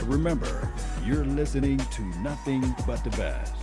remember, you're listening to nothing but the best.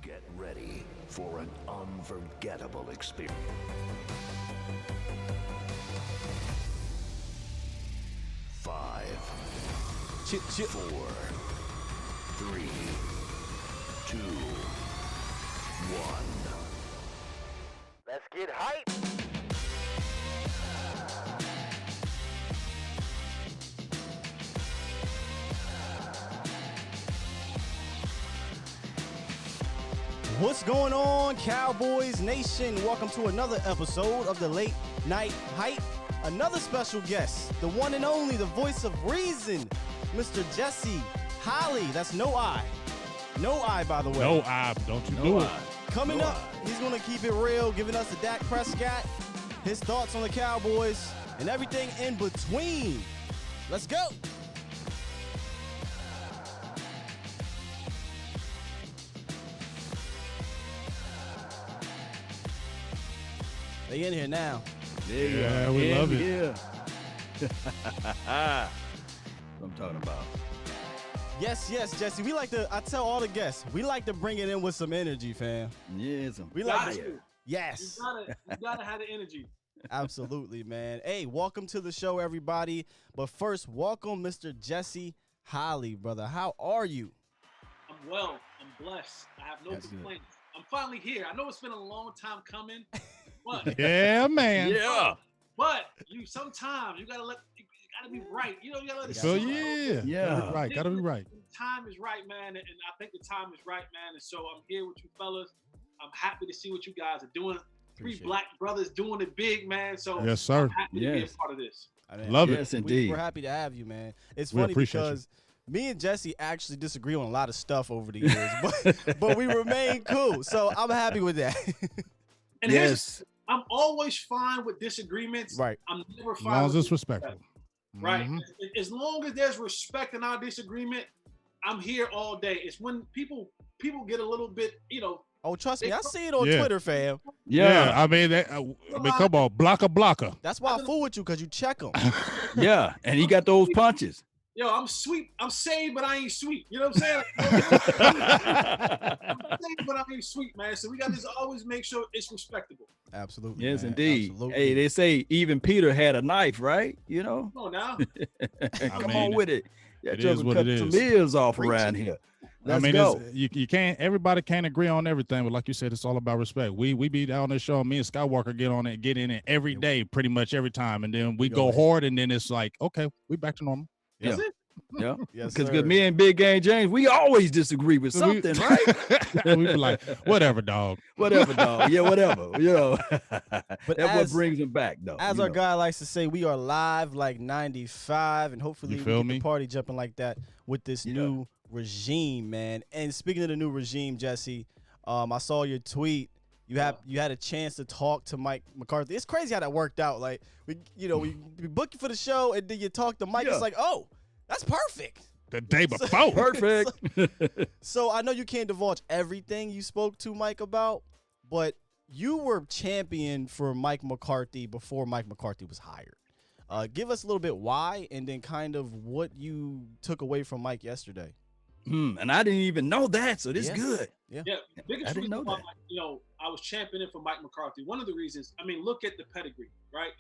Get ready for an unforgettable experience. 5, 4, 3, 2, 1. Let's get hype. What's going on, Cowboys Nation? Welcome to another episode of the Late Night Hype. Another special guest, the one and only, the voice of reason, Mr. Jesse Holley. That's no I. No I, by the way. No I, don't you do it. Coming up, he's going to keep it real, giving us the Dak Prescott, his thoughts on the Cowboys, and everything in between. Let's go. They in here now. Yeah, we love it. Yeah. What I'm talking about. Yes, Jesse. We like to, I tell all the guests, we like to bring it in with some energy, fam. Yes. We like to. Yes. You gotta have the energy. Absolutely, man. Hey, welcome to the show, everybody. But first, welcome Mr. Jesse Holley, brother. How are you? I'm well. I'm blessed. I have no complaints. I'm finally here. I know it's been a long time coming, but Yeah, man. Yeah. but you sometimes you gotta be right. You know, you gotta let it So sit. yeah. Gotta be right. Gotta be right. Time is right, man, and I think the time is right, man. And so I'm here with you fellas. I'm happy to see what you guys are doing. Appreciate Three black brothers doing it big, man. So Yes, sir. I'm happy to be a part of this. Love it. Yes, indeed. We're happy to have you, man. It's We funny appreciate because me and Jesse actually disagree on a lot of stuff over the years, but we remain cool. So I'm happy with that. And Yes. I'm always fine with disagreements. Right. I'm never As fine long as with it's respectful. Right. Mhm. As long as there's respect in our disagreement, I'm here all day. It's when people get a little bit, Oh, trust me, I see it on Yeah. Twitter, fam. Yeah. I mean, come on, blocker. That's why I fool with you, because you check them. Yeah. And he got those punches. yo, I'm sweet. I'm saved, but I ain't sweet. You know what I'm saying? I'm saved, but I ain't sweet, man. So we got to always make sure it's respectable. Absolutely. Yes, man. indeed. Absolutely. Hey, they say even Peter had a knife, right? You know? Come on now. Come mean, on with it. Yeah, it Joker is what cut it some is. ears off around here. Let's I mean, go. you can't. Everybody can't agree on everything, but like you said, it's all about respect. We be down this show. Me and Skywalker get in it every day, pretty much every time, and then we go hard, and then it's like, okay, we back to normal. Yeah. Yeah. Yes, Because sir. me and Big Game James, we always disagree with something, right? We be like, whatever, dog. Whatever, dog. Yeah, whatever. But that's what brings him back, though. As our guy likes to say, we are live like 95, and hopefully we get the party jumping like that with this new regime, man. And speaking of the new regime, Jesse, I saw your tweet. You had a chance to talk to Mike McCarthy. It's crazy how that worked out. Like we book you for the show, and then you talk to Mike. It's like, oh, that's perfect. The day before, perfect. So I know you can't divulge everything you spoke to Mike about, but you were champion for Mike McCarthy before Mike McCarthy was hired. Give us a little bit why, and then kind of what you took away from Mike yesterday. And I didn't even know that, so this is good. Yeah. Biggest I didn't know that. I was championing for Mike McCarthy. One of the reasons, I mean, look at the pedigree, right?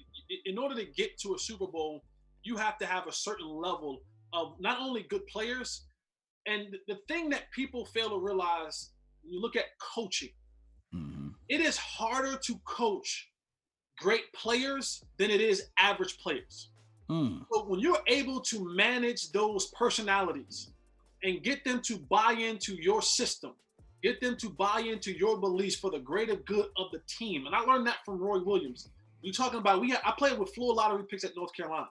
In order to get to a Super Bowl, you have to have a certain level of not only good players, and the thing that people fail to realize when you look at coaching, it is harder to coach great players than it is average players. So when you're able to manage those personalities and get them to buy into your system, get them to buy into your beliefs for the greater good of the team. And I learned that from Roy Williams. You're talking about, I played with floor lottery picks at North Carolina.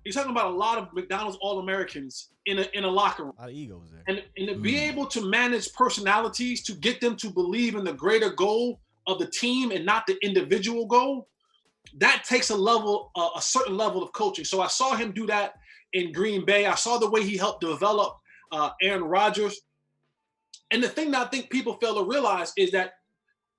He's talking about a lot of McDonald's All-Americans in a locker room. A lot of egos there. And to be able to manage personalities, to get them to believe in the greater goal of the team and not the individual goal, that takes a certain level of coaching. So I saw him do that in Green Bay. I saw the way he helped develop Aaron Rodgers. And the thing that I think people fail to realize is that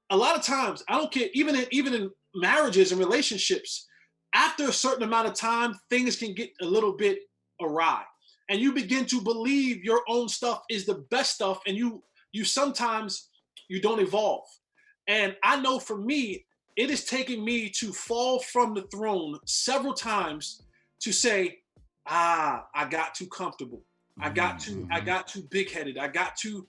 a lot of times, I don't care, even in marriages and relationships, after a certain amount of time, things can get a little bit awry. And you begin to believe your own stuff is the best stuff, and you sometimes you don't evolve. And I know for me, it is taking me to fall from the throne several times to say, I got too comfortable. I got too big-headed. I got too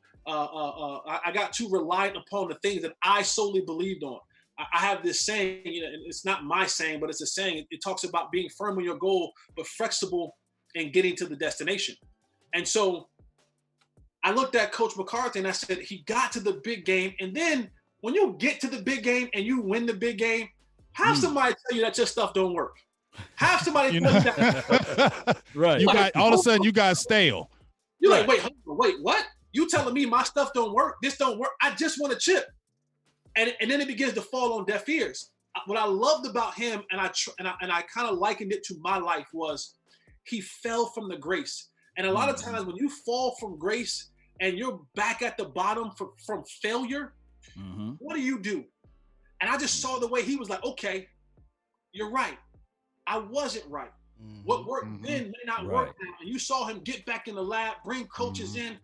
reliant upon the things that I solely believed on. I have this saying, and it's not my saying, but it's a saying. It talks about being firm in your goal, but flexible in getting to the destination. And so I looked at Coach McCarthy and I said, he got to the big game. And then when you get to the big game and you win the big game, have somebody tell you that your stuff don't work. Have somebody tell you that. Right. You got all of a sudden you got stale. You're like, wait, what? You telling me my stuff don't work? This don't work? I just want a chip. And then it begins to fall on deaf ears. What I loved about him, and I kind of likened it to my life, was he fell from the grace. And a lot of times when you fall from grace and you're back at the bottom from failure, what do? And I just saw the way he was like, okay, you're right. I wasn't right. What worked then may not work now. And you saw him get back in the lab, bring coaches in,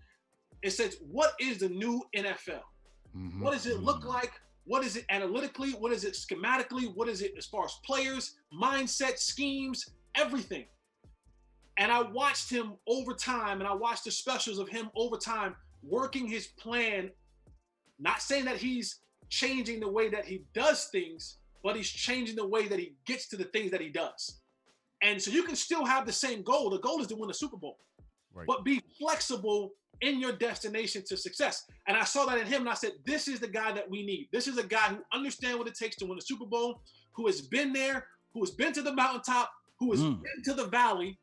and said, what is the new NFL? What does it look like? What is it analytically? What is it schematically? What is it as far as players, mindset, schemes, everything? And I watched him over time, and I watched the specials of him over time working his plan, not saying that he's changing the way that he does things, but he's changing the way that he gets to the things that he does. And so you can still have the same goal. The goal is to win the Super Bowl, but be flexible in your destination to success. And I saw that in him, and I said, this is the guy that we need. This is a guy who understands what it takes to win a Super Bowl, who has been there, who has been to the mountaintop, who has been to the valley,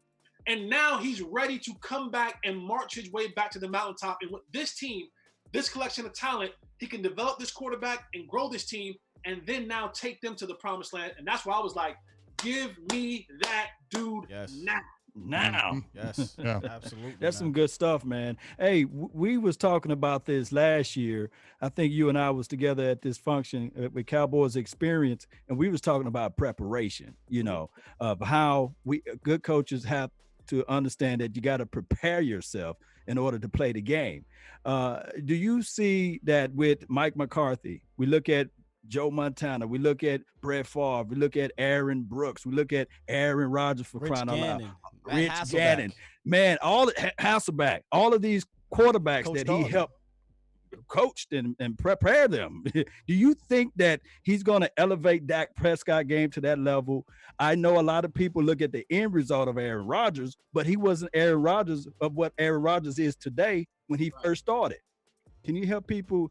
and now he's ready to come back and march his way back to the mountaintop. And with this team, this collection of talent, he can develop this quarterback and grow this team, and then now take them to the promised land. And that's why I was like, give me that dude now. Yes, Yeah. absolutely. That's some good stuff, man. Hey, we was talking about this last year. I think you and I was together at this function with Cowboys Experience, and we was talking about preparation, of how good coaches have to understand that you got to prepare yourself in order to play the game. Do you see that with Mike McCarthy? We look at Joe Montana, we look at Brett Favre, we look at Aaron Brooks, we look at Aaron Rodgers for crying out loud. Rich Gannon, man, Hasselback, all of these quarterbacks Coach that he Gardner. helped coached and prepare them. Do you think that he's going to elevate Dak Prescott game to that level? I know a lot of people look at the end result of Aaron Rodgers, but he wasn't Aaron Rodgers of what Aaron Rodgers is today when he first started. Can you help people?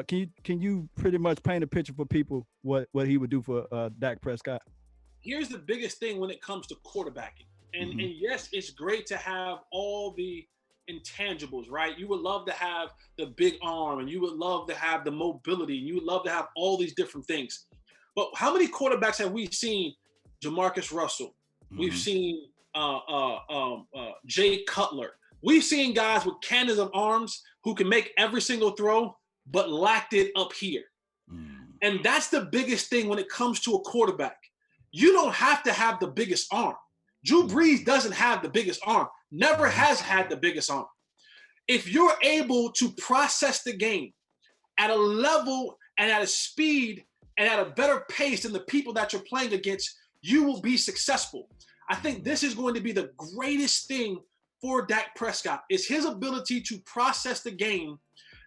Can you pretty much paint a picture for people what he would do for Dak Prescott? Here's the biggest thing when it comes to quarterbacking. And yes, it's great to have all the intangibles, right? You would love to have the big arm, and you would love to have the mobility, and you would love to have all these different things. But how many quarterbacks have we seen? Jamarcus Russell. We've seen Jay Cutler. We've seen guys with cannons of arms who can make every single throw, but lacked it up here. And that's the biggest thing when it comes to a quarterback. You don't have to have the biggest arm. Drew Brees doesn't have the biggest arm, never has had the biggest arm. If you're able to process the game at a level and at a speed and at a better pace than the people that you're playing against, you will be successful. I think this is going to be the greatest thing for Dak Prescott, is his ability to process the game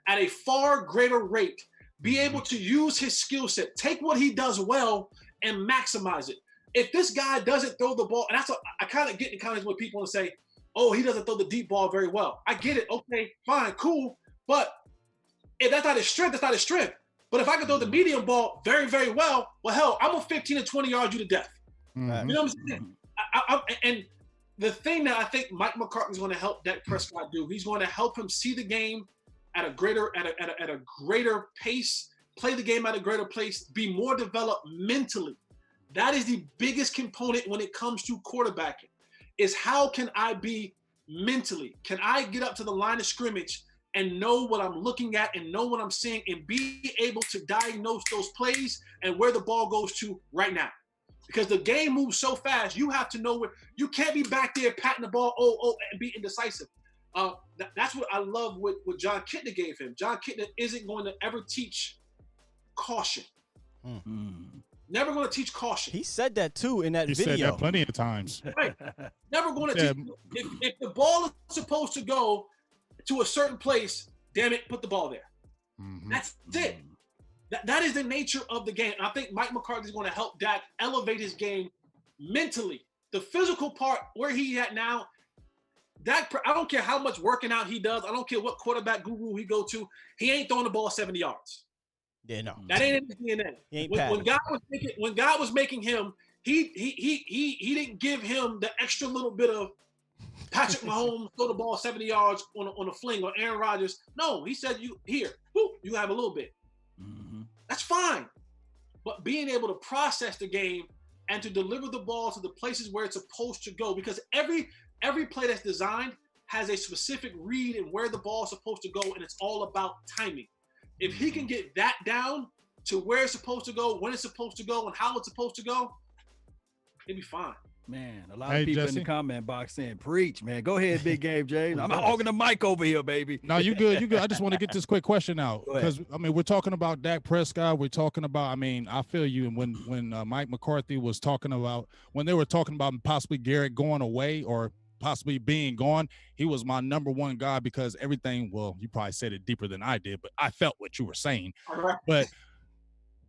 at a far greater rate, be able to use his skill set, take what he does well and maximize it. If this guy doesn't throw the ball, and that's what I kind of get in comments with people and say, oh, he doesn't throw the deep ball very well. I get it. Okay, fine, cool. But if that's not his strength, that's not his strength. But if I can throw the medium ball very, very well, hell, I'm gonna 15 to 20 yard you to death. You know what I'm saying? And the thing that I think Mike McCarthy is going to help Dak Prescott do, he's going to help him see the game at a greater pace, play the game at a greater pace, be more developed mentally. That is the biggest component when it comes to quarterbacking, is how can I be mentally? Can I get up to the line of scrimmage and know what I'm looking at and know what I'm seeing and be able to diagnose those plays and where the ball goes to right now? Because the game moves so fast, you have to know where. You can't be back there patting the ball, and be indecisive. That's what I love what John Kitna gave him. John Kitna isn't going to ever teach caution. Never going to teach caution. He said that too in that He video. said that plenty of times. Right. Never going to teach. If the ball is supposed to go to a certain place, damn it, put the ball there. That's it. That is the nature of the game. I think Mike McCarthy is going to help Dak elevate his game mentally. The physical part, where he at now, Dak, I don't care how much working out he does. I don't care what quarterback guru he go to. He ain't throwing the ball 70 yards. Yeah, no. That ain't in his DNA. He ain't when God was making him, he didn't give him the extra little bit of Patrick Mahomes throw the ball 70 yards on a fling, or Aaron Rodgers. No, he said, you have a little bit. That's fine. But being able to process the game and to deliver the ball to the places where it's supposed to go, because every play that's designed has a specific read and where the ball is supposed to go, and it's all about timing. If he can get that down to where it's supposed to go, when it's supposed to go, and how it's supposed to go, he'll be fine. Man, a lot of people in the comment box saying, preach, man. Go ahead, Big Game James. I'm hogging the mic over here, baby. No, you good. You good. I just want to get this quick question out, because, I mean, we're talking about Dak Prescott. We're talking about, I mean, I feel you. And when Mike McCarthy was talking about, when they were talking about possibly Garrett going away or possibly being gone, he was my number one guy, because everything, well, you probably said it deeper than I did, but I felt what you were saying. But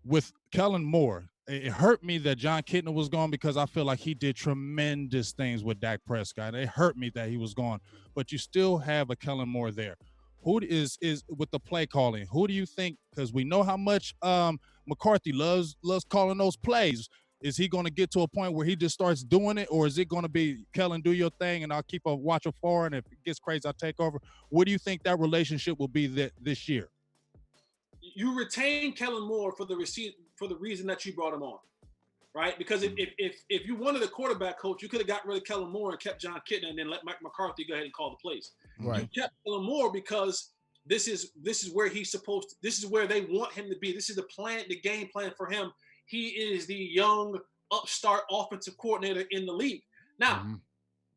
with Kellen Moore, it hurt me that John Kitna was gone, because I feel like he did tremendous things with Dak Prescott. It hurt me that he was gone, but you still have a Kellen Moore there. Who is with the play calling? Who do you think? Because we know how much McCarthy loves calling those plays. Is he going to get to a point where he just starts doing it, or is it going to be, Kellen, do your thing and I'll keep a watch afar, and if it gets crazy, I'll take over? What do you think that relationship will be this year? You retain Kellen Moore for the reason that you brought him on, right? Because if you wanted a quarterback coach, you could have got rid of Kellen Moore and kept John Kitna, and then let Mike McCarthy go ahead and call the plays. Right. You kept Kellen Moore because this is where he's supposed to, this is where they want him to be. This is the game plan for him. He is the young upstart offensive coordinator in the league. Now,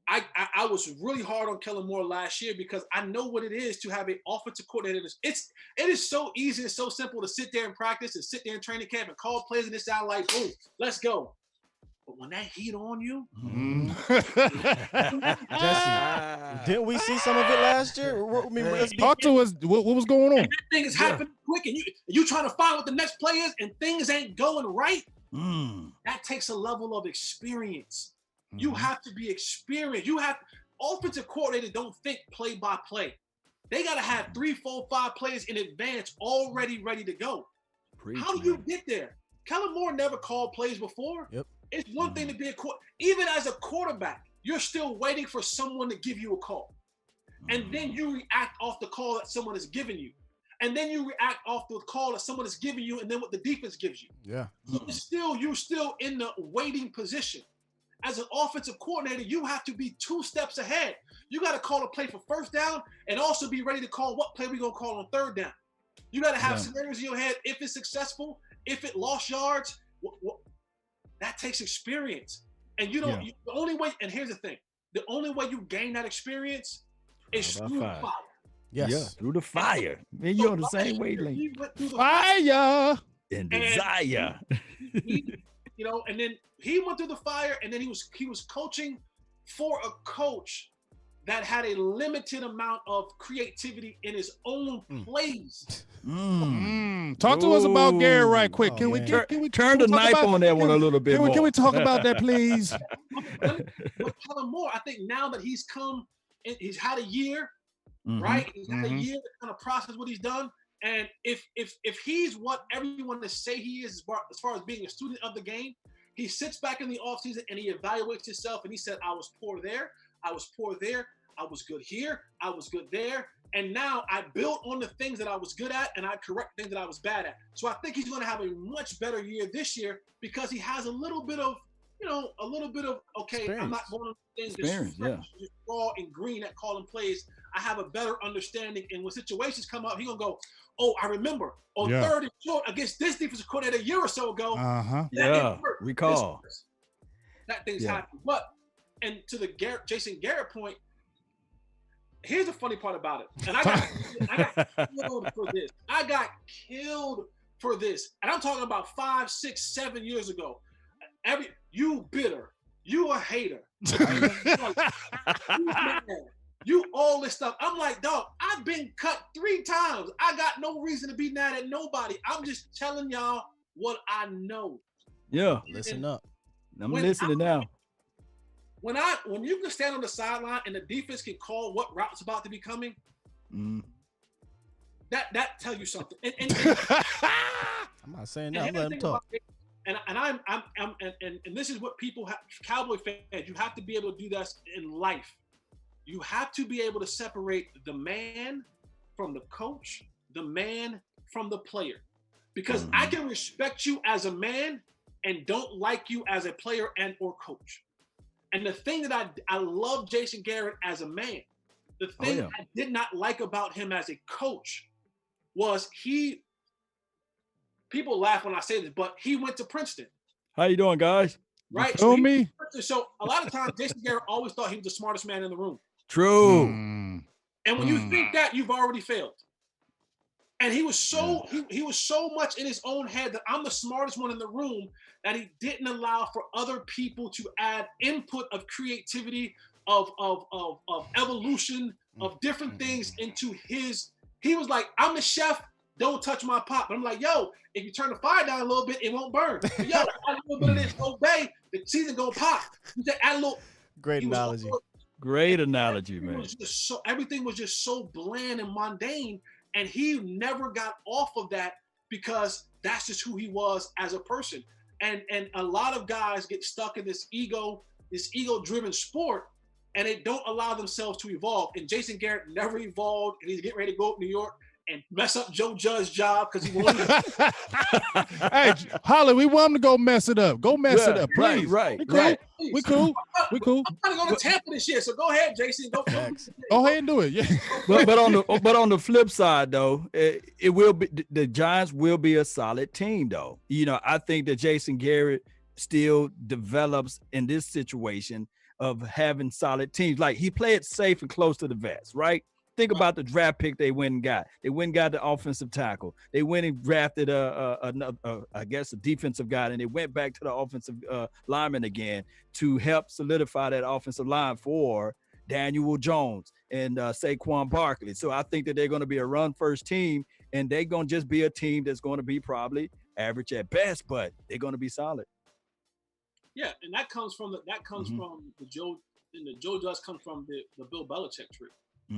I was really hard on Kellen Moore last year, because I know what it is to have an offensive coordinator. It is so easy and so simple to sit there and practice and sit there in training camp and call plays and this out like, boom, let's go. But when that heat on you, Jesse, didn't we see some of it last year? I mean, let's be Talk to us. What was going on? and that thing is happening quick, and you trying to find what the next play is, and things ain't going right. That takes a level of experience. You have to be experienced. Offensive coordinators don't think play by play. They got to have 3, 4, 5 plays in advance already ready to go. How do you get there? Kellen Moore never called plays before. Yep. It's one thing to be even as a quarterback, you're still waiting for someone to give you a call. And then you react off the call that someone is giving you. And then you react off the call that someone is giving you, and then what the defense gives you. Yeah. So you're still in the waiting position. As an offensive coordinator, you have to be 2 steps ahead. You got to call a play for first down and also be ready to call what play we're going to call on third down. You got to have scenarios in your head. If it's successful, if it lost yards, that takes experience. And you don't, the only way, and here's the thing, the only way you gain that experience is through the fire. Yes. Yeah, through the fire. Man, you're on the same wavelength. He went through the Fire and desire. And then he went through the fire, and then he was coaching for a coach that had a limited amount of creativity in his own plays. Talk to us about Garrett right quick. Can we turn the knife on that one a little bit more? Can we talk about that, please? But Kellen Moore, I think now that he's he's had a year, right? He's had a year to kind of process what he's done. And if he's what everyone to say he is as far as being a student of the game, he sits back in the offseason and he evaluates himself and he said, I was poor there, I was poor there, I was good here, I was good there. And now I built on the things that I was good at and I correct things that I was bad at. So I think he's going to have a much better year this year because he has a little bit of, okay, experience. I'm not going to things just raw and green at calling plays. I have a better understanding. And when situations come up, he's going to go, oh, I remember on third and short against this defensive coordinator a year or so ago. Recall. That thing's happened. But, and to the Jason Garrett point, here's the funny part about it. And I got killed for this. I got killed for this. And I'm talking about 5, 6, 7 years ago. You bitter. You a hater. You all this stuff. I'm like, dog, I've been cut 3 times. I got no reason to be mad at nobody. I'm just telling y'all what I know. Yeah. Listen up. I'm listening now. When you can stand on the sideline and the defense can call what route's about to be coming, that tell you something. And I'm not saying that. I'm letting him talk. And this is what people have, Cowboy fans, you have to be able to do that in life. You have to be able to separate the man from the coach, the man from the player. Because I can respect you as a man and don't like you as a player and or coach. And the thing that I love Jason Garrett as a man, the thing I did not like about him as a coach was people laugh when I say this, but he went to Princeton. How you doing, guys? Right. You feel me? So a lot of times Jason Garrett always thought he was the smartest man in the room. True. And when you think that, you've already failed. And he was so he was so much in his own head that I'm the smartest one in the room that he didn't allow for other people to add input of creativity, of evolution, of different things into his. He was like, I'm the chef, don't touch my pot. But I'm like, yo, if you turn the fire down a little bit, it won't burn. But yo, add a little bit of this, obey, the season gonna pop. You said add a little. Great analogy. Great analogy, man. Everything was just so bland and mundane, and he never got off of that because that's just who he was as a person. And a lot of guys get stuck in this ego-driven sport, and they don't allow themselves to evolve. And Jason Garrett never evolved, and he's getting ready to go up to New York and mess up Joe Judge's job because he wanted to. Hey, Holley, we want him to go mess it up. Go mess it up, please. Right. We cool. We cool. I'm trying to go to Tampa this year, so go ahead, Jason. Go ahead and do it. Yeah. but on the flip side, though, it will be the Giants will be a solid team, though. I think that Jason Garrett still develops in this situation of having solid teams. Like he played safe and close to the vest, right? think about the draft pick they went and got. They went and got the offensive tackle. They went and drafted I guess a defensive guy, and they went back to the offensive lineman again to help solidify that offensive line for Daniel Jones and Saquon Barkley. So I think that they're going to be a run-first team, and they're going to just be a team that's going to be probably average at best, but they're going to be solid. Yeah, and that comes from from the Joe, and the Joe does come from the Bill Belichick tree,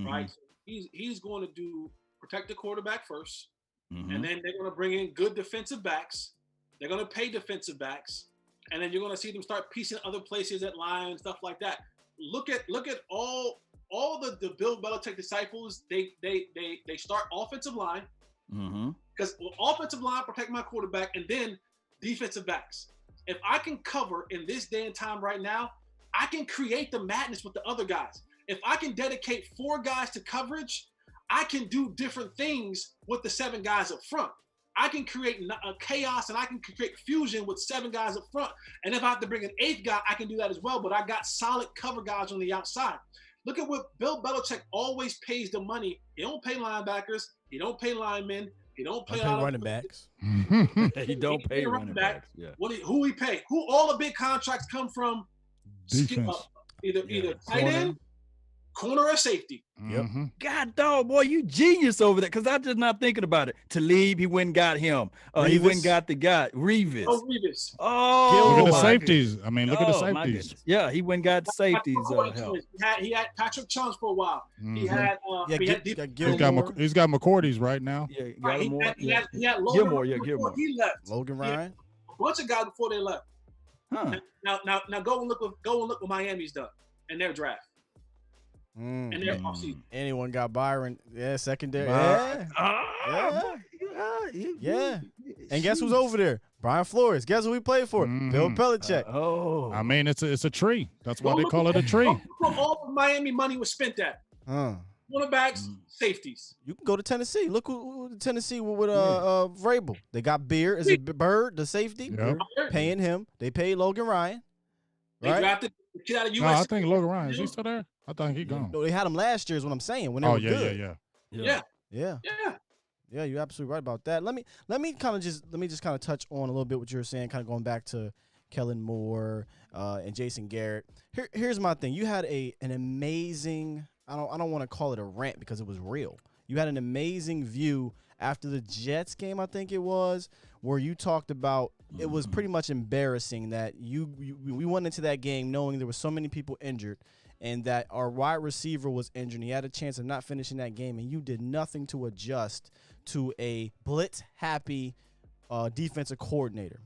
right? So he's going to protect the quarterback first, and then they're going to bring in good defensive backs. They're going to pay defensive backs, and then you're going to see them start piecing other places at line and stuff like that. Look at all the Bill Belichick disciples. They start offensive line because offensive line protect my quarterback, and then defensive backs. If I can cover in this day and time right now, I can create the madness with the other guys. If I can dedicate 4 guys to coverage, I can do different things with the 7 guys up front. I can create a chaos, and I can create fusion with 7 guys up front. And if I have to bring an 8th guy, I can do that as well. But I got solid cover guys on the outside. Look at what Bill Belichick always pays the money. He don't pay linebackers. He don't pay linemen. He don't pay running backs. He don't pay running backs. Yeah. Who he pay? Who all the big contracts come from? Defense. Either tight end, corner, or safety. Yep. God dog, boy, you genius over there. Because I'm just not thinking about it. Talib, he went and got him. He went and got the guy, Revis. Oh, Revis. Oh, look at the safeties. I mean, look at the safeties. Yeah, he went and got the safeties. He had Patrick Chung for a while. He had he's got McCourty's right now. Yeah, he had Logan Gilmore. He left. Logan Ryan. A bunch of guys before they left. Huh. Now go and look what Miami's done in their draft. And their offseason. Anyone got Byron? Yeah, secondary. Yeah. And guess who's over there? Brian Flores. Guess who he played for? Bill Belichick. I mean, it's a tree. That's why they call it a tree. All of Miami money was spent at. Cornerbacks, safeties. You can go to Tennessee. Look who Tennessee with Vrabel. They got Beard. Is it Bird, the safety? Yep. Paying him. They paid Logan Ryan. They drafted the kid out of USC. No, I think Logan Ryan. Is he still there? I think he gone. No, they had him last year is what I'm saying. When they were good. Yeah. Yeah, you're absolutely right about that. Let me just kind of touch on a little bit what you were saying, kind of going back to Kellen Moore and Jason Garrett. Here's my thing. You had an amazing, I don't want to call it a rant because it was real. You had an amazing view after the Jets game, I think it was, where you talked about it was pretty much embarrassing that we went into that game knowing there were so many people injured and that our wide receiver was injured and he had a chance of not finishing that game, and you did nothing to adjust to a blitz-happy defensive coordinator.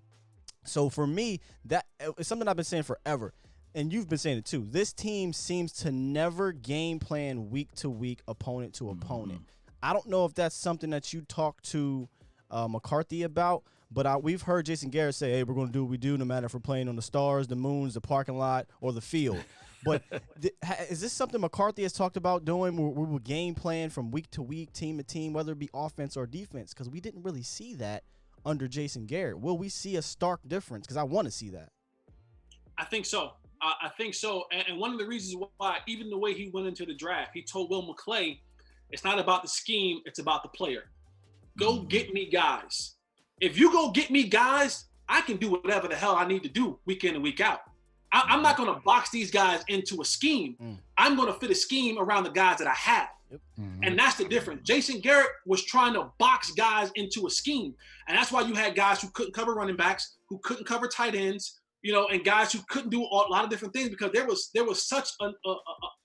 So for me, that is something I've been saying forever, and you've been saying it too. This team seems to never game plan week to week, opponent to opponent. I don't know if that's something that you talk to McCarthy about, but we've heard Jason Garrett say, hey, we're going to do what we do no matter if we're playing on the stars, the moons, the parking lot, or the field. But is this something McCarthy has talked about doing where we will game plan from week to week, team to team, whether it be offense or defense? Because we didn't really see that under Jason Garrett. Will we see a stark difference? Because I want to see that. I think so. I think so. And one of the reasons why, even the way he went into the draft, he told Will McClay, it's not about the scheme, it's about the player. Go get me guys. If you go get me guys, I can do whatever the hell I need to do week in and week out. I'm not going to box these guys into a scheme. I'm going to fit a scheme around the guys that I have. And that's the difference. Jason Garrett was trying to box guys into a scheme. And that's why you had guys who couldn't cover running backs, who couldn't cover tight ends, and guys who couldn't do a lot of different things because there was such an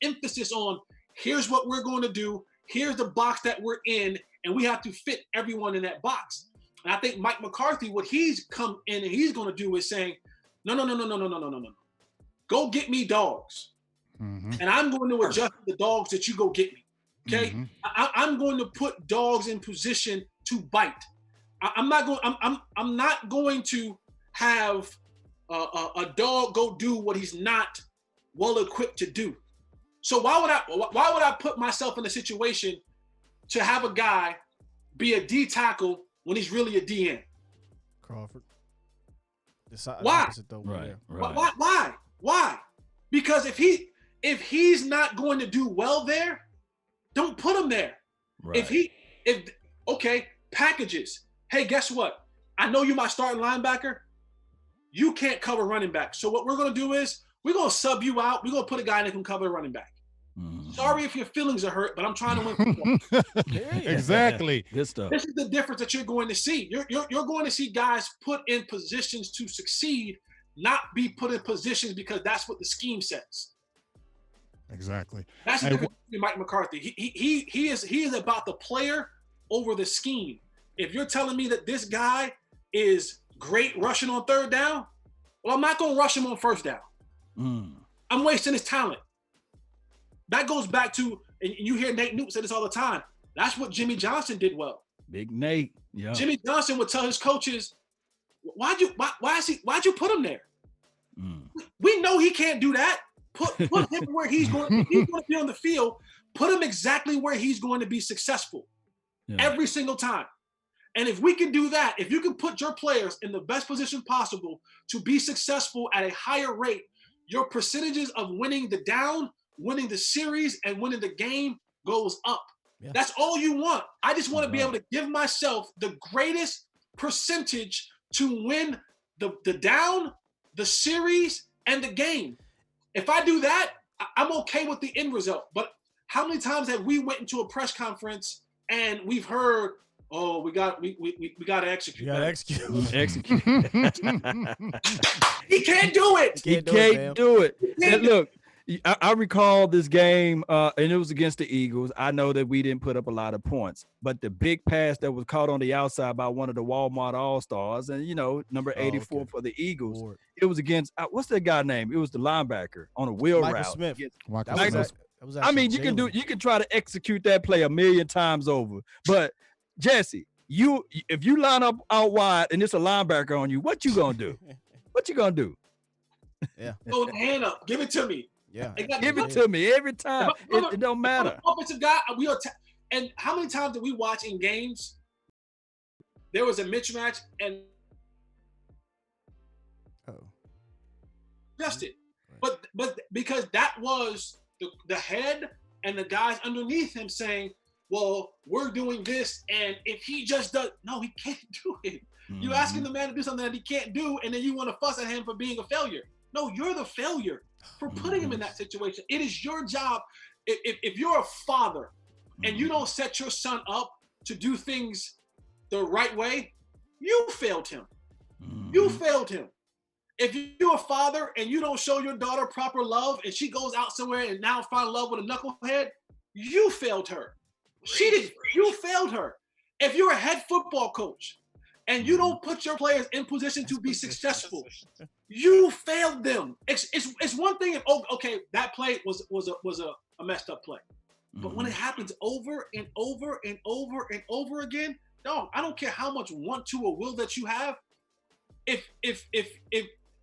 emphasis on here's what we're going to do. Here's the box that we're in, and we have to fit everyone in that box. And I think Mike McCarthy, what he's come in and he's going to do is saying, no. Go get me dogs. And I'm going to adjust the dogs that you go get me. Okay. I'm going to put dogs in position to bite. I'm not going to have a dog go do what he's not well equipped to do. So why would I put myself in a situation to have a guy be a D tackle when he's really a DN? Crawford. Why? Why? Because if he's not going to do well there, don't put him there. Right. Okay, packages. Hey, guess what? I know you're my starting linebacker. You can't cover running back. So what we're going to do is we're going to sub you out. We're going to put a guy that can cover running back. Sorry if your feelings are hurt, but I'm trying to win football. Exactly. Good stuff. This is the difference that you're going to see. You're going to see guys put in positions to succeed, not be put in positions because that's what the scheme says. Exactly. That's the difference between Mike McCarthy. He is about the player over the scheme. If you're telling me that this guy is great rushing on third down, well, I'm not going to rush him on first down. I'm wasting his talent. That goes back to, and you hear Nate Newton say this all the time, that's what Jimmy Johnson did well. Big Nate. Yeah. Jimmy Johnson would tell his coaches, why'd you put him there? We know he can't do that. Put him where he's going to be on the field. Put him exactly where he's going to be successful every single time. And if we can do that, if you can put your players in the best position possible to be successful at a higher rate, your percentages of winning the down, winning the series, and winning the game goes up. Yeah. That's all you want. I just want to be able to give myself the greatest percentage to win the down, the series, and the game. If I do that, I'm okay with the end result. But how many times have we went into a press conference and we've heard, oh, we got to execute. You got to execute. Execute. He can't do it. He can't do it. And look, I recall this game, and it was against the Eagles. I know that we didn't put up a lot of points, but the big pass that was caught on the outside by one of the Walmart All-Stars, and, number 84 for the Eagles, it was against, what's that guy name? It was the linebacker on a wheel route. Smith. That was I mean, you can try to execute that play a million times over, but Jesse, if you line up out wide and it's a linebacker on you, what you gonna do? What you gonna do? Yeah. Throw the hand up. Give it to me. Yeah. Give it to me every time. It don't matter. Offensive guy, and how many times did we watch in games? There was a mismatch and adjusted, but because that was the head and the guys underneath him saying, well, we're doing this, and if he just does, no, he can't do it. You're asking the man to do something that he can't do, and then you want to fuss at him for being a failure. No, you're the failure for putting him in that situation. It is your job. If you're a father and you don't set your son up to do things the right way, you failed him. You failed him. If you're a father and you don't show your daughter proper love and she goes out somewhere and now find love with a knucklehead, you failed her. She didn't. You failed her. If you're a head football coach and you don't put your players in position to be successful, you failed them. It's one thing. Okay, that play was a messed up play, but when it happens over and over and over and over again, dog, I don't care how much want to or will that you have. If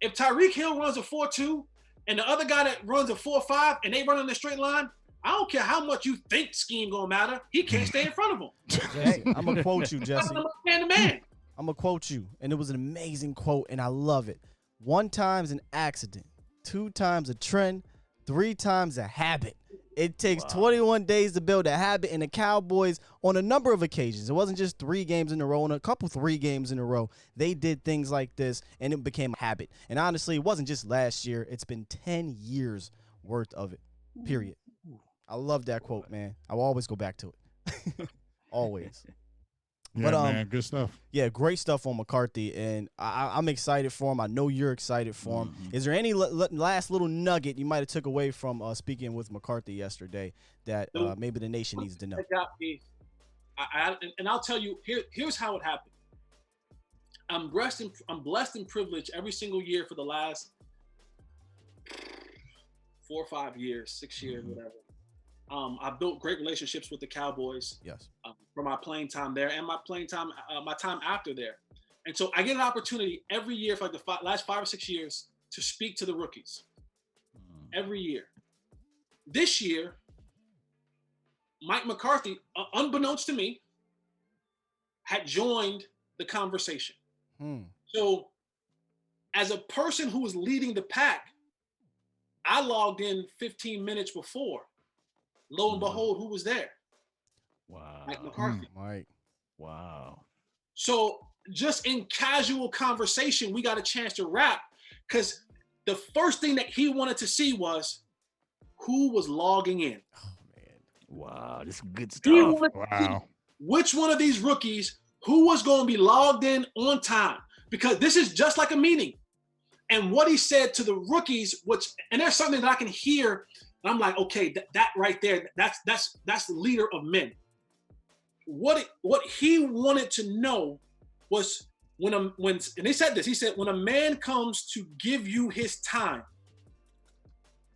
Tyreek Hill runs a 4.2 and the other guy that runs a 4.5 and they run in the straight line, I don't care how much you think scheme gonna matter. He can't stay in front of him. Hey, I'm gonna quote you, Jesse. Man to man. I'm gonna quote you, and it was an amazing quote, and I love it. 1 time's an accident, 2 times a trend, 3 times a habit. It takes 21 days to build a habit, and the Cowboys, on a number of occasions, it wasn't just 3 games in a row, and a couple 3 games in a row, they did things like this, and it became a habit. And honestly, it wasn't just last year. It's been 10 years worth of it, period. I love that quote, man. I will always go back to it. Always. Yeah, man, good stuff. Yeah, great stuff on McCarthy, and I'm excited for him. I know you're excited for him. Is there any last little nugget you might have took away from speaking with McCarthy yesterday that maybe the nation needs to know? And I'll tell you, here's how it happened. I'm blessed and privileged every single year for the last 4 or 5 years, 6 years, whatever. I've built great relationships with the Cowboys. Yes. For my playing time there and my time after there. And so I get an opportunity every year for like the last 5 or 6 years to speak to the rookies. Every year. This year, Mike McCarthy, unbeknownst to me, had joined the conversation. So as a person who was leading the pack, I logged in 15 minutes before. Lo and behold, who was there? Wow. Mike McCarthy. Mike. Wow. So just in casual conversation, we got a chance to rap because the first thing that he wanted to see was who was logging in. Oh man. Wow. This is good He stuff. wanted to see Wow. which one of these rookies who was going to be logged in on time, because this is just like a meeting. And what he said to the rookies, and there's something that I can hear, and I'm like, okay, that right there, that's the leader of men. What he wanted to know was and they said this, he said, when a man comes to give you his time,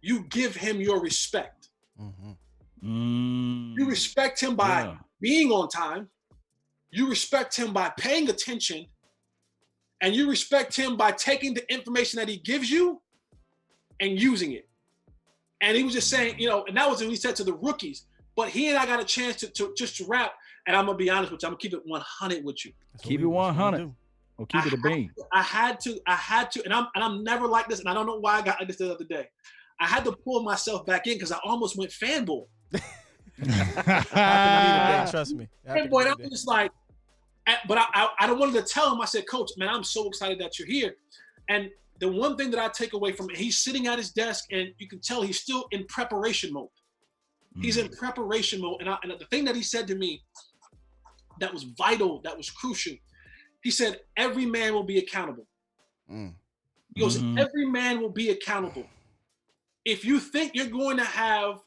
you give him your respect. Mm-hmm. You respect him by being on time. You respect him by paying attention. And you respect him by taking the information that he gives you and using it. And he was just saying, and that was what he said to the rookies. But he and I got a chance to rap. And I'm going to be honest with you. I'm going to keep it 100 with you. Keep it 100. Or keep it a bean. I had to, and I'm never like this. And I don't know why I got like this the other day. I had to pull myself back in because I almost went fanboy. Trust me. Fanboy, I'm just like, but I don't wanted to tell him. I said, Coach, man, I'm so excited that you're here. And the one thing that I take away from it, he's sitting at his desk and you can tell he's still in preparation mode. He's in preparation mode. And the thing that he said to me that was vital, that was crucial, he said, every man will be accountable. He goes, every man will be accountable. If you think you're going to have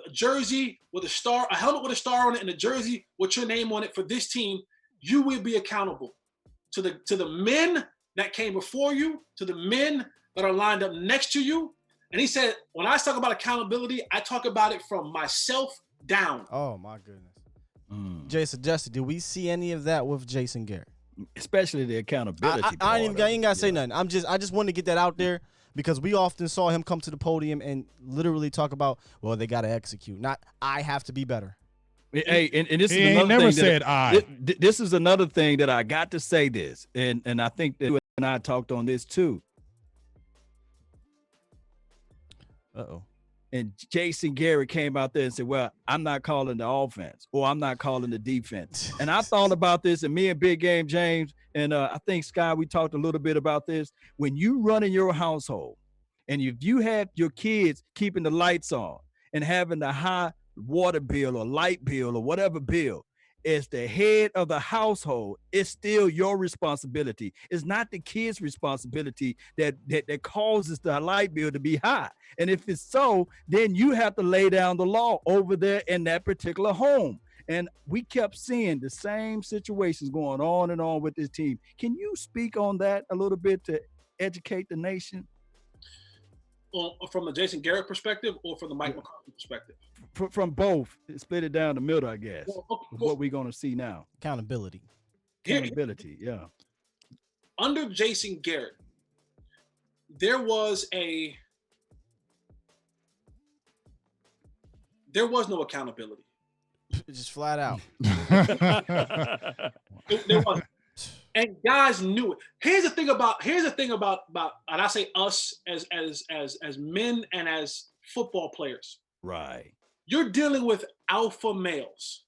a jersey with a helmet with a star on it and a jersey with your name on it for this team, you will be accountable to the men that came before you, to the men that are lined up next to you. And he said, when I talk about accountability, I talk about it from myself down. Oh my goodness. Jay suggested, did we see any of that with Jason Garrett? Especially the accountability. I ain't got to say nothing. I just wanted to get that out there because we often saw him come to the podium and literally talk about, well, they got to execute. Not, I have to be better. Hey, and this He is ain't another never thing said I. This is another thing that I got to say this, and I think that you and I talked on this too. And Jason Garrett came out there and said, well, I'm not calling the offense or I'm not calling the defense. And I thought about this, and me and Big Game James, and I think Sky, we talked a little bit about this. When you run in your household and if you have your kids keeping the lights on and having the high water bill or light bill or whatever bill, as the head of the household, it's still your responsibility. It's not the kid's responsibility that causes the light bill to be high. And if it's so, then you have to lay down the law over there in that particular home. And we kept seeing the same situations going on and on with this team. Can you speak on that a little bit to educate the nation? From the Jason Garrett perspective or from the Mike McCarthy perspective? From both. Split it down the middle, I guess. What we're going to see now. Accountability, yeah. Under Jason Garrett, there was no accountability. Just flat out. There wasn't. And guys knew it. Here's the thing about, and I say us as men and as football players. Right. You're dealing with alpha males.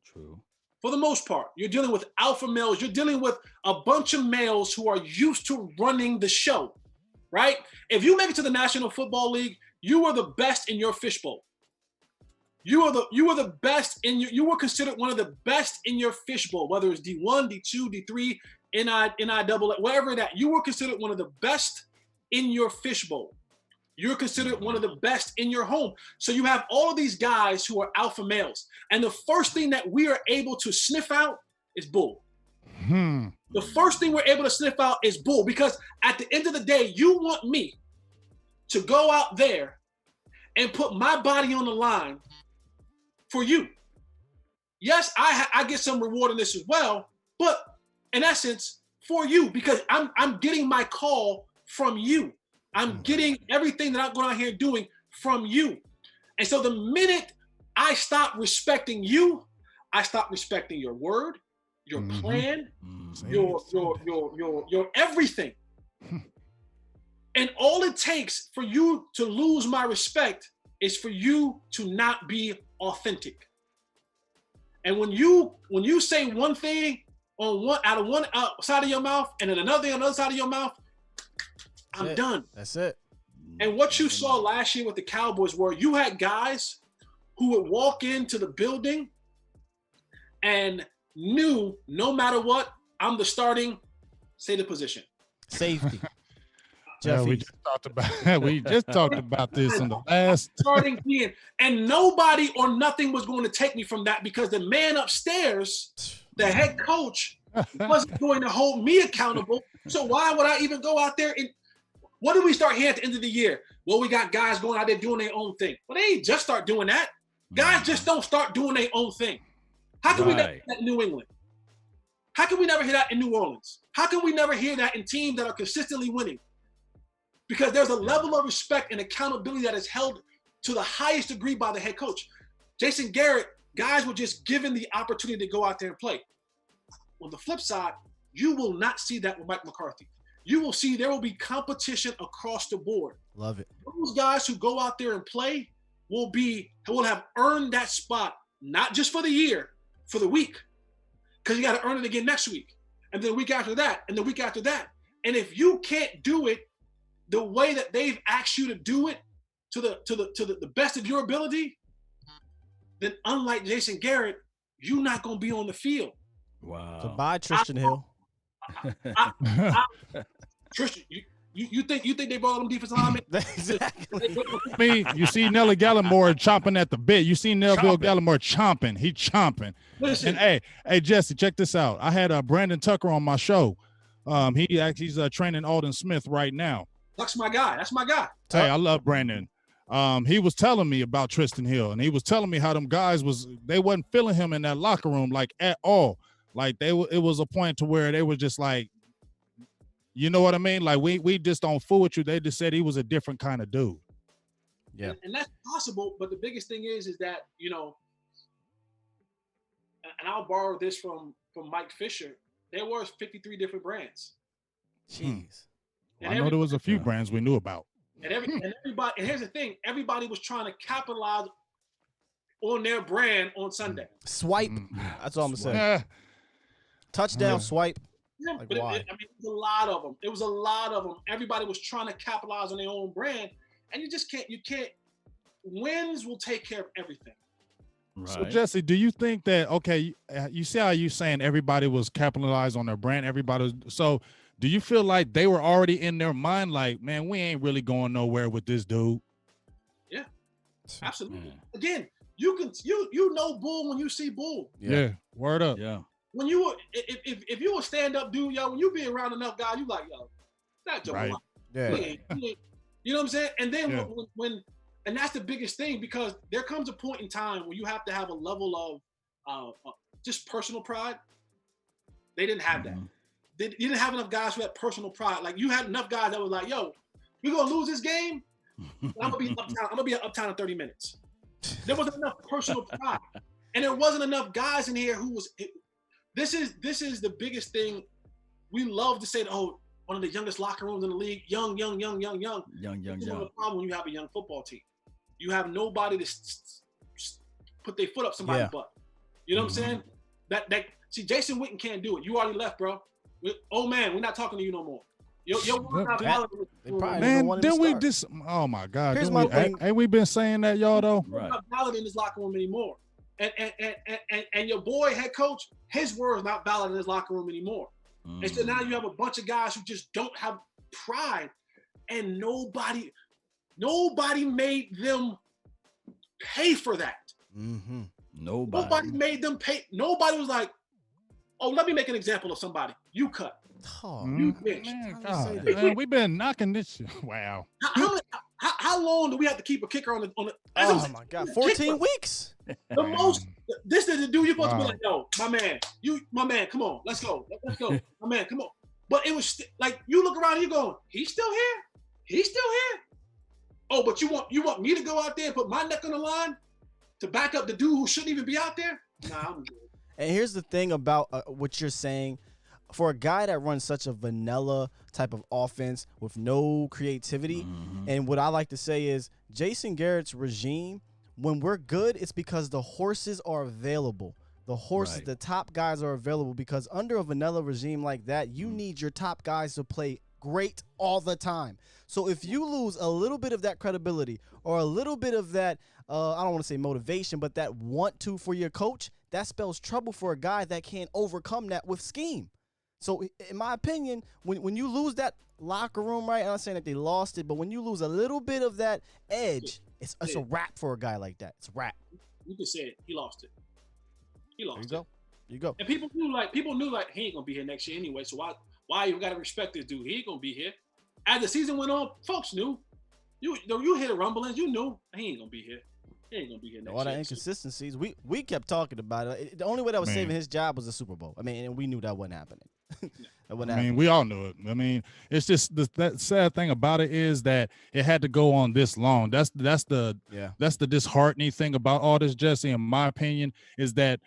True. For the most part, you're dealing with alpha males. You're dealing with a bunch of males who are used to running the show, right? If you make it to the National Football League, you are the best in your fishbowl. You were the best you were considered one of the best in your fishbowl, whether it's D1, D2, D3, NIAA, wherever that. You were considered one of the best in your fishbowl. You're considered one of the best in your home. So you have all of these guys who are alpha males. And the first thing that we are able to sniff out is bull. The first thing we're able to sniff out is bull, because at the end of the day, you want me to go out there and put my body on the line for you. Yes, I get some reward in this as well, but in essence, for you, because I'm getting my call from you. I'm getting everything that I'm going out here doing from you. And so the minute I stop respecting you, I stop respecting your word, your plan, your everything. And all it takes for you to lose my respect is for you to not be authentic. And when you say one thing on one out of one side of your mouth and then another thing on the other side of your mouth, I'm done. That's it. And what you saw last year with the Cowboys were you had guys who would walk into the building and knew no matter what, I'm the starting, say the position. Safety. Yeah, we just talked about this in the last starting being, and nobody or nothing was going to take me from that because the man upstairs, the head coach, wasn't going to hold me accountable. So why would I even go out there and what do we start here at the end of the year? Well, we got guys going out there doing their own thing. Well, they ain't just start doing that. Guys just don't start doing their own thing. How can we never hear that in New England? How can we never hear that in New Orleans? How can we never hear that in teams that are consistently winning? Because there's a level of respect and accountability that is held to the highest degree by the head coach. Jason Garrett, guys were just given the opportunity to go out there and play. On the flip side, you will not see that with Mike McCarthy. You will see there will be competition across the board. Love it. Those guys who go out there and play will have earned that spot, not just for the year, for the week. Because you got to earn it again next week. And then the week after that, and the week after that. And if you can't do it the way that they've asked you to do it to the best of your ability, then unlike Jason Garrett, you're not going to be on the field. Wow. So bye, Tristan Hill. Tristan, you think they brought them defensive linemen? Exactly. I mean, you see Nelly Gallimore chomping at the bit. You see Neville Gallimore chomping. He chomping. Listen. And hey, Jesse, check this out. I had Brandon Tucker on my show. He's training Alden Smith right now. That's my guy. Hey, I love Brandon. He was telling me about Tristan Hill, and he was telling me how them guys they wasn't feeling him in that locker room like at all. Like it was a point to where they were just like, you know what I mean? Like we just don't fool with you. They just said he was a different kind of dude. Yeah, and that's possible. But the biggest thing is that and I'll borrow this from Mike Fisher. There were 53 different brands. Jeez. Well, I know there was a few brands we knew about. And everybody. And here's the thing: everybody was trying to capitalize on their brand on Sunday. Swipe. That's all I'm gonna say. Touchdown, swipe. Yeah, like but why? It was a lot of them. It was a lot of them. Everybody was trying to capitalize on their own brand, and you just can't. You can't. Wins will take care of everything. Right. So Jesse, do you think that you see how you saying everybody was capitalized on their brand? So do you feel like they were already in their mind like, man, we ain't really going nowhere with this dude? Yeah, absolutely. Again, you know Bull when you see Bull. Yeah. Word up. Yeah. When you were, if you a stand-up dude, yo, when you be around enough guys, you like, yo, that's your Right. block. Yeah. You know what I'm saying? And then Yeah. when and that's the biggest thing, because there comes a point in time where you have to have a level of just personal pride. They didn't have that. You didn't have enough guys who had personal pride. Like you had enough guys that was like, yo, we're gonna lose this game. I'm gonna be uptown in 30 minutes. There wasn't enough personal pride. And there wasn't enough guys in here who was this is the biggest thing. We love to say that, oh, one of the youngest locker rooms in the league, young. This is one of the problem when you have a young football team. You have nobody to put their foot up somebody's butt. You know what I'm saying? That see, Jason Witten can't do it. You already left, bro. Man, we're not talking to you no more. You're not valid. Man, then we just oh my God. Here's my thing. Ain't we been saying that, y'all though? You're not valid in this locker room anymore. And your boy head coach, his word is not valid in his locker room anymore. And so now you have a bunch of guys who just don't have pride, and nobody made them pay for that. Mm-hmm. Nobody made them pay. Nobody was like, oh, let me make an example of somebody. You cut. Oh, You bitch. Man, God, man, we've been knocking this shit. Wow. How long do we have to keep a kicker on the oh my God, 14 weeks. The most. This is the dude you're supposed to be like, yo, my man, come on, let's go, my man, come on. But it was like you look around, and you going, he's still here. Oh, but you want me to go out there and put my neck on the line to back up the dude who shouldn't even be out there? Nah, I'm good. And here's the thing about what you're saying. For a guy that runs such a vanilla type of offense with no creativity, and what I like to say is Jason Garrett's regime, when we're good, it's because the horses are available. the horses, the top guys are available, because under a vanilla regime like that, you need your top guys to play great all the time. So if you lose a little bit of that credibility or a little bit of that, I don't want to say motivation, but that want to for your coach, that spells trouble for a guy that can't overcome that with scheme. So in my opinion, when you lose that locker room, right, I'm not saying that they lost it, but when you lose a little bit of that edge, it's a wrap for a guy like that. It's a wrap. You can say it. He lost it. He lost There you go. And people knew he ain't gonna be here next year anyway. So why you gotta respect this dude? He ain't gonna be here. As the season went on, folks knew. You hear the rumblings. You knew he ain't gonna be here. He ain't gonna be here next year. All the inconsistencies. We kept talking about it. The only way that was saving his job was the Super Bowl. I mean, and we knew that wasn't happening. We all knew it. I mean, it's just that sad thing about it is that it had to go on this long. That's the disheartening thing about all this, Jesse, in my opinion, is that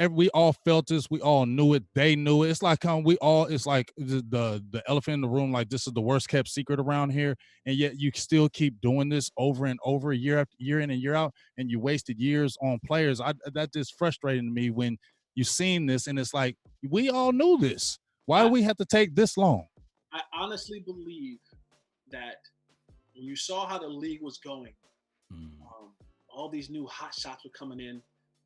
we all felt this. We all knew it. They knew it. It's like it's like the elephant in the room. Like, this is the worst kept secret around here, and yet you still keep doing this over and over, year after year in and year out, and you wasted years on players. That just frustrating to me when you seen this, and it's like, we all knew this. Why do we have to take this long? I honestly believe that when you saw how the league was going, all these new hot shots were coming in,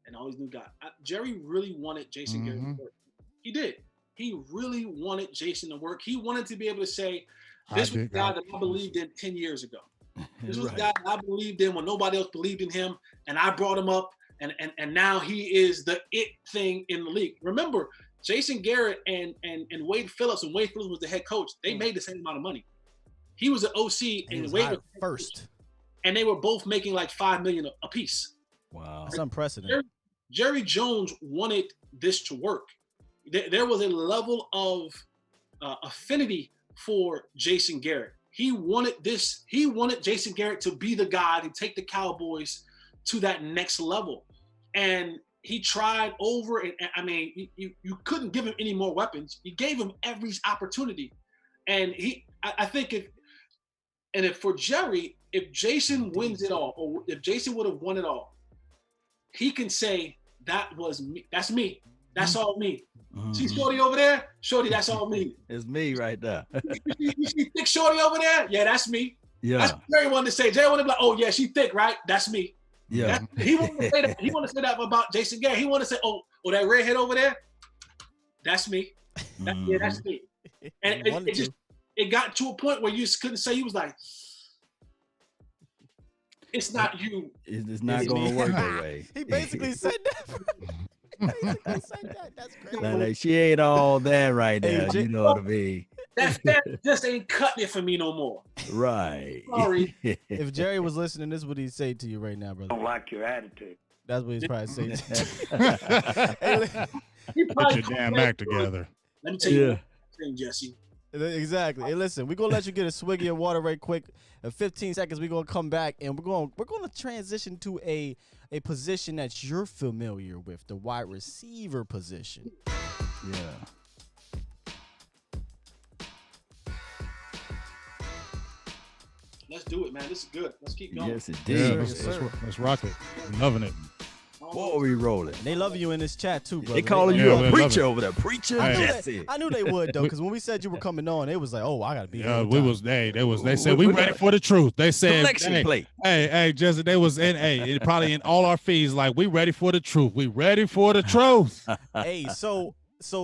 and all these new guys. Jerry really wanted Jason Garrett to work. He did. He really wanted Jason to work. He wanted to be able to say, this was the guy that I believed in 10 years ago. This was the guy that I believed in when nobody else believed in him, and I brought him up, and now he is the it thing in the league. Remember, Jason Garrett and Wade Phillips, and Wade Phillips was the head coach, they made the same amount of money. He was an OC, and Wade was first. And they were both making like $5 million a piece. Wow. That's unprecedented. Jerry Jones wanted this to work. There was a level of affinity for Jason Garrett. He wanted this. He wanted Jason Garrett to be the guy to take the Cowboys to that next level. And he tried over, and I mean, you couldn't give him any more weapons. You gave him every opportunity. And I think if for Jerry, if Jason wins it all, or if Jason would have won it all, he can say, that was me. That's me. That's all me. See Shorty over there? Shorty, that's all me. It's me right there. You see thick Shorty over there? Yeah, that's me. Yeah. That's what Jerry wanted to say. Jerry wanted to be like, oh yeah, she thick, right? That's me. Yeah. He wanted to say that. He wanted to say that about Jason Garrett. He wanted to say, oh, that redhead over there? That's me. Yeah, that's me. And it got to a point where you just couldn't say. He was like, it's not you. It's not going to work that way. He basically said that. That's crazy. Like, she ain't all that right now. You know what I mean? That just ain't cutting it for me no more. Right. Sorry. If Jerry was listening, this is what he'd say to you right now, brother. I don't like your attitude. That's what he's probably saying to you. Get your damn act together. Let me tell you thing, Jesse. Exactly. Hey, listen, we're gonna let you get a swiggy of water right quick. In 15 seconds, we're gonna come back and we're gonna transition to a position that you're familiar with, the wide receiver position. Yeah. Let's do it, man. This is good. Let's keep going. Yes, it did. Yeah, let's rock it. I'm loving it. Boy, we rolling. They love you in this chat too, brother. They calling you a preacher over there. Preacher Jesse. I knew they would though, because when we said you were coming on, it was like, oh, I gotta be. Yeah, they said we ready for the truth. They said, hey, Jesse, they was it probably in all our feeds, like, we ready for the truth. We ready for the truth. Hey, so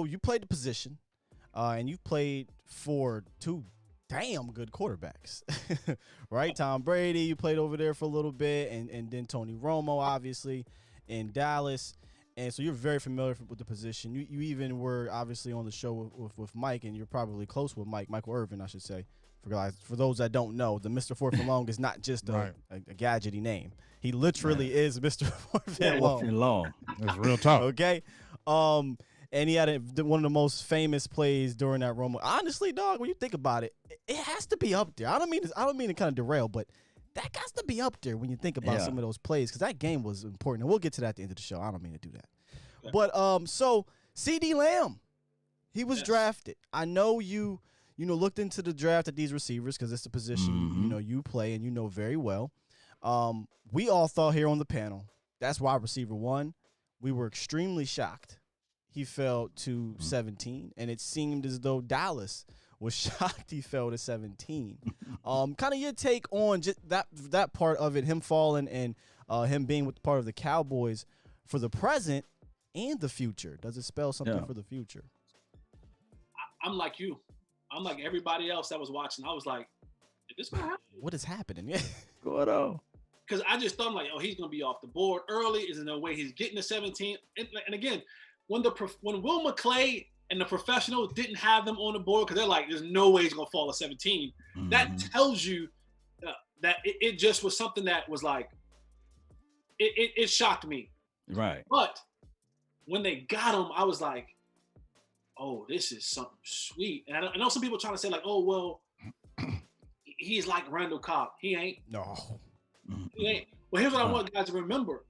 you played the position, and you played for two damn good quarterbacks, right? Tom Brady, you played over there for a little bit, and then Tony Romo, obviously, in Dallas. And so you're very familiar with the position. You even were obviously on the show with Mike, and you're probably close with Michael Irvin, I should say. For those that don't know, the Mr. Fourth and Long is not just a gadgety name. He literally is Mr. Fourth and Long. That's real talk. Okay. And he had one of the most famous plays during that Romo. Honestly, dog, when you think about it, it has to be up there. I don't mean to kind of derail, but that got to be up there when you think about some of those plays, because that game was important. And we'll get to that at the end of the show. I don't mean to do that. Okay. But so CD Lamb, he was drafted. I know you looked into the draft at these receivers because it's the position you play and you know very well. We all thought here on the panel that's wide receiver 1. we were extremely shocked he fell to 17, and it seemed as though Dallas was shocked he fell to 17. Kind of your take on just that part of it, him falling and him being with part of the Cowboys for the present and the future. Does it spell something for the future? I'm like you. I'm like everybody else that was watching. I was like, is this gonna happen? What is happening? Yeah. Going on. Because I just thought, I'm like, oh, he's gonna be off the board early. Is there no way he's getting to 17? And again, when Will McClay and the professionals didn't have them on the board because they're like, there's no way he's gonna fall to 17. That tells you that it just was something that was like, it shocked me. Right. But when they got him, I was like, oh, this is something sweet. And I know some people trying to say like, oh, well, he's like Randall Cobb. He ain't. No. He ain't. Well, here's what I want guys to remember.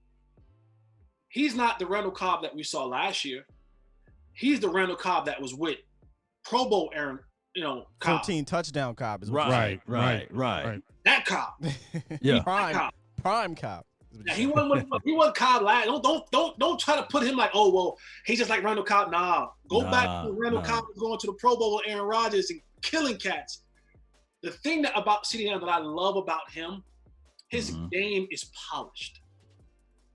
He's not the Randall Cobb that we saw last year. He's the Randall Cobb that was with Pro Bowl Aaron, Cobb. 14 touchdown Cobb is Right. That Cobb. Yeah. Prime Cobb. Yeah, he wasn't Cobb last. Don't try to put him like, oh well, he's just like Randall Cobb. Nah, go back to Randall Cobb going to the Pro Bowl with Aaron Rodgers and killing cats. The thing about CeeDee Lamb that I love about him, his game is polished.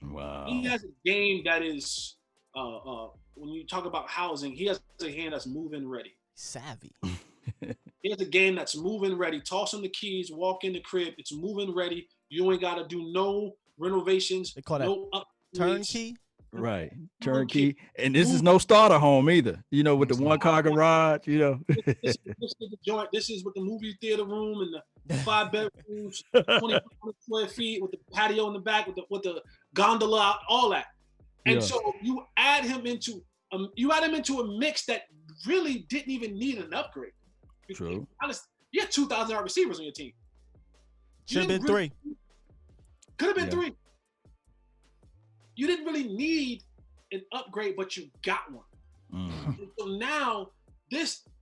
Wow. He has a game that is, when you talk about housing, he has a hand that's moving ready. Savvy. He has a game that's moving ready. Toss him the keys, walk in the crib. It's moving ready. You ain't got to do no renovations. They call that turnkey. Right. Turnkey. And this is no starter home either. With the one-car garage, This is the joint. This is with the movie theater room and the 5 bedrooms, 20 square feet with the patio in the back, with the gondola out, all that. And so you add him into a mix that really didn't even need an upgrade. True. Honest, you had 2,000-yard receivers on your team. Should have been 3. Could have been 3. You didn't really need an upgrade, but you got one. So now,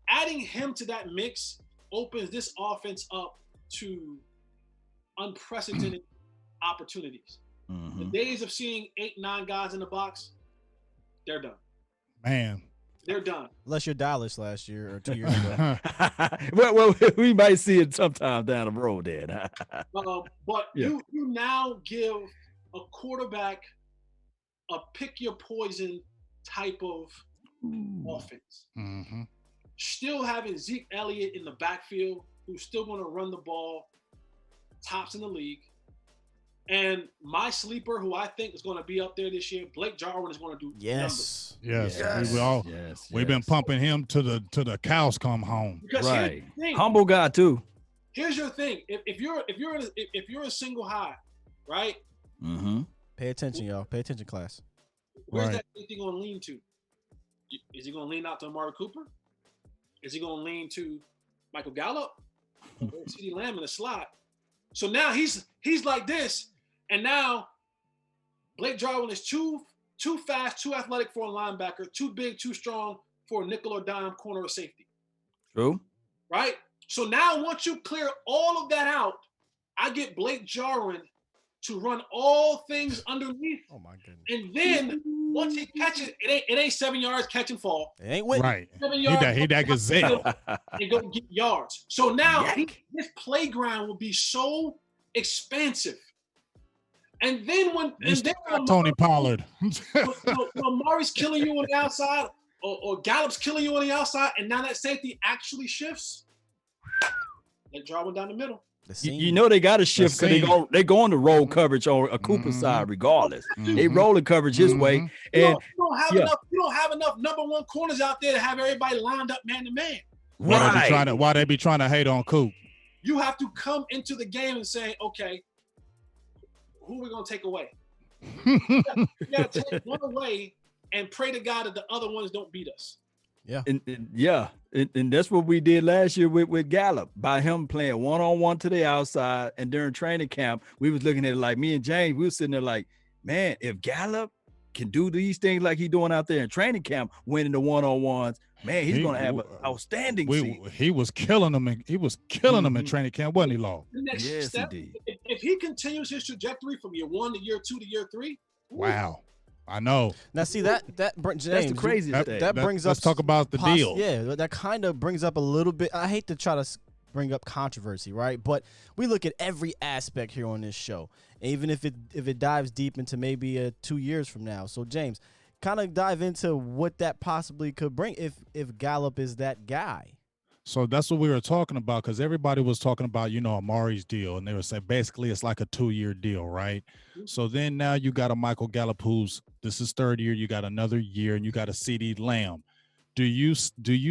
adding him to that mix opens this offense up to unprecedented opportunities. The days of seeing 8-9 guys in the box, they're done. Man. They're done. Unless you're Dallas last year or 2 years ago. well, we might see it sometime down the road then. But you now give a quarterback a pick your poison type of offense. Still having Zeke Elliott in the backfield, who's still going to run the ball, tops in the league. And my sleeper, who I think is going to be up there this year, Blake Jarwin, is going to do numbers. Yes. We've been pumping him to the cows come home. Because right. Humble guy too. Here's your thing: if you're a single high, right? Pay attention, y'all. Pay attention, class. Where's that safety going to lean to? Is he going to lean out to Amari Cooper? Is he going to lean to Michael Gallup? Or CeeDee Lamb in the slot? So now he's like this, and now Blake Jarwin is too fast, too athletic for a linebacker, too big, too strong for a nickel or dime corner or safety. True. Right? So now once you clear all of that out, I get Blake Jarwin to run all things underneath. Oh my goodness. And then once he catches it ain't 7 yards catch and fall. It ain't with right. 7 yards. He that gazelle. And go get yards. So now his playground will be so expansive. And then when Tony Pollard. when Amari's killing you on the outside or Gallup's killing you on the outside, and now that safety actually shifts, they draw one down the middle. They got to shift because they going to roll coverage on a Cooper side regardless. They rolling coverage his way. And you don't have enough number one corners out there to have everybody lined up man to man. Why they be trying to hate on Coop? You have to come into the game and say, okay, who are we gonna take away? You gotta take one away and pray to God that the other ones don't beat us. Yeah. And that's what we did last year with Gallup, by him playing one-on-one to the outside. And during training camp, we was looking at it like, me and James, we were sitting there like, man, if Gallup can do these things like he's doing out there in training camp, winning the one-on-ones, man, he's going to have an outstanding season. He was killing them in training camp, wasn't he, Law? The next step, indeed. If he continues his trajectory from year 1 to year 2 to year 3, wow. I know. Now, see that James, That's the craziest thing. that brings up. Let's talk about the deal. Yeah, that kind of brings up a little bit. I hate to try to bring up controversy, right? But we look at every aspect here on this show, even if it dives deep into maybe 2 years from now. So, James, kind of dive into what that possibly could bring if Gallup is that guy. So that's what we were talking about, because everybody was talking about, Amari's deal, and they were saying basically it's like a 2-year deal, right? So then now you got a Michael Gallup this is third year, you got another year, and you got a CD Lamb. Do you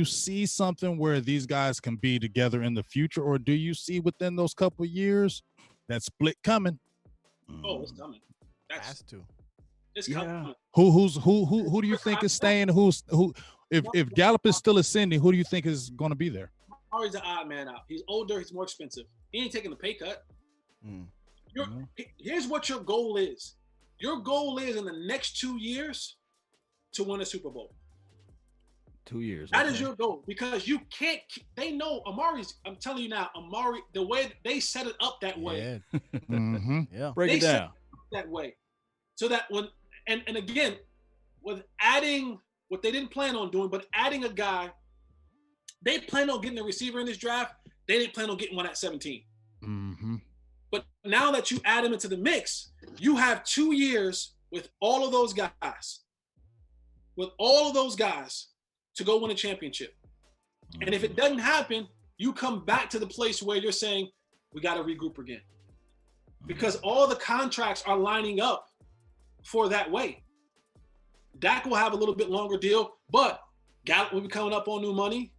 see something where these guys can be together in the future, or do you see within those couple of years that split coming? Oh, it's coming. Has to. It's coming. Who do you think is staying? If Gallup is still ascending, who do you think is going to be there? Amari's the odd man out. He's older. He's more expensive. He ain't taking a pay cut. Here's what your goal is. Your goal is in the next 2 years to win a Super Bowl. 2 years. That is your goal, because you can't. They know Amari's. I'm telling you now, Amari. The way they set it up that way. Mm-hmm. Yeah. Break it down that way, so that when and again, with adding what they didn't plan on doing, but adding a guy, they planned on getting a receiver in this draft. They didn't plan on getting one at 17. Mm-hmm. But now that you add him into the mix, you have 2 years with all of those guys, to go win a championship. Mm-hmm. And if it doesn't happen, you come back to the place where you're saying, we got to regroup again. Because all the contracts are lining up for that way. Dak will have a little bit longer deal, but Gallup will be coming up on new money.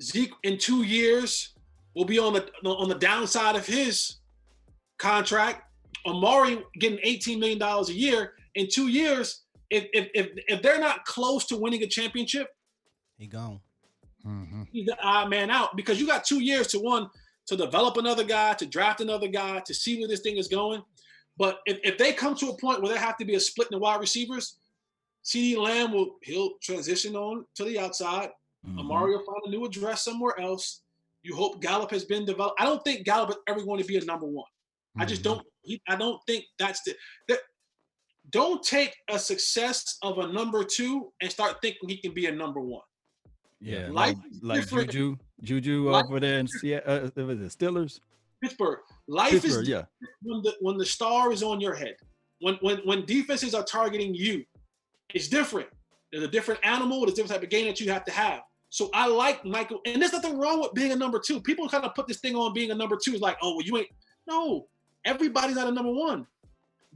Zeke in 2 years will be on the downside of his contract. Amari getting $18 million a year in 2 years. If they're not close to winning a championship, he gone. Mm-hmm. He's the odd man out, because you got 2 years to develop another guy, to draft another guy, to see where this thing is going. But if they come to a point where there have to be a split in the wide receivers, CD Lamb he'll transition on to the outside. Mm-hmm. Amari will find a new address somewhere else. You hope Gallup has been developed. I don't think Gallup is ever going to be a number one. Mm-hmm. I just don't. I don't think that's don't take a success of a number two and start thinking he can be a number one. Yeah, like Juju over there in the Steelers, Pittsburgh. Life is when the star is on your head. When defenses are targeting you, it's different. There's a different animal. There's a different type of game that you have to have. So I like Michael, and there's nothing wrong with being a number two. People kind of put this thing on being a number two. It's like, oh, well, you ain't. No, everybody's not a number one.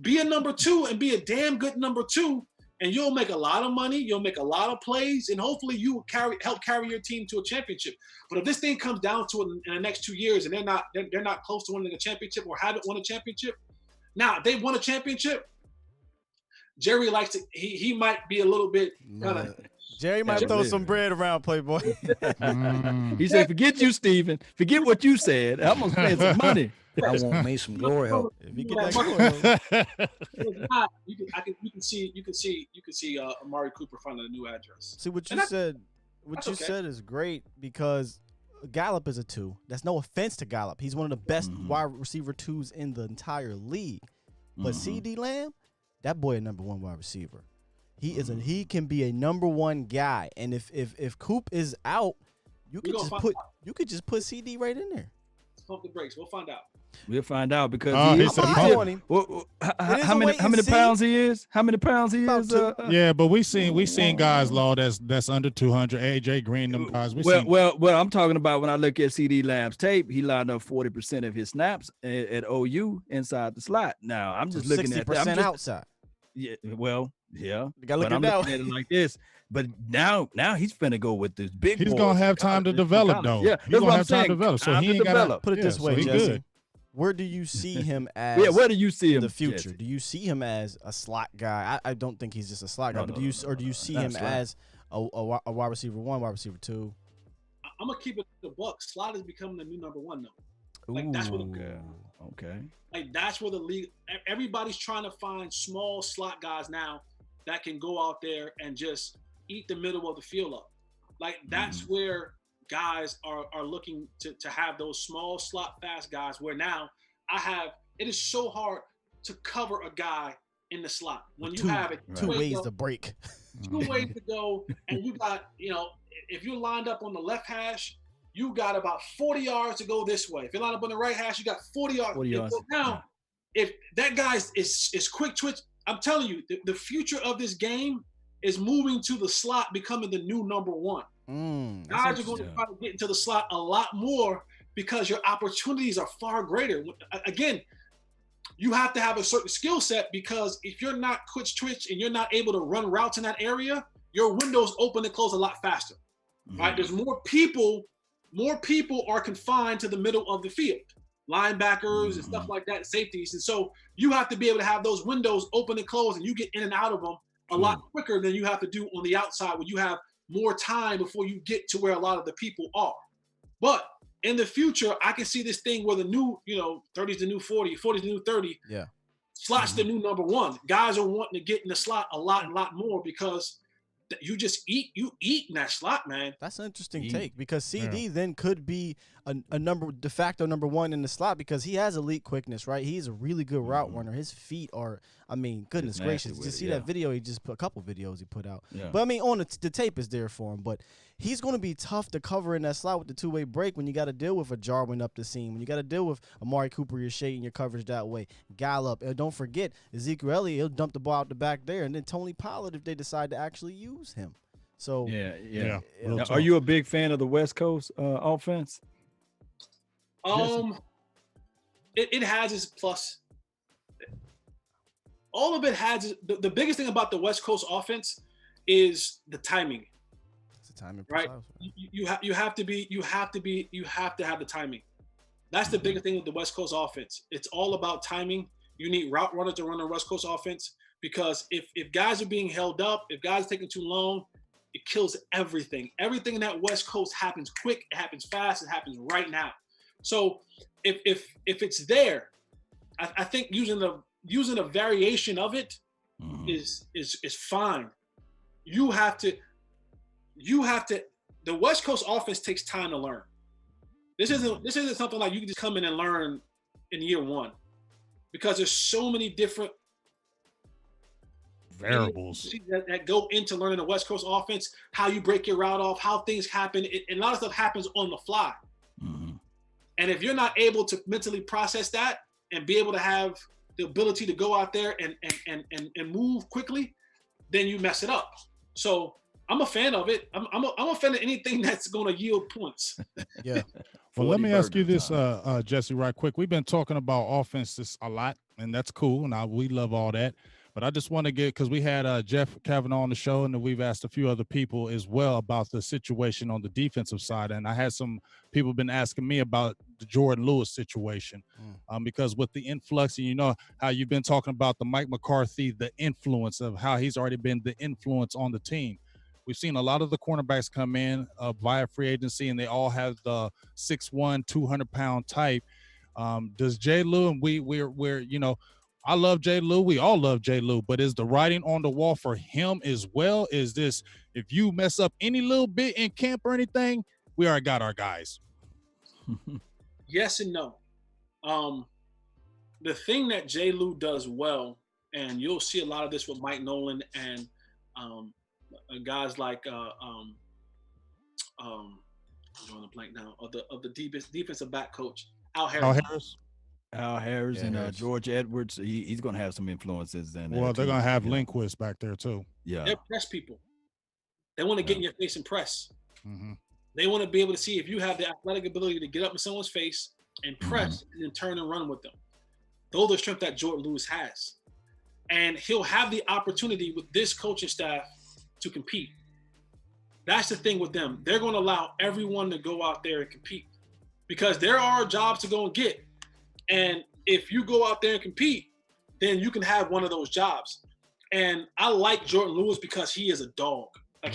Be a number two and be a damn good number two, and you'll make a lot of money. You'll make a lot of plays, and hopefully you will help carry your team to a championship. But if this thing comes down to it in the next 2 years, and they're not close to winning a championship or haven't won a championship, now if they've won a championship, Jerry likes to. He might be a little bit kind of. Jerry might throw some bread around, Playboy. He said, "Forget you, Steven. Forget what you said. I'm gonna spend some money. I want me some glory hole." If you get that glory, you can see Amari Cooper finding a new address. See what you said. What you said is great, because Gallup is a 2. That's no offense to Gallup. He's one of the best wide receiver 2s in the entire league. But CD Lamb, that boy a number 1 wide receiver. He can be a number 1 guy. And if Coop is out, you could just put CD right in there. Let's pump the brakes. We'll find out. We'll find out, because how many pounds he is? How many pounds he is? Yeah, but we seen guys, Law, that's under 200. AJ Green, them guys. Well, I'm talking about when I look at CD Lamb's tape, he lined up 40% of his snaps at OU inside the slot. Now I'm just looking at 60% outside. Yeah, well, yeah. You gotta look but I'm at looking at it like this. But now he's finna go with this big. He's gonna have time to develop, though. Yeah, he's gonna have time to develop. So he ain't gotta put it this way, so Jesse. good. Where do you see him as? Yeah, where do you see him in the future? Jesse? Do you see him as a slot guy? I don't think he's just a slot guy. But do you see him as a wide receiver 1, wide receiver 2? I'm gonna keep it the buck. Slot is becoming the new number 1 though. Like that's what. Okay. Like that's where the league. Everybody's trying to find small slot guys now that can go out there and just eat the middle of the field up. Like that's where guys are looking to have those small slot fast guys, where now it is so hard to cover a guy in the slot. When you two, have it, two ways to break. 2 ways to go, and you got, if you're lined up on the left hash, you got about 40 yards to go this way. If you're lined up on the right hash, you got 40 yards. 40 yards. So now, if that guy is quick twitch, I'm telling you, the future of this game is moving to the slot, becoming the new number one. Guys are going to try to get into the slot a lot more because your opportunities are far greater. Again, you have to have a certain skill set, because if you're not quick twitch and you're not able to run routes in that area, your windows open and close a lot faster. Right? There's more people are confined to the middle of the field, linebackers and stuff like that, safeties. And so you have to be able to have those windows open and close, and you get in and out of them a lot quicker than you have to do on the outside, where you have more time before you get to where a lot of the people are. But in the future, I can see this thing where the new, 30's the new 40, 40's the new 30. Yeah. Slot's the new number one. Guys are wanting to get in the slot a lot more, because you just eat in that slot, man. That's an interesting take, because CD then could be a de facto number one in the slot, because he has elite quickness, right? He's a really good route runner. His feet are, goodness gracious. Did you see that video? A couple videos he put out. Yeah. But on the tape is there for him. But he's going to be tough to cover in that slot with the two-way break, when you got to deal with a Jarwin up the seam, when you got to deal with Amari Cooper, you're shading your coverage that way. Gallup, and don't forget Ezekiel Elliott, he'll dump the ball out the back there, and then Tony Pollard if they decide to actually use him. So yeah. Now, are you a big fan of the West Coast offense? It has its plus. All of it has the biggest thing about the West Coast offense is the timing. It's the timing, right? You have to have the timing. That's the biggest thing with the West Coast offense. It's all about timing. You need route runners to run the West Coast offense, because if guys are being held up, if guys are taking too long, it kills everything. Everything in that West Coast happens quick, it happens fast, it happens right now. So if it's there, I think using a variation of it is fine. You have to. The West Coast offense takes time to learn. This isn't something like you can just come in and learn in year one, because there's so many different variables that go into learning the West Coast offense, how you break your route off, how things happen. And a lot of stuff happens on the fly. And if you're not able to mentally process that and be able to have the ability to go out there and move quickly, then you mess it up. So I'm a fan of it. I'm a fan of anything that's going to yield points. Yeah. Well, let me ask you this, Jesse, right quick. We've been talking about offenses a lot, and that's cool, and we love all that. But I just want to because we had Jeff Kavanaugh on the show, and then we've asked a few other people as well about the situation on the defensive side. And I had some people been asking me about the Jordan Lewis situation, because with the influx, and you know how you've been talking about the Mike McCarthy, the influence of how he's already been the influence on the team. We've seen a lot of the cornerbacks come in via free agency, and they all have the 6'1", 200-pound type. Does J. Lou, and we're I love J. Lou. We all love J. Lou. But is the writing on the wall for him as well? Is this, if you mess up any little bit in camp or anything, we already got our guys? Yes and no. The thing that J. Lou does well, and you'll see a lot of this with Mike Nolan and guys like I'm drawing a blank now of the defensive back coach Al Harris. Al Harris and George Edwards, he's going to have some influences. Well, they're going to have Lindquist back there too. Yeah, they're press people. They want to get in your face and press. They want to be able to see if you have the athletic ability to get up in someone's face and press and then turn and run with them. Those are the strength that Jordan Lewis has. And he'll have the opportunity with this coaching staff to compete. That's the thing with them. They're going to allow everyone to go out there and compete, because there are jobs to go and get. And if you go out there and compete, then you can have one of those jobs. And I like Jordan Lewis because he is a dog. Like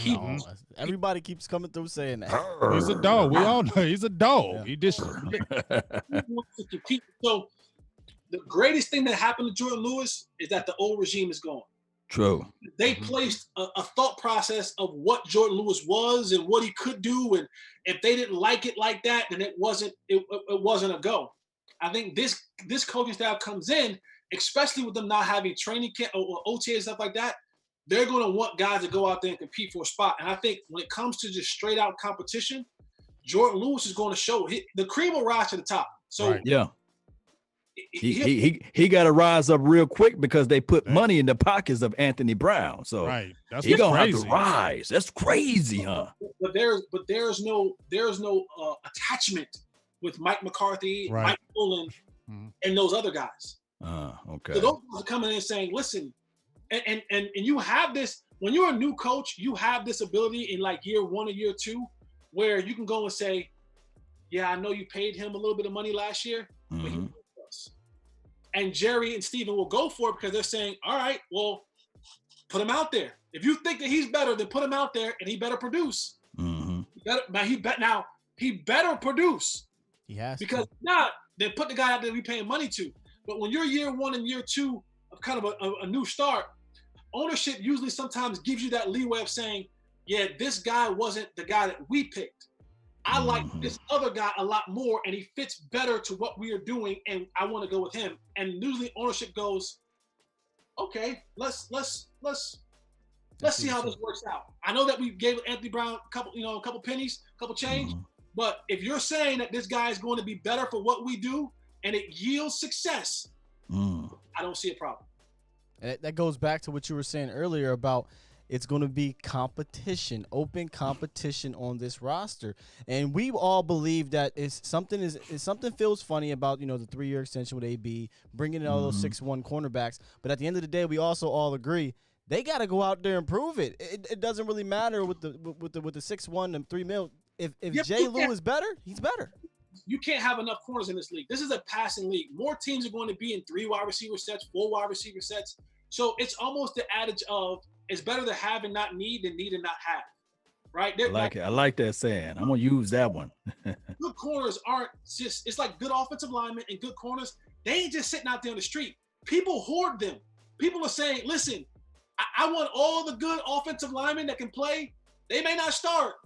everybody keeps coming through saying that. He's a dog. We all know he's a dog. Yeah. He just he wants to compete. So the greatest thing that happened to Jordan Lewis is that the old regime is gone. True. They placed a thought process of what Jordan Lewis was and what he could do, and if they didn't like it like that, then it wasn't a go. I think this coaching staff comes in especially with them not having training camp or OTA and stuff like that, they're going to want guys to go out there and compete for a spot. And I think when it comes to just straight out competition, Jordan Lewis is going to show the cream will rise to the top. So Right. Yeah. He got to rise up real quick because they put money in the pockets of Anthony Brown. So Right. That's he what's gonna crazy. have to rise. That's crazy, huh? But there's no attachment with Mike McCarthy, Right. Mike Mullen, Mhm. and those other guys. Okay. So those guys are coming in and saying, listen, and you have this when you're a new coach, you have this ability in like year 1 or year 2 where you can go and say, yeah, I know you paid him a little bit of money last year, but he worked for us. And Jerry and Steven will go for it because they're saying, all right, well, put him out there. If you think that he's better, then put him out there and he better produce. He better produce. He has because to. not then put the guy out there we paying money to. But when you're year 1 and year 2 of kind of a new start, ownership usually sometimes gives you that leeway of saying, yeah, this guy wasn't the guy that we picked. I like this other guy a lot more, and he fits better to what we are doing, and I want to go with him. And usually ownership goes, okay, let's see how this works out. I know that we gave Anthony Brown a couple pennies, a couple change, but if you're saying that this guy is going to be better for what we do and it yields success, I don't see a problem. And that goes back to what you were saying earlier about it's going to be competition, open competition on this roster. And we all believe that something feels funny about, the 3-year extension with AB, bringing in all those 6'1" cornerbacks. But at the end of the day, we also all agree they got to go out there and prove it. It doesn't really matter with the 6'1" and $3 million. If Jay Lou is better, he's better. You can't have enough corners in this league. This is a passing league. More teams are going to be in 3 wide receiver sets, 4 wide receiver sets. So it's almost the adage of it's better to have and not need than need and not have, right? I like that saying. I'm going to use that one. Good corners aren't just – it's like good offensive linemen and good corners. They ain't just sitting out there on the street. People hoard them. People are saying, listen, I want all the good offensive linemen that can play. They may not start.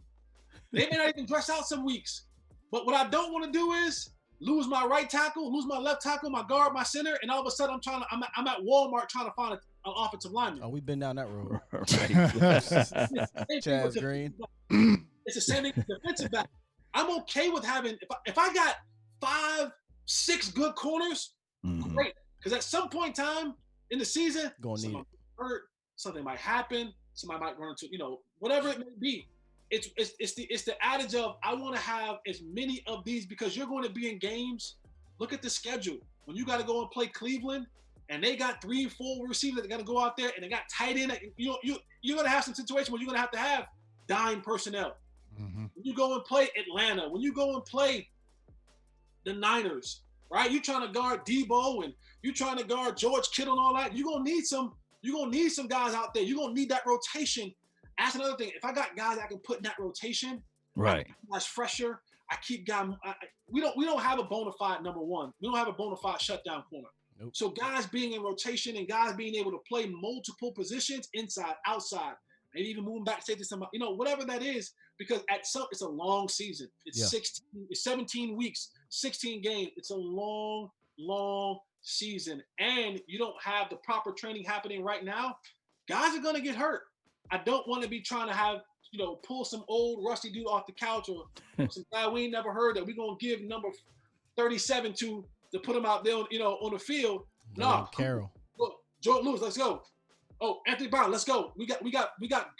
They may not even dress out some weeks. But what I don't want to do is lose my right tackle, lose my left tackle, my guard, my center, and all of a sudden I'm at Walmart trying to find an offensive lineman. Oh, we've been down that road. Chaz Green. It's the same thing with defensive back. I'm okay with having if I got 5-6 good corners, great. Because at some point in time in the season, somebody might hurt, something might happen, somebody might run into whatever it may be. It's the adage of I want to have as many of these because you're going to be in games. Look at the schedule. When you got to go and play Cleveland and they got 3-4 receivers that got to go out there and they got tight end, you're going to have some situations where you're going to have dime personnel. When you go and play Atlanta, when you go and play the Niners, right? You're trying to guard Debo and you're trying to guard George Kittle and all that. You're going to need some guys out there. You're going to need that rotation. That's another thing. If I got guys I can put in that rotation, right? Guys fresher. I keep guys. We don't have a bona fide number one. We don't have a bona fide shutdown corner. Nope. So guys being in rotation and guys being able to play multiple positions, inside, outside, maybe even moving back safety, somebody, whatever that is, because it's a long season. It's 17 weeks, 16 games. It's a long season, and you don't have the proper training happening right now. Guys are gonna get hurt. I don't want to be trying to have, pull some old rusty dude off the couch or some guy we ain't never heard that we're going to give number 37 to put him out there, on the field. No. Carroll. Look, Jordan Lewis, let's go. Oh, Anthony Brown, let's go. We got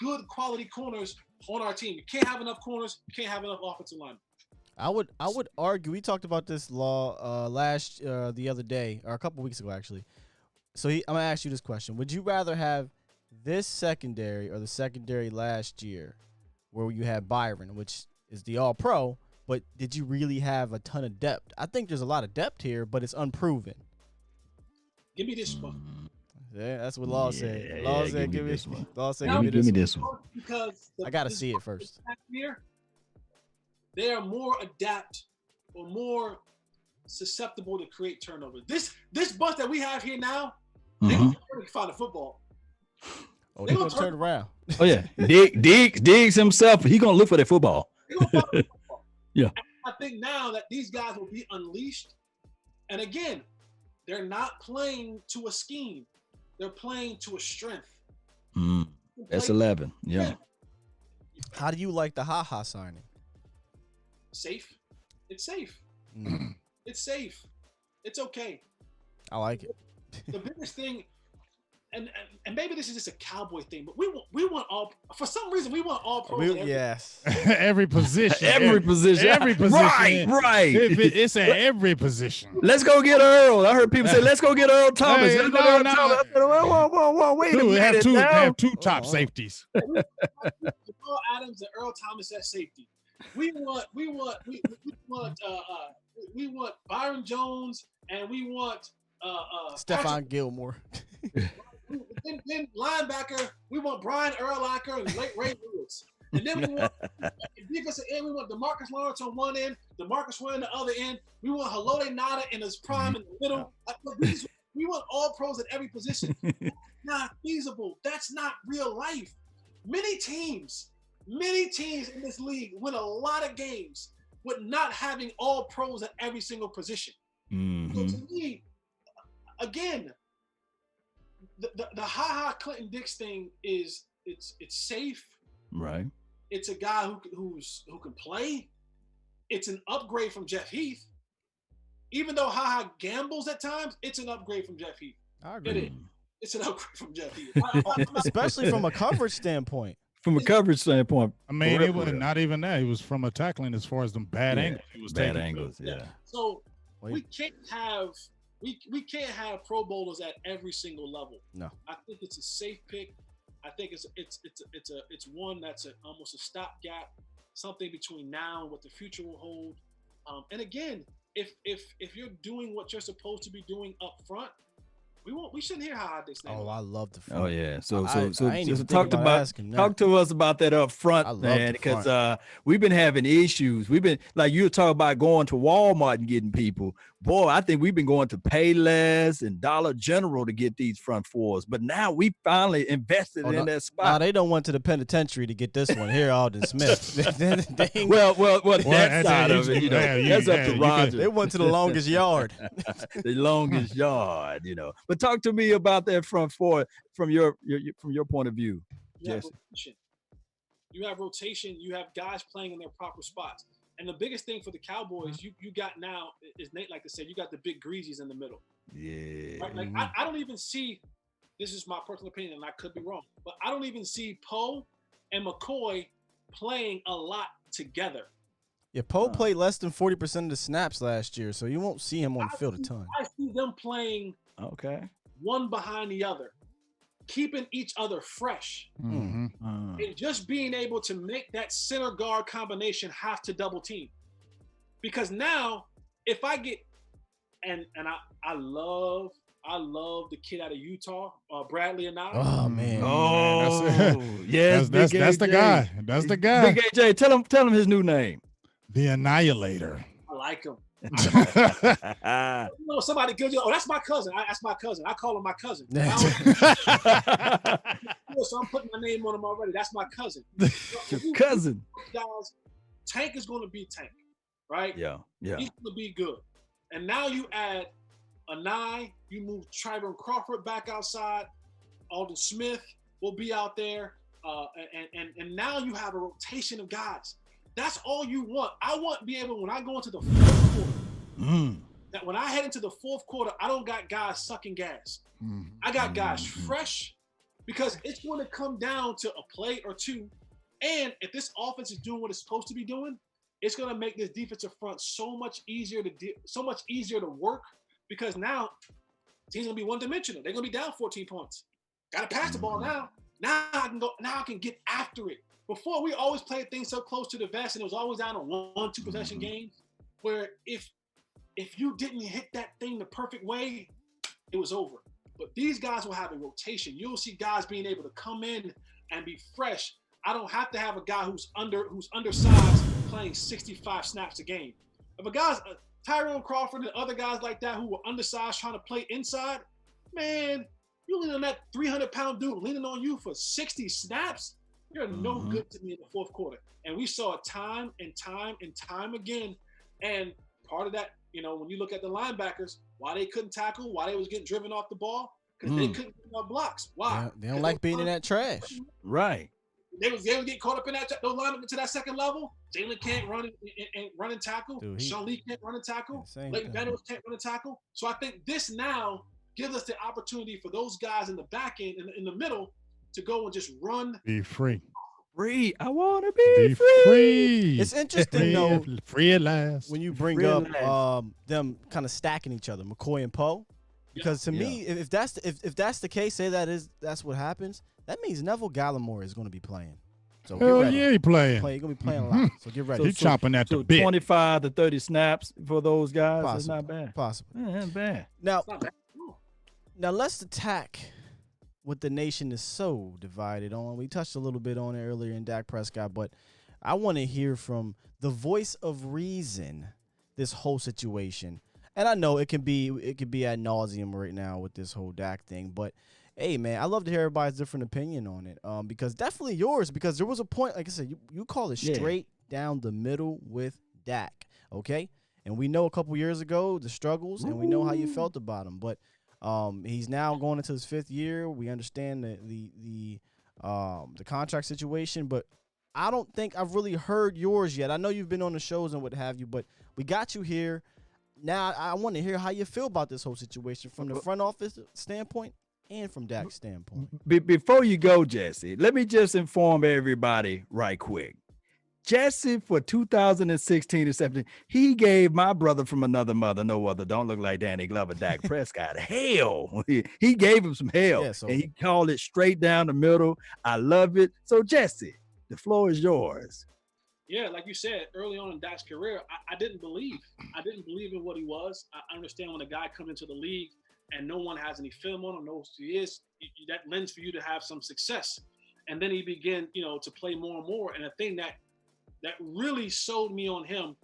good quality corners on our team. You can't have enough corners. You can't have enough offensive linemen. I would argue, we talked about this law the other day, or a couple weeks ago, actually. So I'm going to ask you this question. Would you rather have this secondary or the secondary last year where you had Byron, which is the all-pro, but did you really have a ton of depth? I think there's a lot of depth here, but it's unproven. Give me this one. Yeah, that's what Law said. Law said, give me this one. Law said, give me this one. Because I got to see it first. Here, they are more adapt or more susceptible to create turnovers. This bunch that we have here now, they can find a football. Oh, they're going to turn around. Oh, yeah. Diggs himself, he's going to look for that football. Yeah. I think now that these guys will be unleashed. And again, they're not playing to a scheme. They're playing to a strength. That's 11. Yeah. How do you like the Ha signing? Safe. It's safe. It's safe. It's okay. I like it. The biggest thing, and maybe this is just a Cowboy thing, but we want all, for some reason we want all pros. Yes. Every position. Every position. Right. It's at every position. Let's go get Earl. I heard people say, let's go get Earl Thomas. Hey, Let's go get Earl Thomas. I said, whoa, wait a minute. Have two top safeties. Jamal Adams and Earl Thomas at safety. We want Byron Jones, and we want Stephon Gilmore. then linebacker, we want Brian Urlacher and Ray Lewis. And then we want defensive end, we want DeMarcus Lawrence on one end, DeMarcus Ware on the other end. We want Haloti Ngata in his prime in the middle. We want all pros at every position. That's not feasible. That's not real life. Many teams in this league win a lot of games with not having all pros at every single position. So to me, again, the Ha Clinton Dix thing is it's safe. Right. It's a guy who can play. It's an upgrade from Jeff Heath. Even though Ha gambles at times, it's an upgrade from Jeff Heath. I agree. It's an upgrade from Jeff Heath. Especially from a coverage standpoint. From a coverage standpoint. I mean, it was not even that. It was from a tackling as far as the bad angles. He was bad angles, So we can't have Pro Bowlers at every single level. No. I think it's a safe pick. I think it's one that's almost a stopgap, something between now and what the future will hold. And again, if you're doing what you're supposed to be doing up front, we shouldn't hear how this name. Oh, I love the front. Oh yeah. So talk to us about that up front, man, because we've been having issues. We've been, like, you were talking about going to Walmart and getting people. Boy, I think we've been going to Payless and Dollar General to get these front fours. But now we finally invested in that spot. No, they don't went to the penitentiary to get this one here, Alden Smith. well, that side of it, that's up to Roger. They went to the longest yard. The longest yard, But talk to me about that front four from your point of view, Jesse. You have rotation. You have guys playing in their proper spots. And the biggest thing for the Cowboys, you got now, is Nate like to say, you got the big greasies in the middle. Yeah. Right? Like I don't even see, this is my personal opinion, and I could be wrong, but I don't even see Poe and McCoy playing a lot together. Yeah, Poe played less than 40% of the snaps last year, so you won't see him on the field a ton. I see them playing one behind the other, keeping each other fresh, and just being able to make that center guard combination have to double team. Because now, if I get, and I love the kid out of Utah, Bradley Anaya. Oh man! Yes, that's the guy. That's the guy. Big AJ, tell him his new name. The Annihilator. I like him. Somebody gives you, that's my cousin. That's my cousin. I call him my cousin. So I'm putting my name on him already. That's my cousin. Your cousin. Guys, Tank is going to be Tank, right? Yeah. He's going to be good. And now you add Anai, you move Tyron Crawford back outside. Alden Smith will be out there. And now you have a rotation of guys. That's all you want. I want to be able, when I go into the fourth quarter, that when I head into the fourth quarter, I don't got guys sucking gas. I got guys fresh, because it's going to come down to a play or two. And if this offense is doing what it's supposed to be doing, it's going to make this defensive front so much easier to work, because now teams going to be one-dimensional. They're going to be down 14 points. Got to pass the ball now. Now I can get after it. Before, we always played things so close to the vest, and it was always down to 1-2 possession games, where if you didn't hit that thing the perfect way, it was over. But these guys will have a rotation. You'll see guys being able to come in and be fresh. I don't have to have a guy who's undersized playing 65 snaps a game. If a guy's Tyron Crawford and other guys like that who were undersized trying to play inside, man, you lean on that 300-pound dude leaning on you for 60 snaps, you're no good to me in the fourth quarter. And we saw it time and time and time again. And part of that, when you look at the linebackers why they couldn't tackle, why they was getting driven off the ball, because they couldn't get enough blocks. Why? They don't like being in that trash. Right. They was getting caught up in that. They'll line up into that second level. Jalen can't run and run and tackle. Dude, Sean Lee can't run and tackle. Same Leighton thing. Meadows can't run and tackle. So I think this now gives us the opportunity for those guys in the back end and in the middle to go and just run. Be free. Free. I want to be Be free. free. It's interesting though Free at last. when you bring Free at up last. them kind of stacking each other, McCoy and Poe, because to me, if that's the case, say that's what happens. That means Neville Gallimore is going to be playing. So get Hell ready. yeah, he playing. He's going to be playing a lot. So get ready. He chomping at the So bit. 25 to 30 snaps for those guys. That's Possible. not bad. Possible. Yeah, not bad. Now, It's not bad. No. Now let's attack what the nation is so divided on. We touched a little bit on it earlier in Dak Prescott, but I want to hear from the voice of reason this whole situation. And I know it can be ad nauseum right now with this whole Dak thing, but hey man, I love to hear everybody's different opinion on it. Because definitely yours, because there was a point, like I said, you call it straight down the middle with Dak, okay? And we know a couple years ago the struggles, and we know how you felt about him, but he's now going into his 5th year. We understand the contract situation, but I don't think I've really heard yours yet. I know you've been on the shows and what have you, but we got you here. Now I want to hear how you feel about this whole situation from the front office standpoint and from Dak's standpoint. Before you go, Jesse, let me just inform everybody right quick. Jesse, for 2016 and 17, he gave my brother from another mother, no other, don't look like Danny Glover, Dak Prescott, hell. He gave him some hell, Yeah, so- and he called it straight down the middle. I love it. So, Jesse, the floor is yours. Yeah, like you said, early on in Dak's career, I didn't believe. I didn't believe in what he was. I understand when a guy comes into the league and no one has any film on him, knows who he is, that lends for you to have some success. And then he began, to play more and more. And the thing that really sold me on him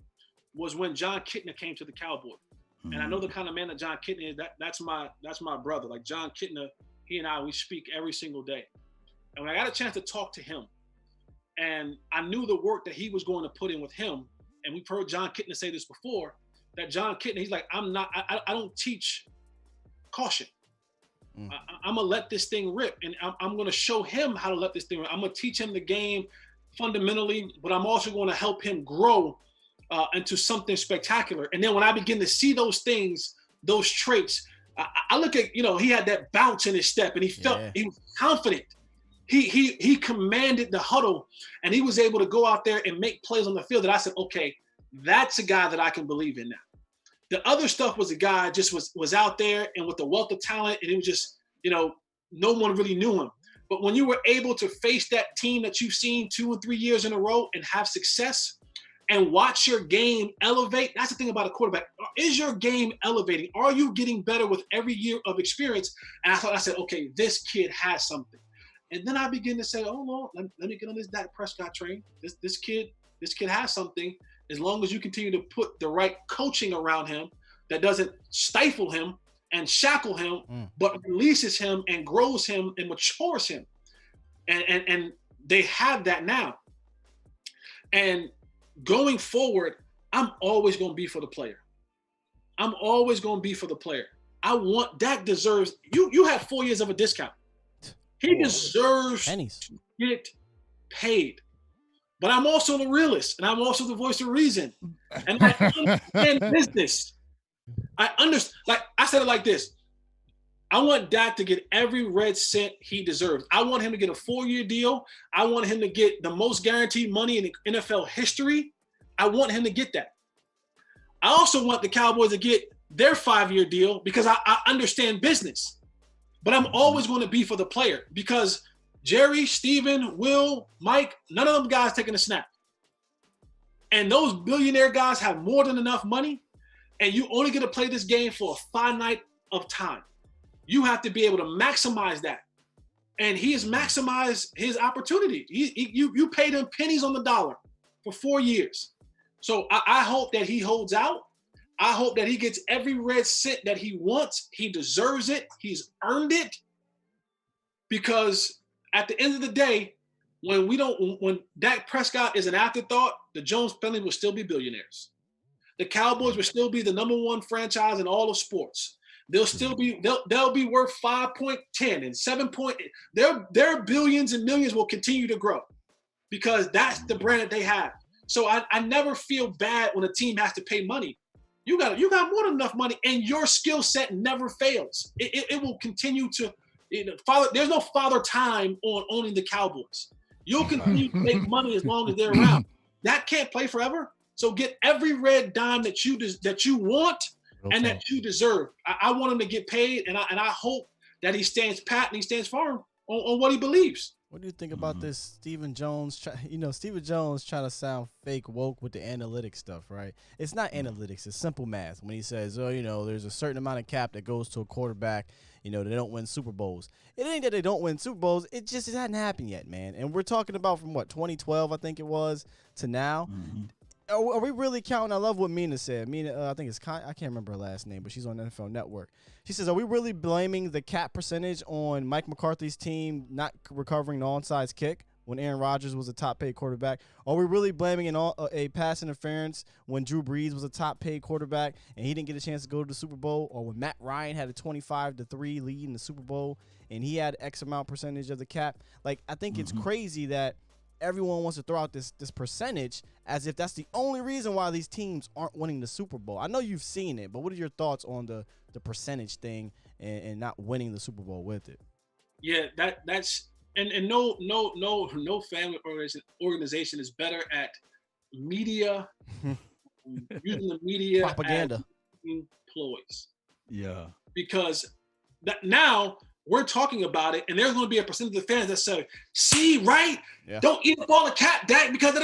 was when John Kitna came to the Cowboys. And I know the kind of man that John Kitna is. That's my brother. Like John Kitna, he and I, we speak every single day. And when I got a chance to talk to him, and I knew the work that he was going to put in with him, and we've heard John Kitna say this before, that John Kitna, he's like, I don't teach caution. I'm gonna let this thing rip, and I'm gonna show him how to let this thing rip. I'm gonna teach him the game fundamentally, but I'm also going to help him grow into something spectacular. And then when I begin to see those things, those traits, I look at, he had that bounce in his step, and he felt he was confident. He commanded the huddle, and he was able to go out there and make plays on the field that I said, okay, that's a guy that I can believe in now. The other stuff was a guy just was out there and with a wealth of talent, and it was just, no one really knew him. But when you were able to face that team that you've seen 2 or 3 years in a row and have success and watch your game elevate, that's the thing about a quarterback. Is your game elevating? Are you getting better with every year of experience? And I said, okay, this kid has something. And then I begin to say, oh, Lord, let me get on this Dak Prescott train. This kid has something. As long as you continue to put the right coaching around him that doesn't stifle him and shackle him, but releases him and grows him and matures him. And they have that now. And going forward, I'm always going to be for the player. I'm always going to be for the player. Dak deserves, you have 4 years of a discount. He deserves pennies to get paid. But I'm also the realist, and I'm also the voice of reason. And I understand business. I understand. Like I said it like this. I want Dak to get every red cent he deserves. I want him to get a 4-year deal. I want him to get the most guaranteed money in NFL history. I want him to get that. I also want the Cowboys to get their 5-year deal because I understand business. But I'm always going to be for the player because Jerry, Steven, Will, Mike, none of them guys taking a snap. And those billionaire guys have more than enough money, and you only get to play this game for a finite of time. You have to be able to maximize that. And he has maximized his opportunity. You paid him pennies on the dollar for 4 years. So I hope that he holds out. I hope that he gets every red cent that he wants. He deserves it. He's earned it. Because at the end of the day, when Dak Prescott is an afterthought, the Jones family will still be billionaires. the Cowboys will still be the #1 franchise in all of sports. They'll still be they'll be worth 5.10 and 7. Their billions and millions will continue to grow because that's the brand that they have. So I never feel bad when a team has to pay money. You got more than enough money, and your skill set never fails. It will continue to. There's no father time on owning the Cowboys. You'll continue to make money as long as they're around. That can't play forever. So get every red dime that you want and that you deserve. I want him to get paid, and I hope that he stands pat and he stands firm on what he believes. What do you think about this Stephen Jones? Stephen Jones trying to sound fake woke with the analytics stuff, right? It's not analytics. It's simple math. When he says, oh, there's a certain amount of cap that goes to a quarterback, they don't win Super Bowls. It ain't that they don't win Super Bowls. It hadn't happened yet, man. And we're talking about from, 2012, I think it was, to now. Mm-hmm. Are we really counting? I love what Mina said. Mina, I think I can't remember her last name, but she's on NFL Network. She says, are we really blaming the cap percentage on Mike McCarthy's team not recovering the onside kick when Aaron Rodgers was a top-paid quarterback? Are we really blaming a pass interference when Drew Brees was a top-paid quarterback and he didn't get a chance to go to the Super Bowl? Or when Matt Ryan had a 25-3 lead in the Super Bowl and he had X amount percentage of the cap? Like, I think it's crazy that everyone wants to throw out this percentage as if that's the only reason why these teams aren't winning the Super Bowl. I know you've seen it, but what are your thoughts on the percentage thing and not winning the Super Bowl with it? Yeah, that's and no family organization is better at media using the media propaganda employees. Yeah, because now we're talking about it, and there's going to be a percentage of the fans that say, "See, right? Yeah. Don't eat up all the cap, Dak, because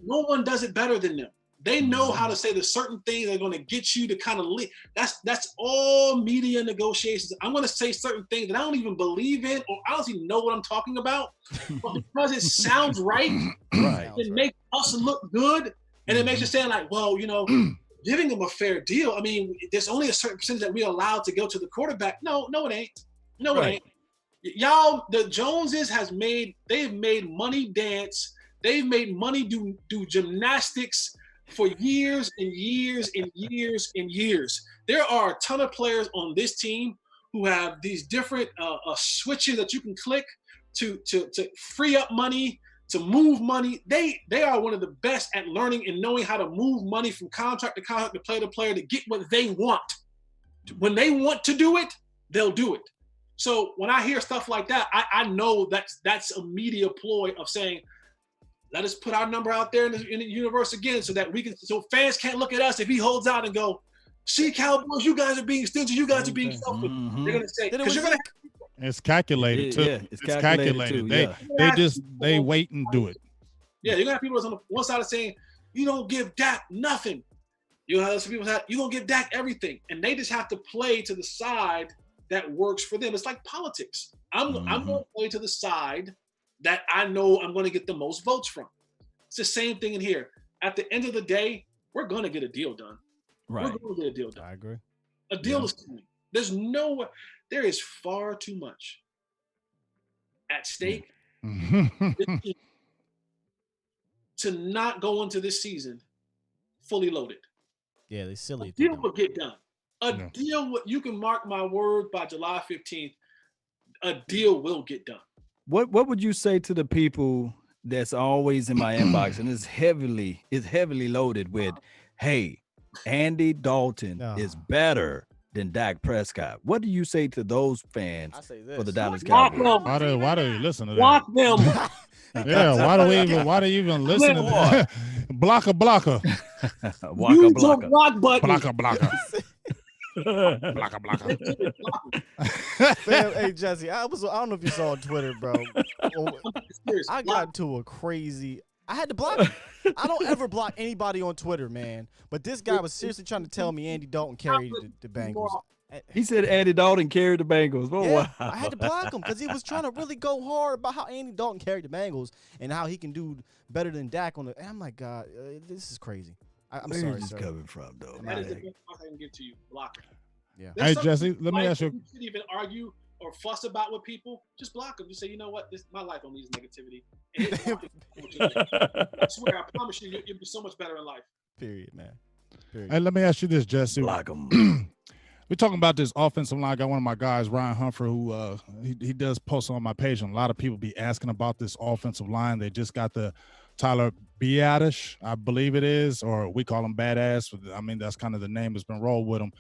no one does it better than them. They know how to say the certain things that are going to get you to kind of leave. That's all media negotiations. I'm going to say certain things that I don't even believe in, or I don't even know what I'm talking about, but because it sounds right, it makes us look good, and it makes you sound like, well, giving them a fair deal. I mean, there's only a certain percentage that we're allowed to go to the quarterback. No, it ain't. No, it ain't. Y'all, the Joneses they've made money dance. They've made money do gymnastics for years and years and years and years. There are a ton of players on this team who have these different switches that you can click to free up money, to move money. They are one of the best at learning and knowing how to move money from contract to contract, to player to player, to get what they want. When they want to do it, they'll do it. So when I hear stuff like that, I know that's a media ploy of saying, let us put our number out there in the universe again, so that so fans can't look at us if he holds out and go, see, Cowboys, you guys are being stingy, you guys are being selfish. They're gonna say, because you're gonna. It's calculated too. Yeah, it's calculated. Too, they wait and do it. Yeah, you're gonna have people on the one side of saying, you don't give Dak nothing. You know how some people say, you gonna give Dak everything, and they just have to play to the side that works for them. It's like politics. I'm gonna play to the side that I know I'm going to get the most votes from. It's the same thing in here. At the end of the day, we're going to get a deal done. Right. We're going to get a deal done. I agree. A deal is coming. There is far too much at stake to not go into this season fully loaded. Yeah, they're silly. A deal will get done. Deal, you can mark my word, by July 15th, a deal will get done. What would you say to the people that's always in my inbox and is heavily loaded with, hey, Andy Dalton is better than Dak Prescott? What do you say to those fans for the Dallas Cowboys? Why do you listen to that? Block them. Yeah, why do you even listen to that? Blocker. Blocker. Block button. Blocker. Hey Jesse, I don't know if you saw on Twitter, bro. I got into a crazy. I had to block him. I don't ever block anybody on Twitter, man. But this guy was seriously trying to tell me Andy Dalton carried the Bengals. He said Andy Dalton carried the Bengals. Oh, yeah, wow. I had to block him because he was trying to really go hard about how Andy Dalton carried the Bengals and how he can do better than Dak on the. And I'm like, God, this is crazy. I'm Where sorry, is this sir. coming from, though? That is the best I can give to you. Block it. Yeah. Hey, Jesse, let me ask you. You shouldn't even argue or fuss about with people. Just block them. Just say, you know what? My life don't need negativity. I swear, I promise you, you'll be so much better in life. Period, man. Hey, let me ask you this, Jesse. Block 'em. We're talking about this offensive line. I got one of my guys, Ryan Humphrey, who he does post on my page, and a lot of people be asking about this offensive line. They just got the Tyler Biadasz, I believe it is, or we call him Badass. I mean, that's kind of the name that's been rolled with him.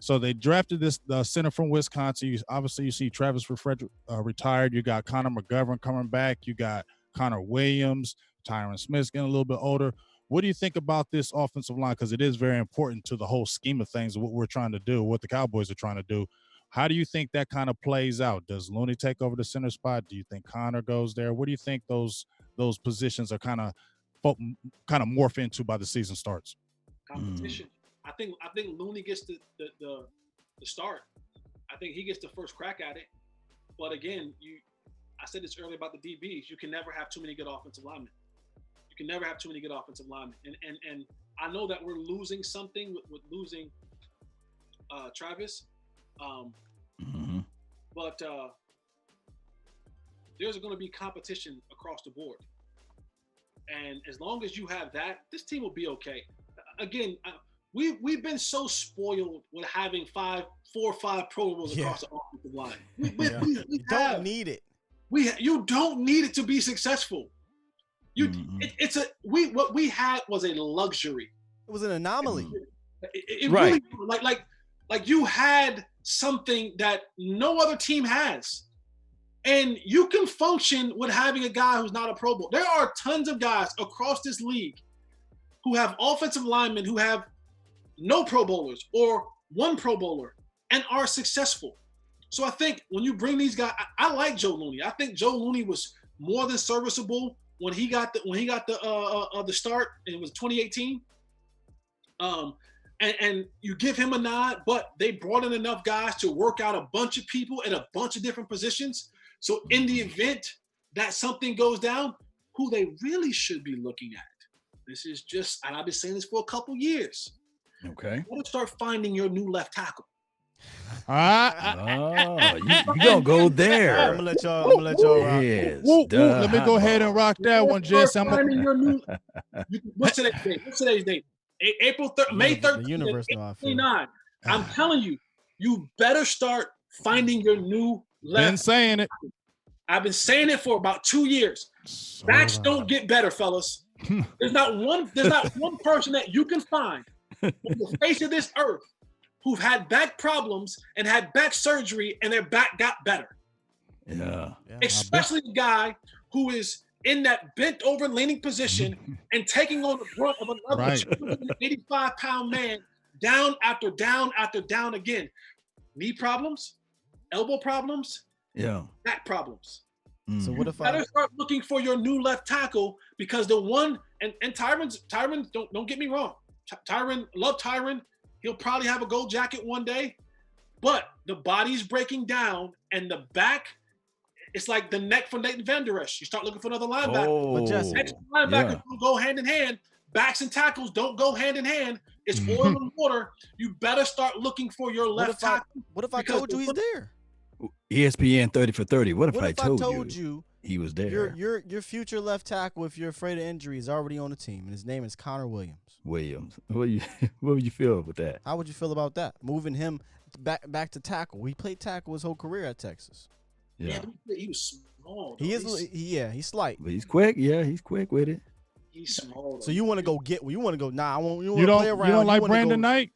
So they drafted this center from Wisconsin. Obviously, you see Travis Frederick retired. You got Connor McGovern coming back. You got Connor Williams. Tyron Smith's getting a little bit older. What do you think about this offensive line? Because it is very important to the whole scheme of things, what we're trying to do, what the Cowboys are trying to do. How do you think that kind of plays out? Does Looney take over the center spot? Do you think Connor goes there? What do you think those positions are kind of morph into by the season starts? Competition. I think Looney gets the start. I think he gets the first crack at it. But again, I said this earlier about the DBs. You can never have too many good offensive linemen. You can never have too many good offensive linemen. And I know that we're losing something with losing Travis. But there's going to be competition across the board. And as long as you have that, this team will be okay. Again, we've been so spoiled with having 4 or 5 Pro Bowls across the offensive line. We don't need it. You don't need it to be successful. What we had was a luxury. It was an anomaly. It right. Really, like you had something that no other team has. And you can function with having a guy who's not a Pro Bowl. There are tons of guys across this league who have offensive linemen who have no Pro Bowlers or 1 Pro Bowler and are successful. So I think when you bring these guys, I like Joe Looney. I think Joe Looney was more than serviceable when he got the start, and it was 2018. And you give him a nod, but they brought in enough guys to work out a bunch of people at a bunch of different positions. So in the event that something goes down, who they really should be looking at, this is just, and I've been saying this for a couple years. Okay. You want to start finding your new left tackle. You don't go there. I'm gonna let y'all rock. Yes, let me go ahead and rock that one, Jess. What's today's date? April 3rd, May 13th, the universe 89. I'm telling you, you better start finding your new left. Been saying it. I've been saying it for about 2 years. Backs don't get better, fellas. There's not one person that you can find on the face of this earth who've had back problems and had back surgery and their back got better. Yeah. Especially the guy who is in that bent over leaning position and taking on the brunt of another 285-pound man down after down after down again. Knee problems, elbow problems, back problems. So what if you better start looking for your new left tackle, because the one and Tyron, don't get me wrong. Love Tyron. He'll probably have a gold jacket one day, but the body's breaking down and the back, it's like the neck for Nathan Van Der Esch. You start looking for another linebacker. But Jesse, linebackers don't go hand in hand. Backs and tackles don't go hand in hand. It's oil and water. You better start looking for your left tackle. What if I told you he's there? ESPN 30 for 30. What if I told you he was there? Your future left tackle, if you're afraid of injury, is already on the team, and his name is Connor Williams. What would you feel with that? How would you feel about that? Moving him back to tackle. He played tackle his whole career at Texas. Yeah, he was small. He is. He's slight. But he's quick. Yeah, he's quick with it. He's small. So you want to go get? You want to go? Nah, I won't. You don't play around. You don't like Brandon Knight?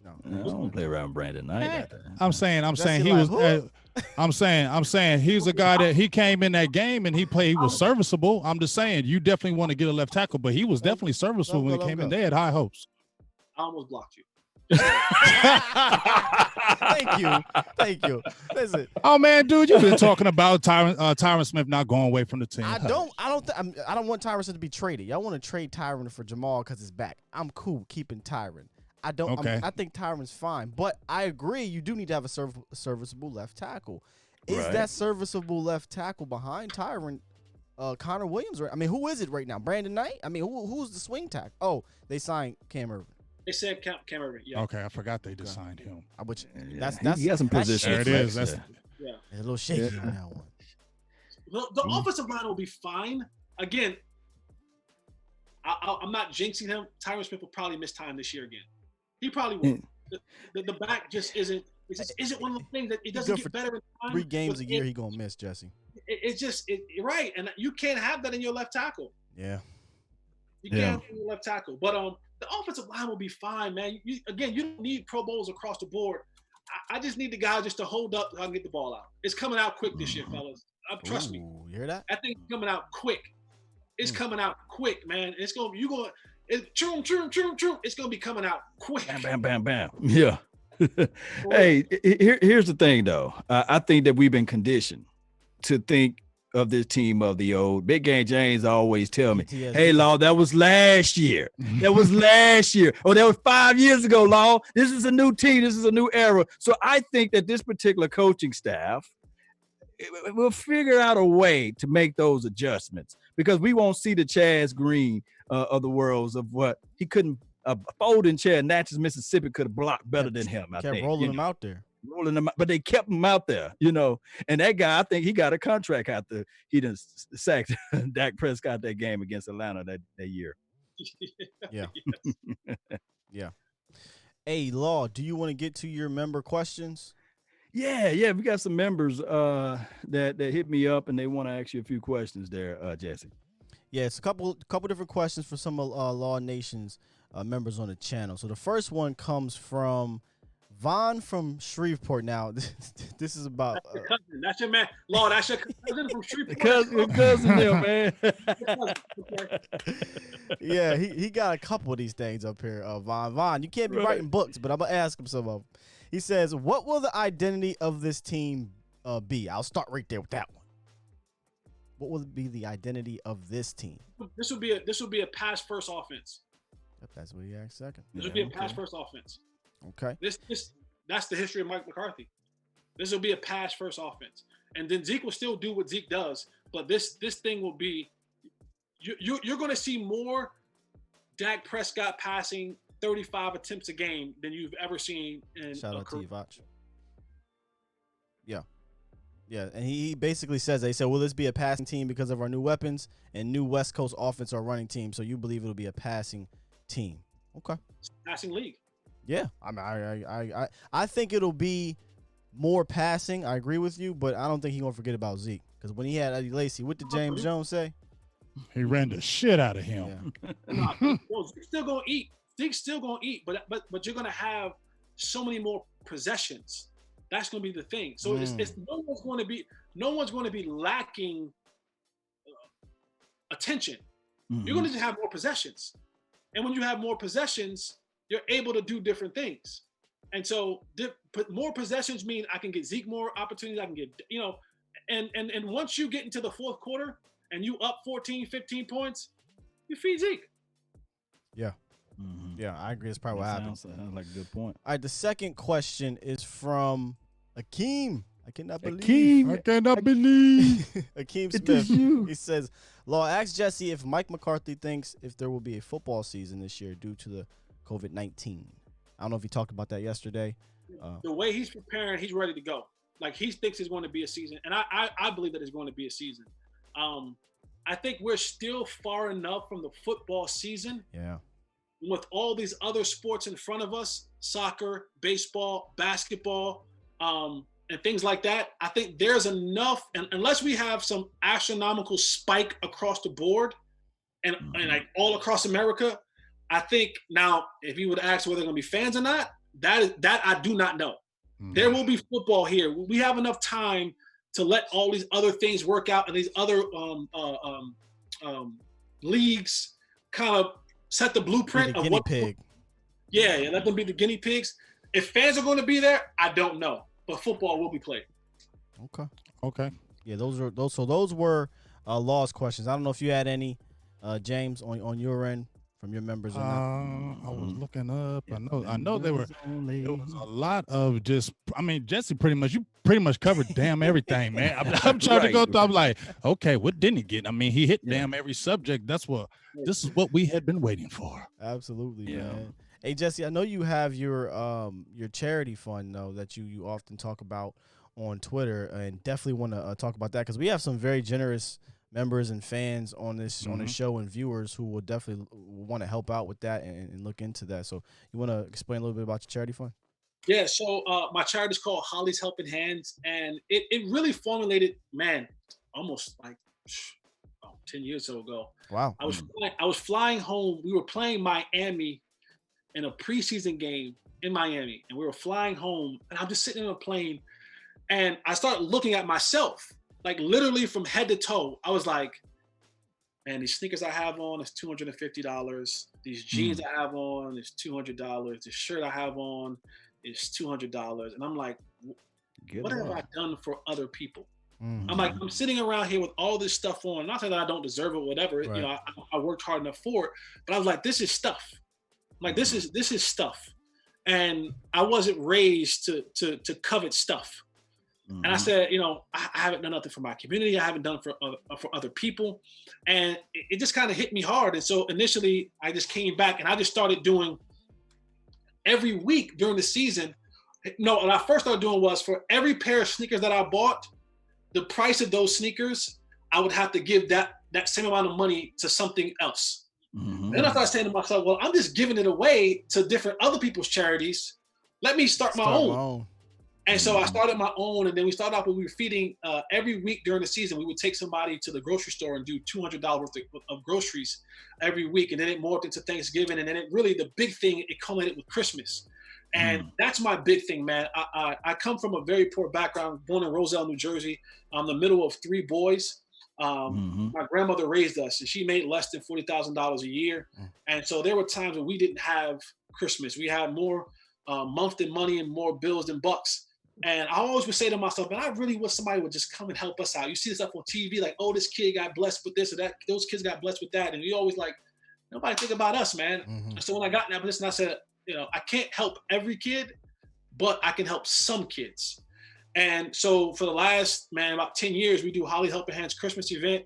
No, I don't play around Brandon Knight. I'm saying he was. I'm saying he's a guy that he came in that game and he played. He was serviceable. I'm just saying you definitely want to get a left tackle, but he was definitely serviceable when he came in. They had high hopes. I almost blocked you. Thank you. Listen. Oh man, dude, you've been talking about Tyron Smith not going away from the team. I don't want Tyron Smith to be traded. Y'all want to trade Tyron for Jamal because it's back. I'm cool keeping Tyron. I don't. Okay. I think Tyron's fine, but I agree. You do need to have a serviceable left tackle. Is that serviceable left tackle behind Tyron? Connor Williams? I mean, who is it right now? Brandon Knight? I mean, who's the swing tackle? Oh, they signed Cam Irvin. They said Cam Irvin. Yeah. Okay, I forgot they just signed him. He has some position. There it is. That's a little shaky on that one. The offensive line will be fine. Again, I'm not jinxing him. Tyron Smith will probably miss time this year again. He probably will. The back just isn't. It just isn't one of the things that it doesn't get better in time. 3 games a year he gonna miss, Jesse. It's just right, and you can't have that in your left tackle. Yeah. You can't have that in your left tackle. But the offensive line will be fine, man. You don't need Pro Bowls across the board. I just need the guy just to hold up so I can get the ball out. It's coming out quick this year, fellas. Trust me. You hear that? That thing's coming out quick. It's coming out quick, man. It's gonna It's gonna be coming out quick. Bam, bam, bam, bam. Yeah. Hey, here's the thing, though. I think that we've been conditioned to think of this team of the old. Big Game James always tell me, hey, Law, that was last year. That was last year. Oh, that was 5 years ago, Law. This is a new team. This is a new era. So I think that this particular coaching staff will figure out a way to make those adjustments, because we won't see the Chaz Green of the worlds of what he couldn't. A folding chair, Natchez, Mississippi could have blocked better than him. I think rolling him out there. Rolling them, but they kept him out there, And that guy, I think he got a contract after he done sacked Dak Prescott that game against Atlanta that year. Yeah. Yeah. Hey, Law, do you want to get to your member questions? Yeah. We got some members that hit me up and they want to ask you a few questions there, Jesse. Yeah, it's a couple different questions for some Law Nation's members on the channel. So the first one comes from Vaughn from Shreveport. Now, this is about that's your cousin. That's your man. Law, that's your cousin from Shreveport. cousin there, man. Yeah, he got a couple of these things up here. Vaughn, you can't be writing books, but I'm gonna ask him some of them. He says, "What will the identity of this team be?" I'll start right there with that one. What will be the identity of this team? This will be a pass first offense. That's what he asked second. This will be a pass first offense. Okay. That's the history of Mike McCarthy. This will be a pass first offense, and then Zeke will still do what Zeke does. But this thing will be, you're going to see more Dak Prescott passing 35 attempts a game than you've ever seen in Shout out to you, Vach. Yeah, and he basically says, they said, will this be a passing team because of our new weapons and new West Coast offense or running team? So you believe it'll be a passing team. Okay. Passing league. Yeah. I mean, I think it'll be more passing. I agree with you, but I don't think he's going to forget about Zeke. Because when he had Eddie Lacy, what did James Jones say? He ran the shit out of him. Yeah. Zeke's still going to eat. Zeke's still going to eat, but you're going to have so many more possessions. That's going to be the thing. So it's no one's going to be lacking attention. Mm-hmm. You're going to just have more possessions, and when you have more possessions, you're able to do different things. And so, more possessions mean I can get Zeke more opportunities. I can get and once you get into the fourth quarter and you up 14, 15 points, you feed Zeke. Yeah. Mm-hmm. Yeah, I agree. That's probably what happened. Sounds like a good point. All right, the second question is from Akeem. I cannot believe. Akeem Smith. He says, Law, ask Jesse if Mike McCarthy thinks if there will be a football season this year due to the COVID-19. I don't know if he talked about that yesterday. The way he's preparing, he's ready to go. Like, he thinks it's going to be a season, and I believe that it's going to be a season. I think we're still far enough from the football season. Yeah. With all these other sports in front of us, soccer, baseball, basketball, and things like that, I think there's enough, and unless we have some astronomical spike across the board and like all across America, I think now if you would ask whether they're going to be fans or not, that I do not know. Mm-hmm. There will be football here. We have enough time to let all these other things work out and these other leagues kind of set the blueprint of what pig. Yeah, let them be the guinea pigs. If fans are going to be there, I don't know, but football will be played. Okay. Yeah, those were Law's questions. I don't know if you had any, James, on your end from your members or not. I was looking up. I know there was a lot of just. I mean, Jesse, you pretty much covered damn everything, man. I'm trying to go through. I'm like, okay, what didn't he get? I mean, he hit damn every subject. This is what we had been waiting for. Absolutely, man. Hey, Jesse, I know you have your charity fund, though, that you often talk about on Twitter, and definitely want to talk about that because we have some very generous members and fans on this show and viewers who will definitely want to help out with that and look into that. So you want to explain a little bit about your charity fund? Yeah, so my charity is called Holley's Helping Hands, and it really formulated, man, almost like 10 years ago. Wow. I was flying home. We were playing Miami in a preseason game in Miami, and we were flying home, and I'm just sitting in a plane, and I started looking at myself, like literally from head to toe. I was like, man, these sneakers I have on is $250. These jeans I have on is $200. This shirt I have on is $200. And I'm like, what have I done for other people? I'm like, I'm sitting around here with all this stuff on. Not saying that I don't deserve it, whatever. Right. You know, I worked hard enough for it, but I was like, this is stuff. Like, this is stuff. And I wasn't raised to covet stuff. And I said, you know, I haven't done nothing for my community. I haven't done for other people. And it just kind of hit me hard. And so initially I just came back and I just started doing every week during the season. No, what I first started doing was for every pair of sneakers that I bought, the price of those sneakers, I would have to give that same amount of money to something else. Then I started saying to myself, well, I'm just giving it away to different other people's charities. Let me start my own. And so I started my own, and then we started off when we were feeding every week during the season. We would take somebody to the grocery store and do $200 worth of groceries every week, and then it morphed into Thanksgiving, and then it really, the big thing, it culminated with Christmas. And that's my big thing, man. I come from a very poor background, born in Roselle, New Jersey. I'm the middle of 3 boys. My grandmother raised us, and she made less than $40,000 a year. And so there were times when we didn't have Christmas. We had more month than money and more bills than bucks. And I always would say to myself, man, I really wish somebody would just come and help us out. You see this stuff on TV, like, oh, this kid got blessed with this or that. Those kids got blessed with that. And we always like, nobody think about us, man. So when I got in that position, I said, you know, I can't help every kid, but I can help some kids. And so for the last, man, about 10 years, we do Holley Helping Hands Christmas event.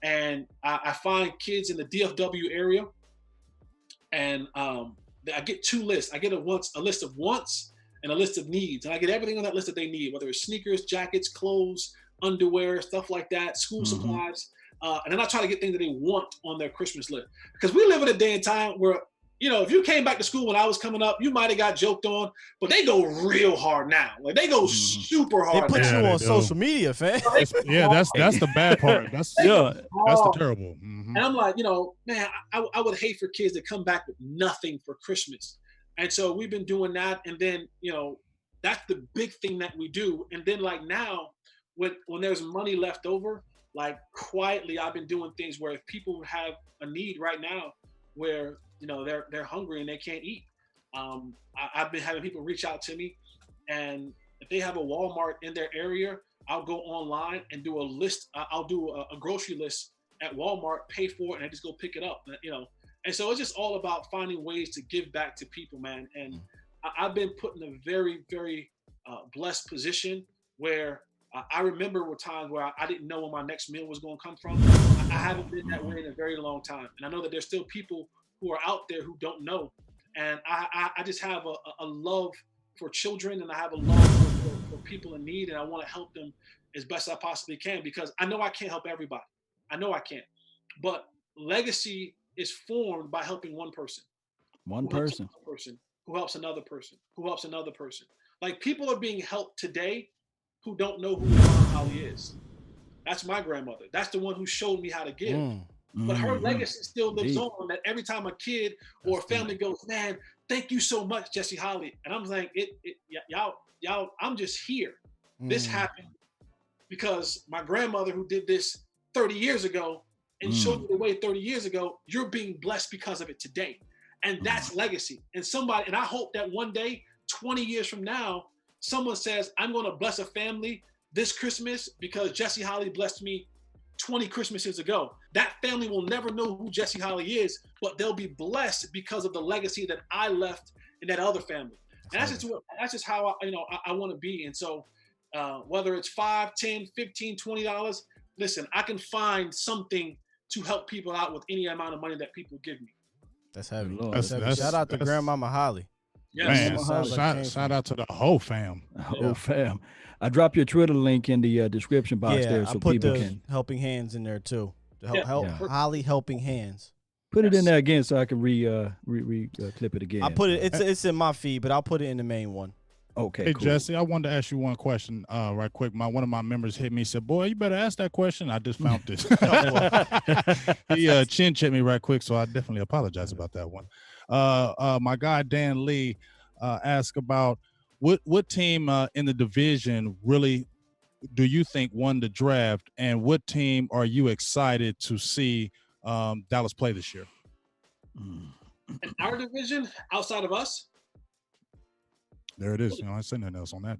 And I find kids in the DFW area. And I get 2 lists. I get a list of wants and a list of needs. And I get everything on that list that they need, whether it's sneakers, jackets, clothes, underwear, stuff like that, school supplies. And then I try to get things that they want on their Christmas list. Because we live in a day and time where, you know, if you came back to school when I was coming up, you might have got joked on, but they go real hard now. Like, they go super hard. They put you on social media, fam. That's the bad part. That's the terrible. And I'm like, you know, man, I would hate for kids to come back with nothing for Christmas. And so we've been doing that. And then, you know, that's the big thing that we do. And then, like, now when there's money left over, like, quietly, I've been doing things where if people have a need right now where, you know, they're hungry and they can't eat. I've been having people reach out to me, and if they have a Walmart in their area, I'll go online and do a list. I'll do a grocery list at Walmart, pay for it, and I just go pick it up, you know. And so it's just all about finding ways to give back to people, man. And I've been put in a very, very blessed position where I remember were times where I didn't know where my next meal was going to come from. I haven't been that way in a very long time. And I know that there's still people who are out there who don't know. And I just have a love for children, and I have a love for people in need, and I want to help them as best I possibly can, because I know I can't help everybody. I know I can't. But legacy is formed by helping one person. One person who helps another person, who helps another person. Like, people are being helped today who don't know who Holley is. That's my grandmother. That's the one who showed me how to give. But her legacy still lives on, that every time a kid or a family goes, man, thank you so much, Jesse Holley. And I'm like, y'all, I'm just here. This happened because my grandmother, who did this 30 years ago and showed you the way 30 years ago, you're being blessed because of it today. And that's legacy. And I hope that one day, 20 years from now, someone says, I'm going to bless a family this Christmas because Jesse Holley blessed me 20 Christmases ago. That family will never know who Jesse Holley is, but they'll be blessed because of the legacy that I left in that other family. And that's just how I want to be. And so whether it's $5, $10, $15, $20, listen, I can find something to help people out with any amount of money that people give me. That's heavy. Shout out to Grandmama Holley. Yes. Man, shout out to the whole fam. Oh, fam. I drop your Twitter link in the description box there I so put people the can helping hands in there too. Yeah. Holley helping hands. put it in there again so I can clip it again. I put it. It's in my feed, but I'll put it in the main one. Okay. Hey, cool. Jesse, I wanted to ask you one question right quick. One of my members hit me, said, boy, you better ask that question. I just found this. He chin checked me right quick, so I definitely apologize about that one. My guy, Dan Lee, asked about what team in the division really do you think won the draft, and what team are you excited to see Dallas play this year? In our division, outside of us? There it is. You know, I said nothing else on that.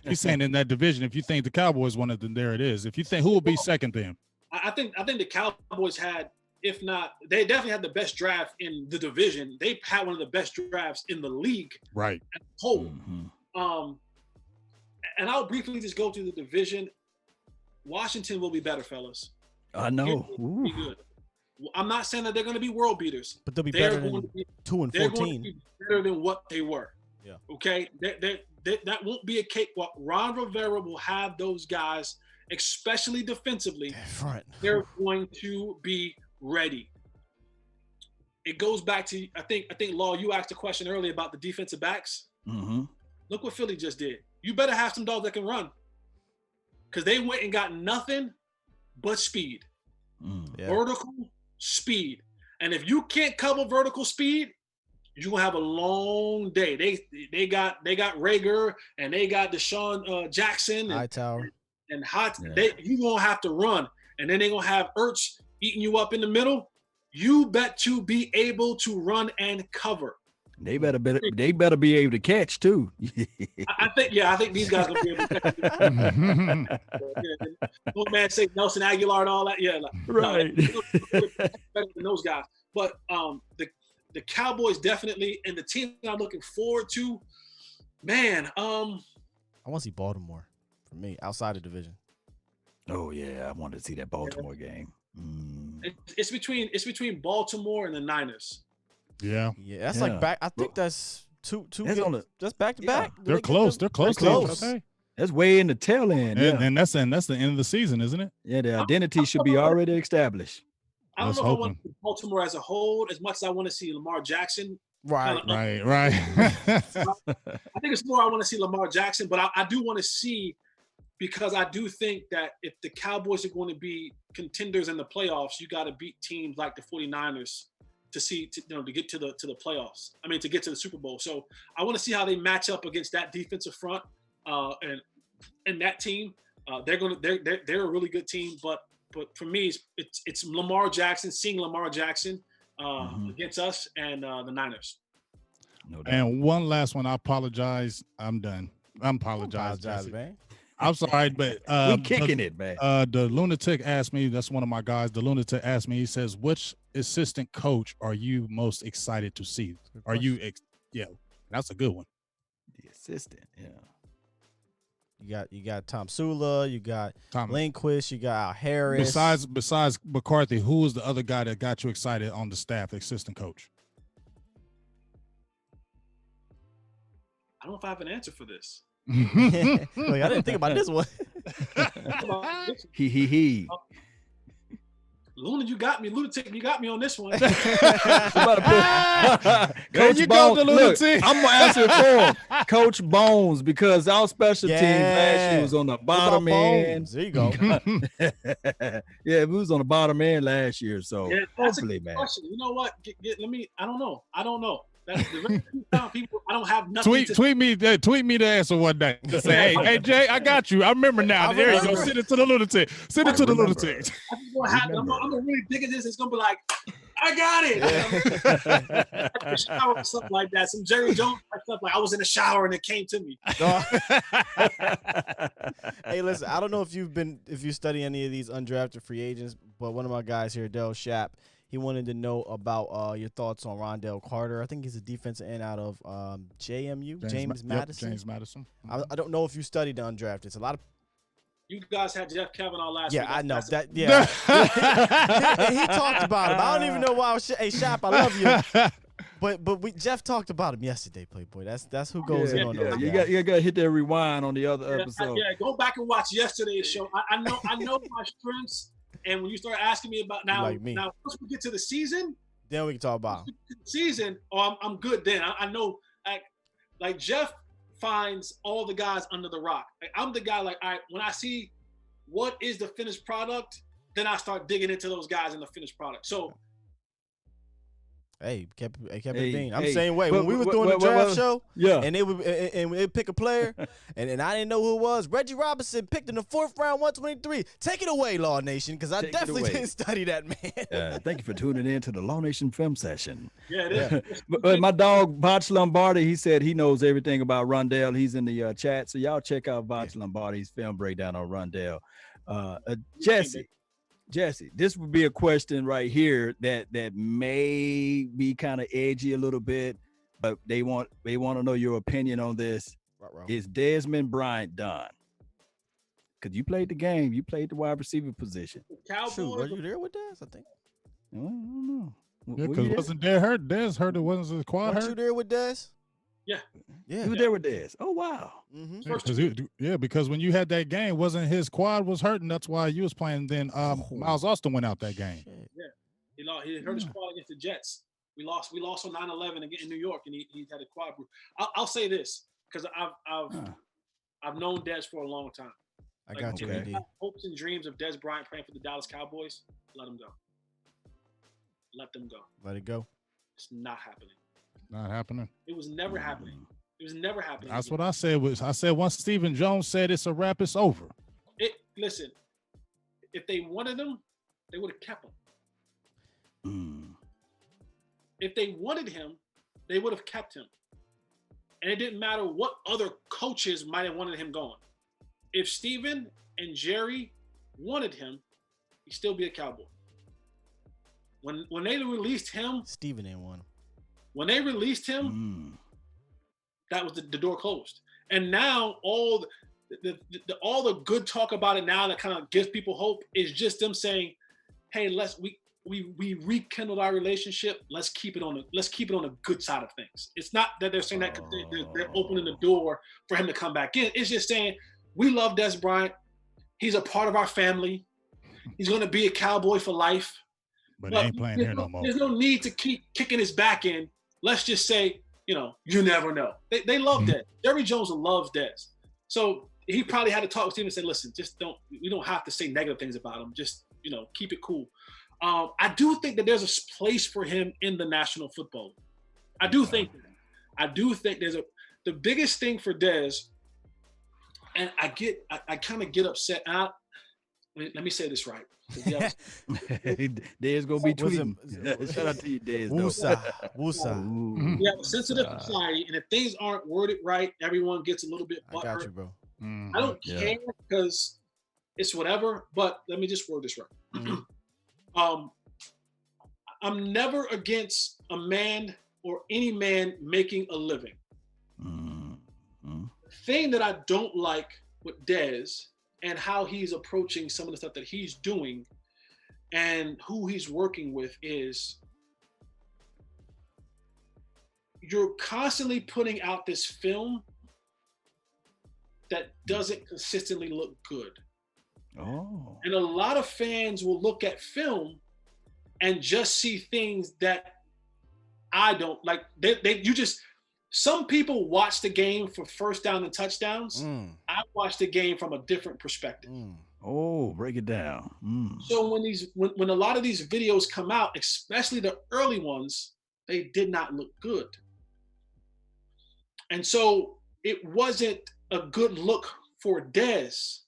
He's saying in that division, if you think the Cowboys won it, then there it is. If you think, who will be second then? I think the Cowboys had, if not, they definitely had the best draft in the division. They had one of the best drafts in the league. Right. As a whole. Mm-hmm. And I'll briefly just go through the division. Washington will be better, fellas. I know. Be good. I'm not saying that they're going to be world beaters, but they'll be better than 2-14. They're going to be better than what they were. Yeah. Okay. That won't be a cakewalk. Ron Rivera will have those guys, especially defensively. Front. They're going to be ready. It goes back to I think Law. You asked a question earlier about the defensive backs. Mm-hmm. Look what Philly just did. You better have some dogs that can run, because they went and got nothing but speed, vertical speed. And if you can't cover vertical speed, you're gonna have a long day. They got Rager and they got Deshaun Jackson and Hightower and you gonna have to run, and then they're gonna have Ertz eating you up in the middle. You bet to be able to run and cover. They better be able to catch too. I think these guys gonna be able to catch. No man say Nelson Aguilar and all that. Yeah, right. Better than those guys. But the Cowboys definitely, and the team that I'm looking forward to, man. I want to see Baltimore for me outside the division. Oh yeah, I wanted to see that Baltimore game. It's between Baltimore and the Niners. Yeah, that's like back. I think that's two. That's back to back. They're close. They're close. That's way in the tail end. And that's the end of the season, isn't it? Yeah, the identity should be already established. I don't know if I want to see Baltimore as a whole as much as I want to see Lamar Jackson. Right. I think it's more I want to see Lamar Jackson, but I do want to see, because I do think that if the Cowboys are going to be contenders in the playoffs, you got to beat teams like the 49ers to get to the playoffs. I mean, to get to the Super Bowl. So I want to see how they match up against that defensive front and that team. They're a really good team, but for me, it's Lamar Jackson, seeing Lamar Jackson against us and the Niners. No doubt. And one last one. I apologize. I'm done. I'm apologizing, man. I'm sorry, but we kicking it, man. The lunatic asked me. That's one of my guys. The lunatic asked me. He says, "Which assistant coach are you most excited to see? Are you? Yeah, that's a good one. The assistant, yeah. You got Tom Sula. You got Lindquist. You got Al Harris. Besides McCarthy, who was the other guy that got you excited on the staff, the assistant coach? I don't know if I have an answer for this. Wait, I didn't think about this one. He. Luna, you got me. Lunatic, you got me on this one. Coach you Bones, go, the lunatic. I'm gonna answer it for him. Coach Bones, because our special teams last year was on the bottom end. There you go. Yeah, we was on the bottom end last year, so hopefully, man. Question. You know what? I don't know. That's the rest of people. I don't have nothing. Tweet me the answer one day. Just say, hey Jay, I got you. I remember now. There you go. Send it to the lunatic. Send it to the lunatic. I'm gonna really dig at this. It's gonna be like, I got it. Shower or something like that. Some Jerry Jones stuff. Like I was in the shower and it came to me. Hey, listen. I don't know if you study any of these undrafted free agents, but one of my guys here, Del Shapp, he wanted to know about your thoughts on Rondell Carter. I think he's a defensive end out of JMU, James Madison. James Madison. I don't know if you studied the undrafted. It's a lot of. You guys had Jeff Kavanaugh last week. Yeah, I know that. Yeah, he talked about him. I don't even know why. Hey, Shop, I love you. But Jeff talked about him yesterday, Playboy. That's who goes in on those You guys. got to hit that rewind on the other episode. Go back and watch yesterday's show. I know my strengths, and when you start asking me about now once we get to the season, then we can talk about season. Oh, I'm good then. I know like Jeff finds all the guys under the rock. Like, I'm the guy like, all right, when I see what is the finished product, then I start digging into those guys in the finished product. So hey, kept it being. I'm the same way. When we was doing the draft show, and they would pick a player, and I didn't know who it was. Reggie Robinson picked in the 4th round, 123. Take it away, Law Nation, because I definitely didn't study that man. Thank you for tuning in to the Law Nation Film Session. Yeah, it is. But my dog Botch Lombardi, he said he knows everything about Rondell. He's in the chat, so y'all check out Botch Lombardi's film breakdown on Rondell. Jesse, this would be a question right here that may be kind of edgy a little bit, but they want to know your opinion on this. Is Desmond Bryant done? Because you played the game, you played the wide receiver position. Cowboys, were you there with Dez? I think. I don't know. Yeah, because wasn't Dez hurt? Dez hurt. It wasn't his quad hurt. You there with Dez? Yeah. He was there with Dez. Oh wow. Mm-hmm. Because when you had that game, wasn't his quad was hurting? That's why you was playing. Then Miles Austin went out that game. Yeah, he hurt his quad against the Jets. We lost on 9/11 again in New York, and he had a quad. I'll say this because I've known Dez for a long time. I got you. If you have hopes and dreams of Dez Bryant playing for the Dallas Cowboys, let him go. Let them go. Let it go. It's not happening. Not happening. It was never happening. It was never happening. That's what I said. I said once Stephen Jones said it's a wrap, it's over. Listen, if they wanted him, they would have kept him. If they wanted him, they would have kept him. And it didn't matter what other coaches might have wanted him going. If Stephen and Jerry wanted him, he'd still be a Cowboy. When they released him, Stephen didn't want him. When they released him, that was the door closed. And now all the good talk about it now that kind of gives people hope is just them saying, "Hey, we rekindled our relationship. Let's keep it on the good side of things." It's not that they're saying that they're opening the door for him to come back in. It's just saying we love Dez Bryant. He's a part of our family. He's going to be a Cowboy for life. But he ain't playing here no more. There's no need to keep kicking his back in. Let's just say, you never know. They love Dez. Jerry Jones loves Dez. So he probably had to talk with him and say, listen, we don't have to say negative things about him. Just, keep it cool. I do think that there's a place for him in the National Football League. I do think the biggest thing for Dez, and I kind of get upset. Let me say this right. Dez gonna be tweeting. Shout out to you, Dez. Woosah. We have a sensitive society, and if things aren't worded right, everyone gets a little bit butthurt. I got you, bro. I don't care because it's whatever. But let me just word this right. I'm never against a man or any man making a living. The thing that I don't like with Dez and how he's approaching some of the stuff that he's doing and who he's working with is you're constantly putting out this film that doesn't consistently look good. Oh. And a lot of fans will look at film and just see things that I don't like. Some people watch the game for first down and touchdowns. I watch the game from a different perspective. Oh, break it down. So when a lot of these videos come out, especially the early ones, they did not look good. And so it wasn't a good look for Dez,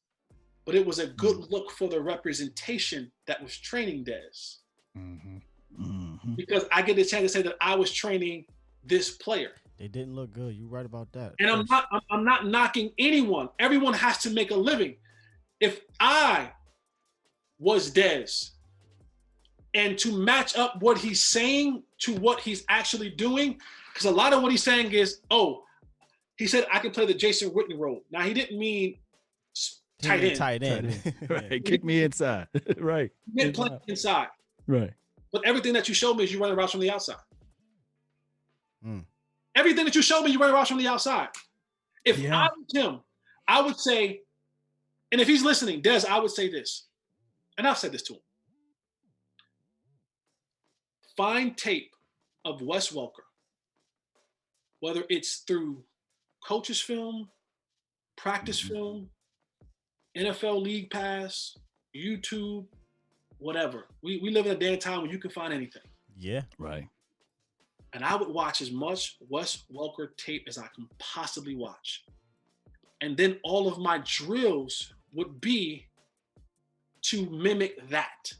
but it was a good look for the representation that was training Dez. Because I get the chance to say that I was training this player. They didn't look good. You're right about that. And I'm not knocking anyone. Everyone has to make a living. If I was Dez and to match up what he's saying to what he's actually doing, because a lot of what he's saying is, he said I can play the Jason Witten role. Now he didn't mean tight end. Right. Kick me inside. Right. He didn't play inside. Right. But everything that you showed me is you running routes from the outside. Everything that you showed me, you ran around from the outside. If I was him, I would say, and if he's listening, Dez, I would say this, and I've said this to him. Find tape of Wes Welker, whether it's through coach's film, practice film, NFL League Pass, YouTube, whatever. We live in a day and time when you can find anything. Yeah. Right. And I would watch as much Wes Welker tape as I can possibly watch. And then all of my drills would be to mimic that.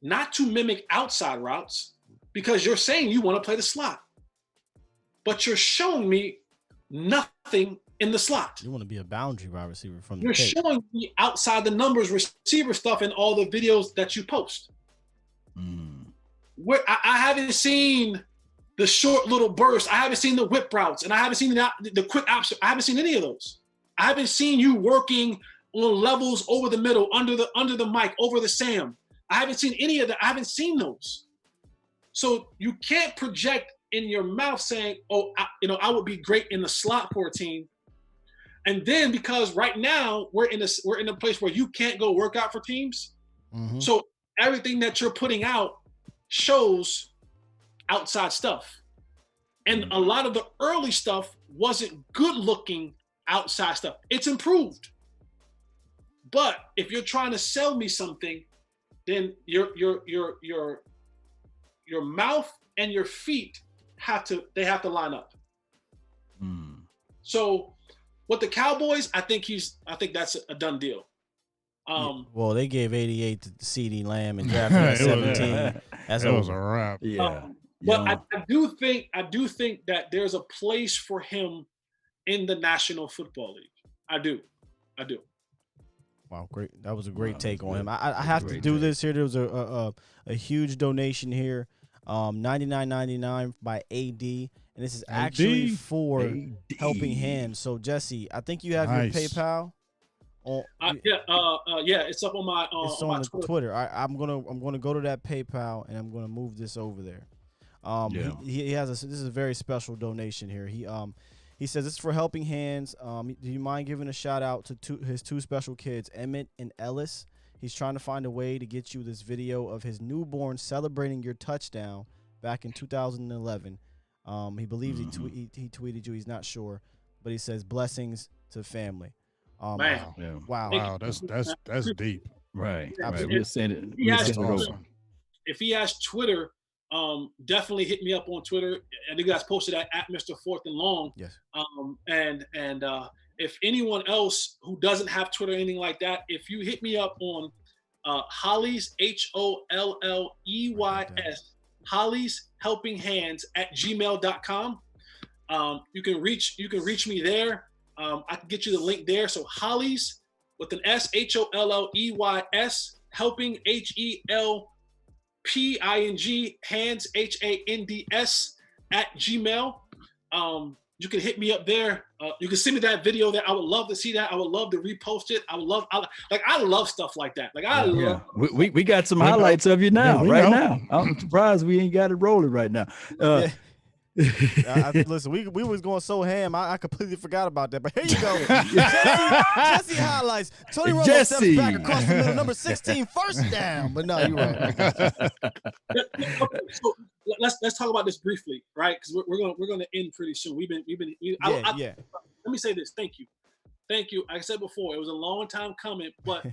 Not to mimic outside routes, because you're saying you want to play the slot. But you're showing me nothing in the slot. You want to be a boundary wide receiver from the You're tape. showing me outside the numbers receiver stuff in all the videos that you post. Where I haven't seen the short little bursts. I haven't seen the whip routes, and I haven't seen the quick option. I haven't seen any of those. I haven't seen you working on levels over the middle, under the mic, over the Sam. I haven't seen any of that. I haven't seen those. So you can't project in your mouth saying, "Oh, I would be great in the slot for a team." And then because right now we're in a place where you can't go work out for teams, so everything that you're putting out shows outside stuff. And a lot of the early stuff wasn't good looking outside stuff. It's improved. But if you're trying to sell me something, then your mouth and your feet have to line up. So with the Cowboys, I think that's a done deal. Well, they gave 88 to CeeDee Lamb and drafted at 17. That was a wrap. But I do think that there's a place for him in the National Football League. I do. Wow, great! That was a great take on him. I have to do this here. There was a huge donation here, $99.99 by AD, and this is actually for Helping Hands. So Jesse, I think you have your PayPal. It's up on my it's on Twitter. I'm gonna go to that PayPal and I'm gonna move this over there. He has this is a very special donation here. He says this is for Helping Hands. Do you mind giving a shout out to his two special kids, Emmett and Ellis? He's trying to find a way to get you this video of his newborn celebrating your touchdown back in 2011. He believes he tweeted you. He's not sure, but he says blessings to family. Wow. That's deep. Right. Absolutely. We'll send it. Awesome. If he has Twitter, definitely hit me up on Twitter. And you guys posted at Mr. Fourth and Long. Yes. And if anyone else who doesn't have Twitter or anything like that, if you hit me up on Holley's HOLLEYS, Holley's Helping Hands at gmail.com. You can reach me there. I can get you the link there. So Holley's with an S, HOLLEYS, Helping HELPING, Hands HANDS at Gmail. You can hit me up there. You can send me that video there. I would love to see that. I would love to repost it. I love stuff like that. We got some highlights of you now, now. I'm surprised we ain't got it rolling right now. Listen, we was going so ham, I completely forgot about that. But here you go. Jesse highlights. Tony Romo steps back across the middle, number 16, first down. But no, you're right. So let's talk about this briefly, right? Because we're gonna end pretty soon. Let me say this. Thank you. Like I said before, it was a long time coming, but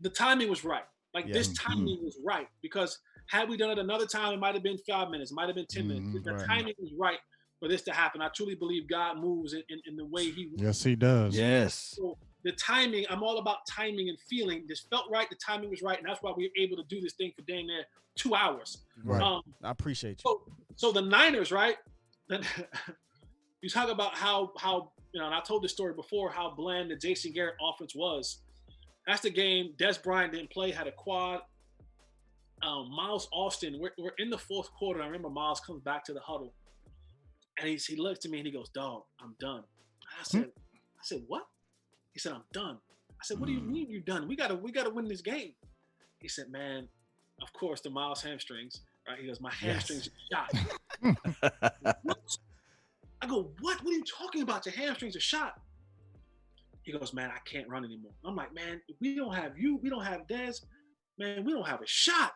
the timing was right. This timing was right, because had we done it another time, it might have been 5 minutes, it might have been 10 minutes. The timing was right for this to happen. I truly believe God moves in the way He. Yes, He does. Yes. So the timing, I'm all about timing and feeling. This felt right. The timing was right, and that's why we were able to do this thing for dang near 2 hours. Right. I appreciate you. So the Niners, right? You talk about how and I told this story before, how bland the Jason Garrett offense was. That's the game. Dez Bryant didn't play, had a quad. Miles Austin, we're in the fourth quarter. I remember Miles comes back to the huddle, and he looks at me and he goes, "Dog, I'm done." I said, "What?" He said, "I'm done." I said, "What do you mean you're done? We gotta win this game." He said, "Man, of course the Miles hamstrings, right?" He goes, "My hamstrings are shot." What? I go, what? What are you talking about? Your hamstrings are shot. He goes, man, I can't run anymore. I'm like, man, if we don't have you, we don't have Dez, man, we don't have a shot.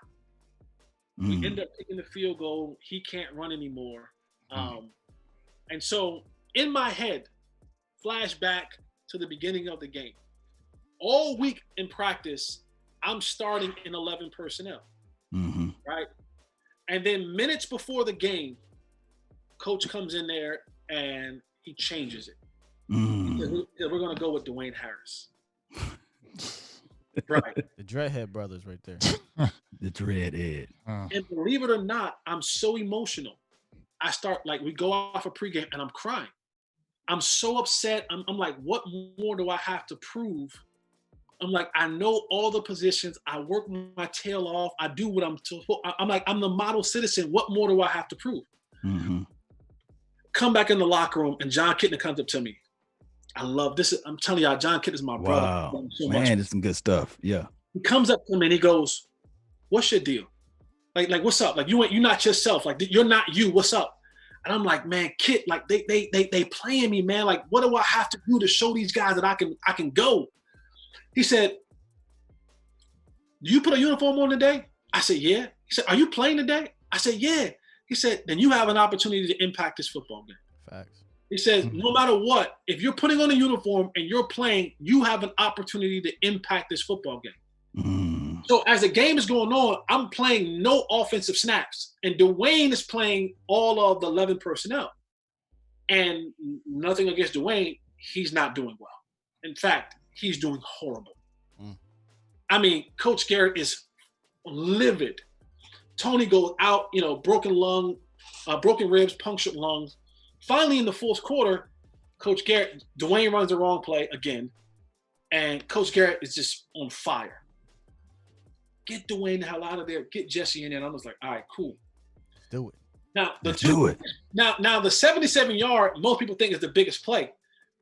We end up taking the field goal. He can't run anymore. And so in my head, flashback to the beginning of the game. All week in practice, I'm starting in 11 personnel, right? And then minutes before the game, coach comes in there and he changes it. We're going to go with Dwayne Harris. Right. The Dreadhead brothers right there. The Dreadhead. And believe it or not, I'm so emotional. I start, like, we go off a pregame and I'm crying. I'm so upset. I'm like, what more do I have to prove? I'm like, I know all the positions. I work my tail off. I do what I'm told. I'm like, I'm the model citizen. What more do I have to prove? Come back in the locker room and John Kitna comes up to me. I love this. I'm telling y'all, John Kitna is my brother. Wow, so man, it's some good stuff. Yeah. He comes up to me and he goes, "What's your deal? Like, what's up? Like, you're not yourself. Like, you're not you. What's up?" And I'm like, man, Kit, like they playing me, man. Like, what do I have to do to show these guys that I can go? He said, "Do you put a uniform on today?" I said, "Yeah." He said, "Are you playing today?" I said, "Yeah." He said, "Then you have an opportunity to impact this football game." Facts. He says, no matter what, if you're putting on a uniform and you're playing, you have an opportunity to impact this football game. So as the game is going on, I'm playing no offensive snaps. And Dwayne is playing all of the 11 personnel. And nothing against Dwayne, he's not doing well. In fact, he's doing horrible. I mean, Coach Garrett is livid. Tony goes out, broken lung, broken ribs, punctured lungs. Finally, in the fourth quarter, Coach Garrett, Dwayne runs the wrong play again, and Coach Garrett is just on fire. Get Dwayne the hell out of there. Get Jesse in there. And I was like, all right, cool. Do it. Now, do it. Now, the 77-yard, most people think is the biggest play,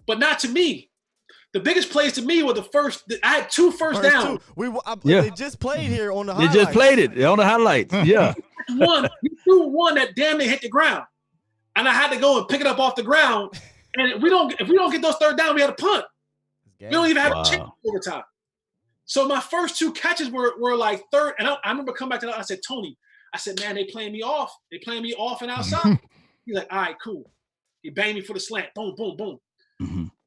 but not to me. The biggest plays to me were the first. I had two first downs. They just played here on the highlights. They just played it on the highlights. Yeah. He threw one that damn near hit the ground. And I had to go and pick it up off the ground. And if we don't get those third down, we had a punt. We don't even have a chance over time. So my first two catches were like third. And I remember coming back to that. I said, Tony, man, they playing me off. They playing me off and outside. He's like, all right, cool. He banged me for the slant. Boom, boom, boom.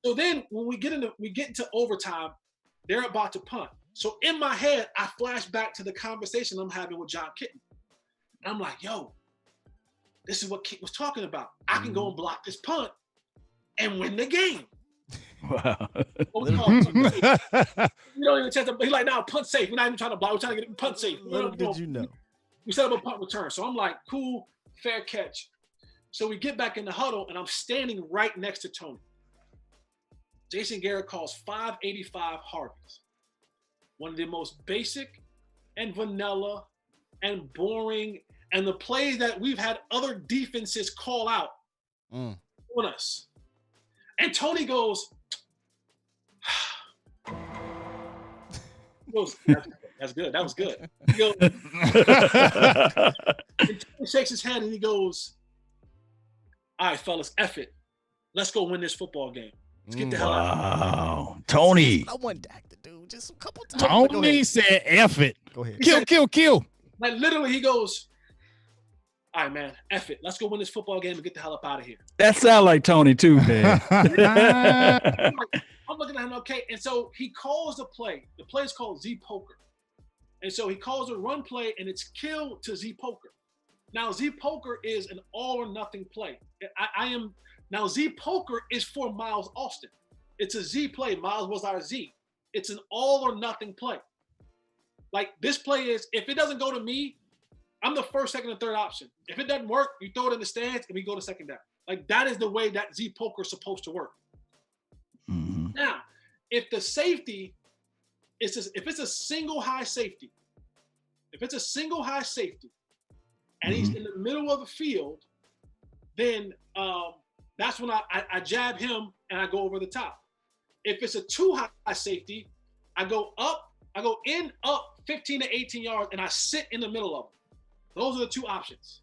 So then when we get into overtime, they're about to punt. So in my head, I flash back to the conversation I'm having with John Kitna. And I'm like, yo, this is what Kit was talking about. I can go and block this punt and win the game. Wow. You don't even chance to, he's like, no, punt safe. We're not even trying to block. We're trying to get punt safe. Little did you know. We set up a punt return. So I'm like, cool, fair catch. So we get back in the huddle and I'm standing right next to Tony. Jason Garrett calls 585 Harveys. One of the most basic and vanilla and boring and the plays that we've had other defenses call out on us. And Tony goes, that's good. That was good. He goes, and Tony shakes his head and he goes, all right, fellas, F it. Let's go win this football game. Let's get the hell out. Wow. Tony. I want Dak to do just a couple times. Tony said F it. Go ahead. Kill. Like literally he goes, all right, man, F it. Let's go win this football game and get the hell up out of here. That sound like Tony too, man. I'm looking at him, okay. And so he calls the play. The play is called Z Poker. And so he calls a run play and it's kill to Z Poker. Now, Z Poker is an all or nothing play. Now, Z Poker is for Miles Austin. It's a Z play. Miles was our Z. It's an all or nothing play. Like this play is, if it doesn't go to me, I'm the first, second, and third option. If it doesn't work, you throw it in the stands and we go to second down. Like that is the way that Z Poker is supposed to work. Now, if the safety is just, if it's a single high safety, and he's in the middle of the field, then that's when I jab him and I go over the top. If it's a too high safety, I go up 15 to 18 yards and I sit in the middle of them. Those are the two options.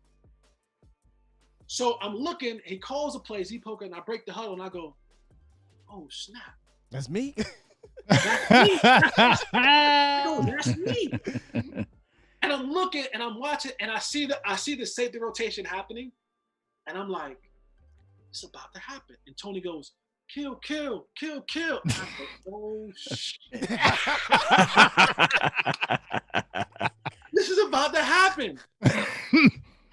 So I'm looking, he calls the plays, he poker, and I break the huddle, and I go, oh, snap. That's me. That's me. That's me. And I'm looking, and I'm watching, and I see the safety rotation happening, and I'm like, it's about to happen. And Tony goes, kill, kill, kill, kill. And I go, oh, shit. This is about to happen.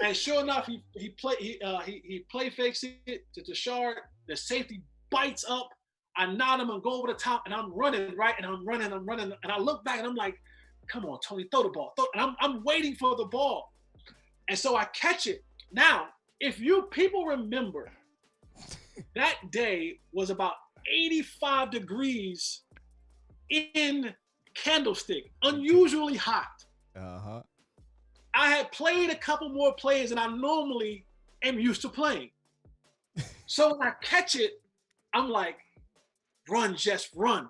And sure enough, he play fakes it to Tashard. The safety bites up. I nod him and go over the top, and I'm running, right? And I'm running. And I look back, and I'm like, come on, Tony, throw the ball. And I'm waiting for the ball. And so I catch it. Now, if you people remember, that day was about 85 degrees in Candlestick, unusually hot. Uh-huh. I had played a couple more plays than I normally am used to playing. So when I catch it, I'm like, run, just run.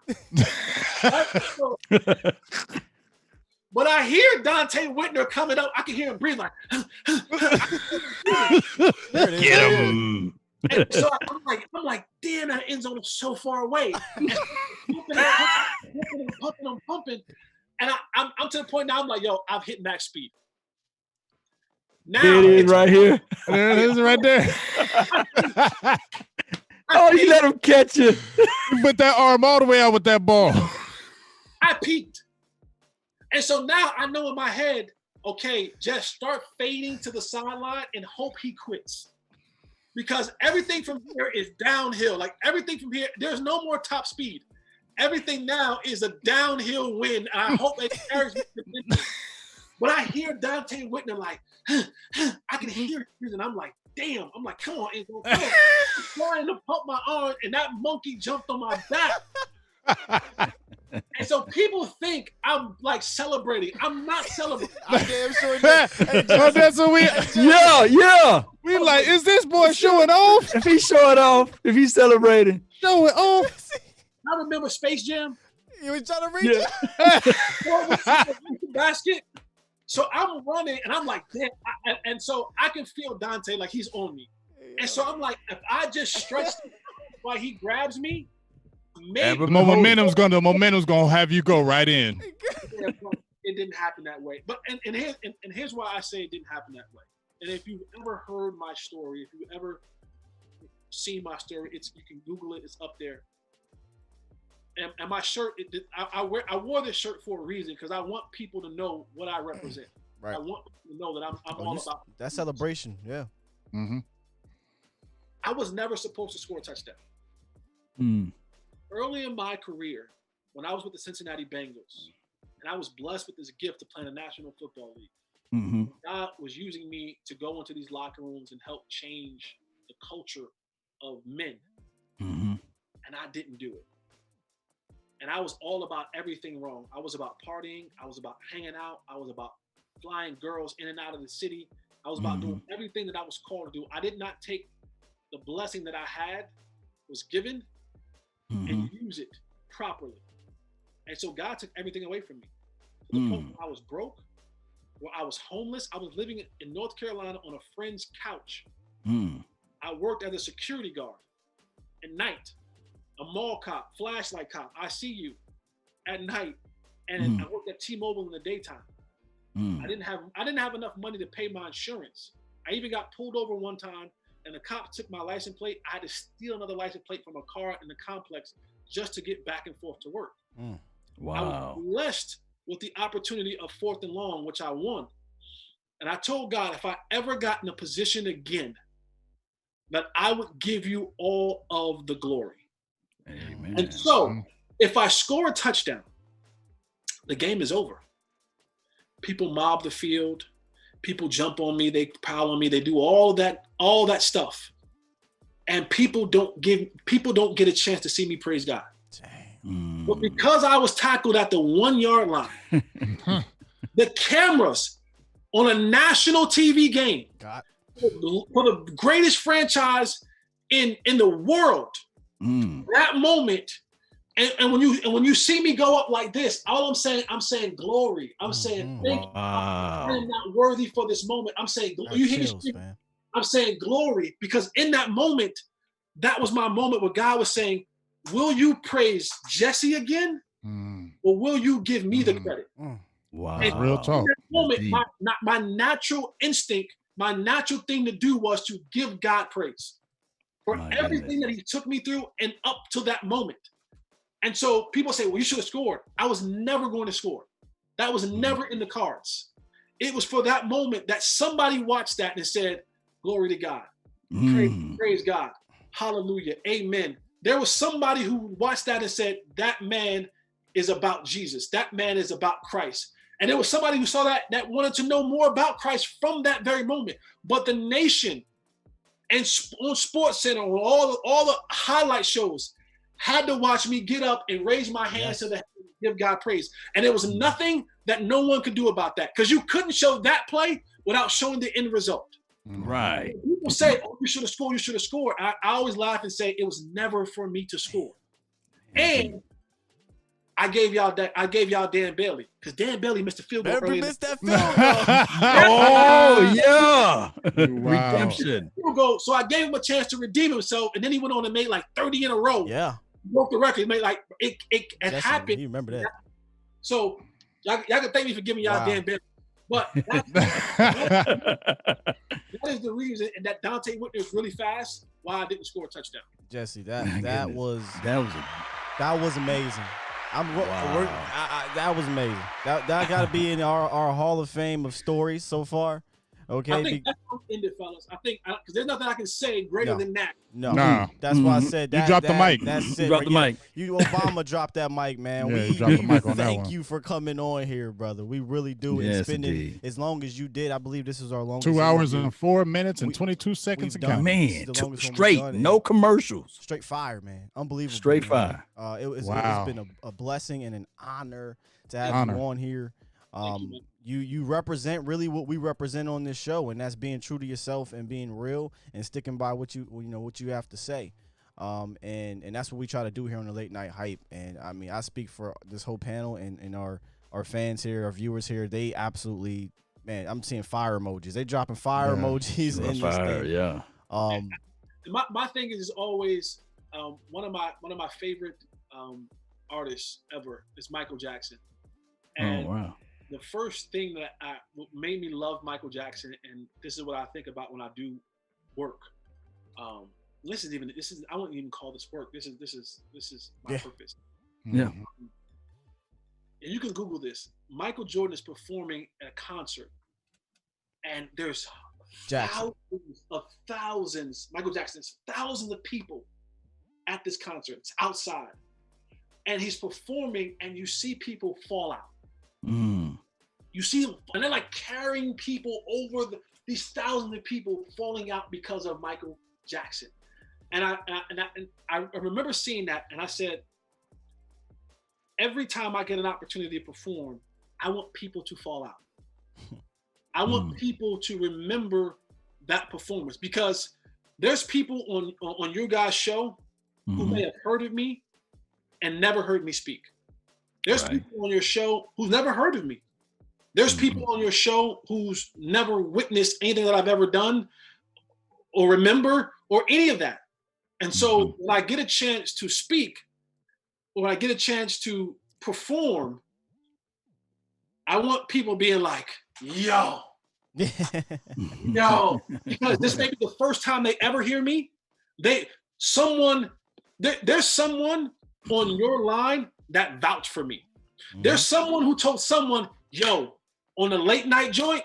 But I hear Dante Whitner coming up. I can hear him breathe like, Get him. And so I'm like, damn, that end zone is so far away. And I'm pumping. And I'm to the point now, I'm like, yo, I've hit max speed. Now It is right here. There it is right there. Oh, you let him catch you. You put that arm all the way out with that ball. I peaked. And so now I know in my head, okay, just start fading to the sideline and hope he quits. Because everything from here is downhill. Like everything from here, there's no more top speed. Everything now is a downhill win. I hope it carries me to the finish. But I hear Dante Whitner like, I can hear it. And I'm like, damn. I'm like, come on, Angel. Come on. I'm trying to pump my arm, and that monkey jumped on my back. And so people think I'm like celebrating. I'm not celebrating. I'm damn sure that. Oh, that's what we. Yeah. We like, is this boy showing off? If he's showing off, if he's celebrating. Showing off. I remember Space Jam. You was trying to reach The basket. So I'm running, and I'm like, damn. And so I can feel Dante like he's on me. And so I'm like, if I just stretch while he grabs me, maybe The momentum's gonna have you go right in. It didn't happen that way. But and here's why I say it didn't happen that way. And if you've ever heard my story, if you've ever seen my story, you can Google it. It's up there. And my shirt, I wore this shirt for a reason, because I want people to know what I represent. Right. I want people to know that I'm all about that celebration. Yeah. Mm-hmm. I was never supposed to score a touchdown. Early in my career, when I was with the Cincinnati Bengals, and I was blessed with this gift to play in the National Football League, God was using me to go into these locker rooms and help change the culture of men. And I didn't do it. And I was all about everything wrong. I was about partying. I was about hanging out. I was about flying girls in and out of the city. I was about doing everything that I was called to do. I did not take the blessing that I was given, and use it properly. And so God took everything away from me. To the point where I was broke, where I was homeless. I was living in North Carolina on a friend's couch. I worked as a security guard at night. A mall cop, flashlight cop. I see you at night, and I worked at T-Mobile in the daytime. I didn't have enough money to pay my insurance. I even got pulled over one time, and the cop took my license plate. I had to steal another license plate from a car in the complex just to get back and forth to work. Wow. I was blessed with the opportunity of 4th and long, which I won. And I told God, if I ever got in a position again, that I would give you all of the glory. Amen. And so, if I score a touchdown, the game is over. People mob the field. People jump on me. They pile on me. They do all that stuff, and people don't get a chance to see me praise God. But because I was tackled at the 1 yard line, the cameras on a national TV game for the greatest franchise in the world. That moment, and when you see me go up like this, all I'm saying glory. I'm saying thank you. I'm not worthy for this moment. I'm saying you hear me scream. I'm saying glory because in that moment, that was my moment where God was saying, will you praise Jesse again? Or will you give me the credit? Wow. That's real talk. In that moment, my natural instinct, my natural thing to do was to give God praise for everything that he took me through and up to that moment. And so people say, well, you should have scored. I was never going to score. That was never in the cards. It was for that moment that somebody watched that and said, glory to God. Praise God. Hallelujah. Amen. There was somebody who watched that and said, that man is about Jesus. That man is about Christ. And there was somebody who saw that wanted to know more about Christ from that very moment. But the nation and on Sports Center, on all the highlight shows, had to watch me get up and raise my hands to the heaven and give God praise. And there was nothing that no one could do about that because you couldn't show that play without showing the end result. Right. People say, oh, you should have scored, you should have scored. I always laugh and say it was never for me to score. And I gave y'all Dan Bailey because Dan Bailey missed the field goal. Never missed that field goal. Redemption. Field goal. So I gave him a chance to redeem himself, and then he went on and made like 30 in a row. Yeah. Broke the record. He made like it happened. You remember that. So y'all can thank me for giving y'all Dan Bailey. But that is the reason, and that Dante Whitner is really fast, why I didn't score a touchdown. Jesse, that was amazing. That was amazing. That got to be in our Hall of Fame of stories so far. Okay, I think that's how it ended, fellas. I think because there's nothing I can say greater than that. No. That's why I said that. You dropped the mic. That's it. Drop the mic. You Obama dropped that mic, man. Yeah, we dropped the mic on that thank one. you for coming on here, brother. We really do. Yes, and spending indeed. as long as you did. I believe this is our longest. 2 hours and 4 minutes and 22 seconds. Man, straight, no commercials. Straight fire, man. Unbelievable. Straight fire. It's been a blessing and an honor to have you on here. You represent really what we represent on this show, and that's being true to yourself and being real and sticking by what you have to say. And that's what we try to do here on the Late Night Hype. And I mean, I speak for this whole panel and our fans here, our viewers here. They absolutely, man, I'm seeing fire emojis. They dropping fire emojis in this thing. Yeah. My thing is always one of my favorite artists ever is Michael Jackson. And wow. The first thing that made me love Michael Jackson, and this is what I think about when I do work. I wouldn't even call this work. This is my purpose. Yeah. And you can Google this. Michael Jordan is performing at a concert, and there's thousands. Michael Jackson's thousands of people at this concert. It's outside, and he's performing, and you see people fall out. You see them, and they're like carrying people over these thousands of people falling out because of Michael Jackson. And I remember seeing that, and I said, every time I get an opportunity to perform, I want people to fall out. I want people to remember that performance, because there's people on your guys' show who may have heard of me and never heard me speak. There's people on your show who's never heard of me. There's people on your show who's never witnessed anything that I've ever done or remember or any of that. And so when I get a chance to speak, or when I get a chance to perform, I want people being like, yo, because this may be the first time they ever hear me. There's someone on your line that vouched for me. There's someone who told someone, yo, on the late night joint,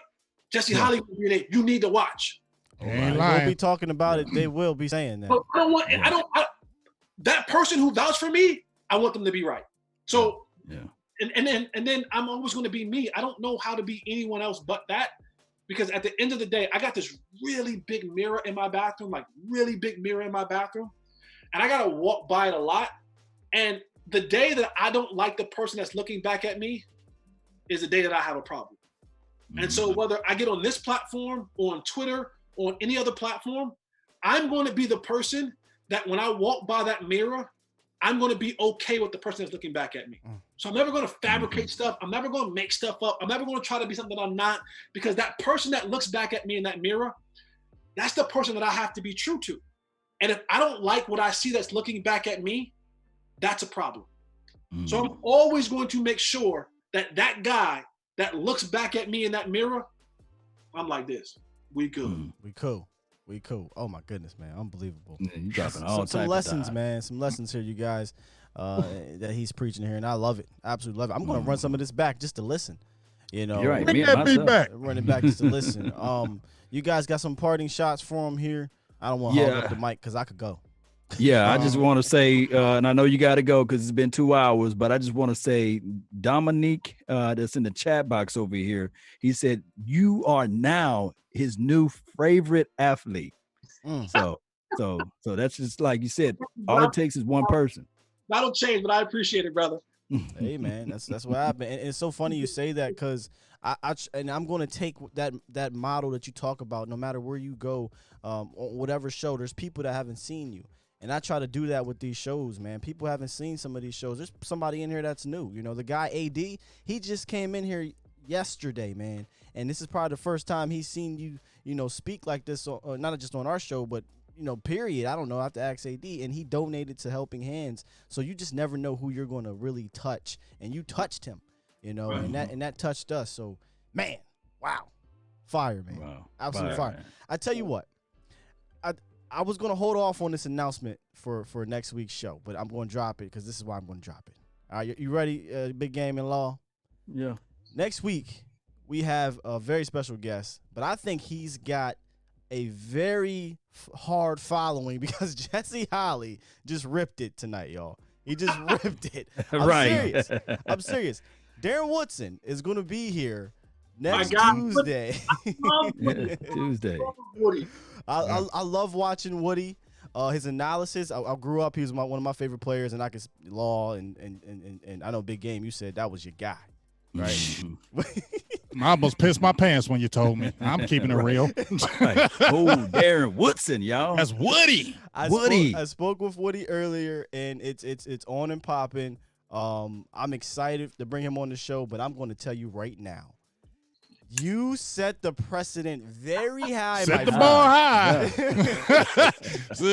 Jesse Holley, you need to watch. We'll be talking about it. They will be saying that. But that person who vouched for me, I want them to be right. So, and then I'm always going to be me. I don't know how to be anyone else but that, because at the end of the day, I got this really big mirror in my bathroom, and I got to walk by it a lot. And the day that I don't like the person that's looking back at me is the day that I have a problem. And so whether I get on this platform, or on Twitter, or on any other platform, I'm going to be the person that when I walk by that mirror, I'm going to be okay with the person that's looking back at me. So I'm never going to fabricate stuff. I'm never going to make stuff up. I'm never going to try to be something that I'm not, because that person that looks back at me in that mirror that's the person that I have to be true to. And if I don't like what I see that's looking back at me, that's a problem. So I'm always going to make sure that that guy that looks back at me in that mirror, I'm like this. We good. We cool. We cool. Oh my goodness, man. Unbelievable. Yeah, you dropping all Some lessons, of man. Some lessons here, you guys, that he's preaching here, and I love it. Absolutely love it. I'm going to run some of this back just to listen. You know, You're right. Bring that beat back. Running back just to listen. You guys got some parting shots for him here. I don't want to hog up the mic because I could go. Yeah, I just want to say, and I know you got to go because it's been 2 hours, but I just want to say, Dominique, that's in the chat box over here, he said, you are now his new favorite athlete. So that's just like you said, all it takes is one person. That'll change, but I appreciate it, brother. Hey, man, that's what happened. And it's so funny you say that because I'm going to take that model that you talk about, no matter where you go, on whatever show, there's people that haven't seen you. And I try to do that with these shows, man. People haven't seen some of these shows. There's somebody in here that's new. You know, the guy AD, he just came in here yesterday, man. And this is probably the first time he's seen you, speak like this, not just on our show, but, period. I don't know. I have to ask AD. And he donated to Helping Hands. So you just never know who you're going to really touch. And you touched him, right. and that touched us. So, man, wow. Fire, man. Wow. Absolute fire. Man. I tell you what. I was going to hold off on this announcement for next week's show, but I'm going to drop it because this is why I'm going to drop it. All right, you ready, Big Game in Law? Yeah. Next week, we have a very special guest, but I think he's got a very hard following because Jesse Holley just ripped it tonight, y'all. He just ripped it. I'm serious. Darren Woodson is going to be here next Tuesday. Tuesday. I love watching Woody. His analysis. I grew up. He was one of my favorite players, and I could Law and I know Big Game. You said that was your guy, right? I almost pissed my pants when you told me. I'm keeping it real. Oh, Darren Woodson, y'all. That's Woody. I spoke with Woody earlier, and it's on and popping. I'm excited to bring him on the show, but I'm going to tell you right now. You set the precedent very high. Set the bar high. So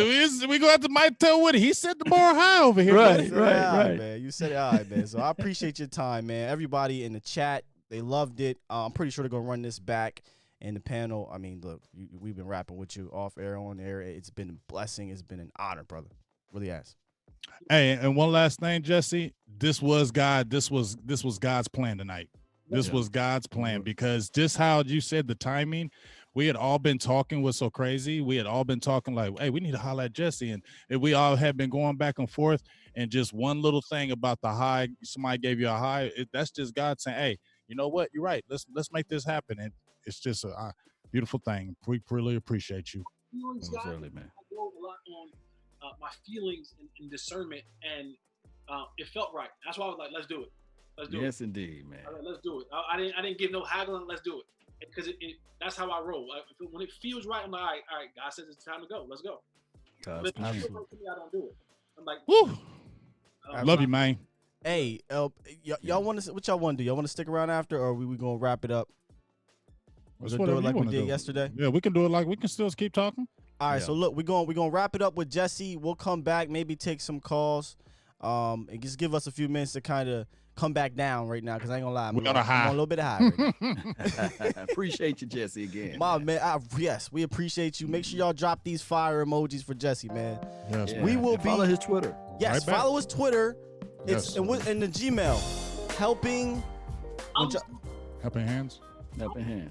we go to Mike tell Woody. He set the bar high over here. Right, man. You said it all right, man. So I appreciate your time, man. Everybody in the chat, they loved it. I'm pretty sure they're going to run this back. And the panel, I mean, look, we've been rapping with you off air, on air. It's been a blessing. It's been an honor, brother. Really has. Hey, and one last thing, Jesse. This was God's plan tonight. This was God's plan because just how you said the timing, we had all been talking was so crazy. We had all been talking like, hey, we need to holler at Jesse. And we all had been going back and forth. And just one little thing about the high, somebody gave you a high. That's just God saying, hey, you know what? You're right. Let's make this happen. And it's just a beautiful thing. We really appreciate you. Early, man. I go a lot on my feelings and discernment, and it felt right. That's why I was like, let's do it. Let's do it. Yes, indeed, man. Let's do it. I didn't give no haggling. Let's do it because that's how I roll. When it feels right, I'm like, all right. God says it's time to go. Let's go. But if it feels right to me, I don't do it. I'm like, woo. I love you, man. Hey, y'all want to? What y'all want to do? Y'all want to stick around after, or are we gonna wrap it up? Do it like we did yesterday? Yeah, we can do it like we can still keep talking. All right, so look, we're gonna wrap it up with Jesse. We'll come back, maybe take some calls, and just give us a few minutes to kind of come back down right now, because I ain't gonna lie, I'm on a little bit of high right now. Appreciate you, Jesse, again. Man, yes, we appreciate you. Make sure y'all drop these fire emojis for Jesse, man. Yes, Yeah. We will follow his Twitter. Yes, Right back. follow his Twitter. Yes. It's in the Gmail. Helping Hands. Helping hand.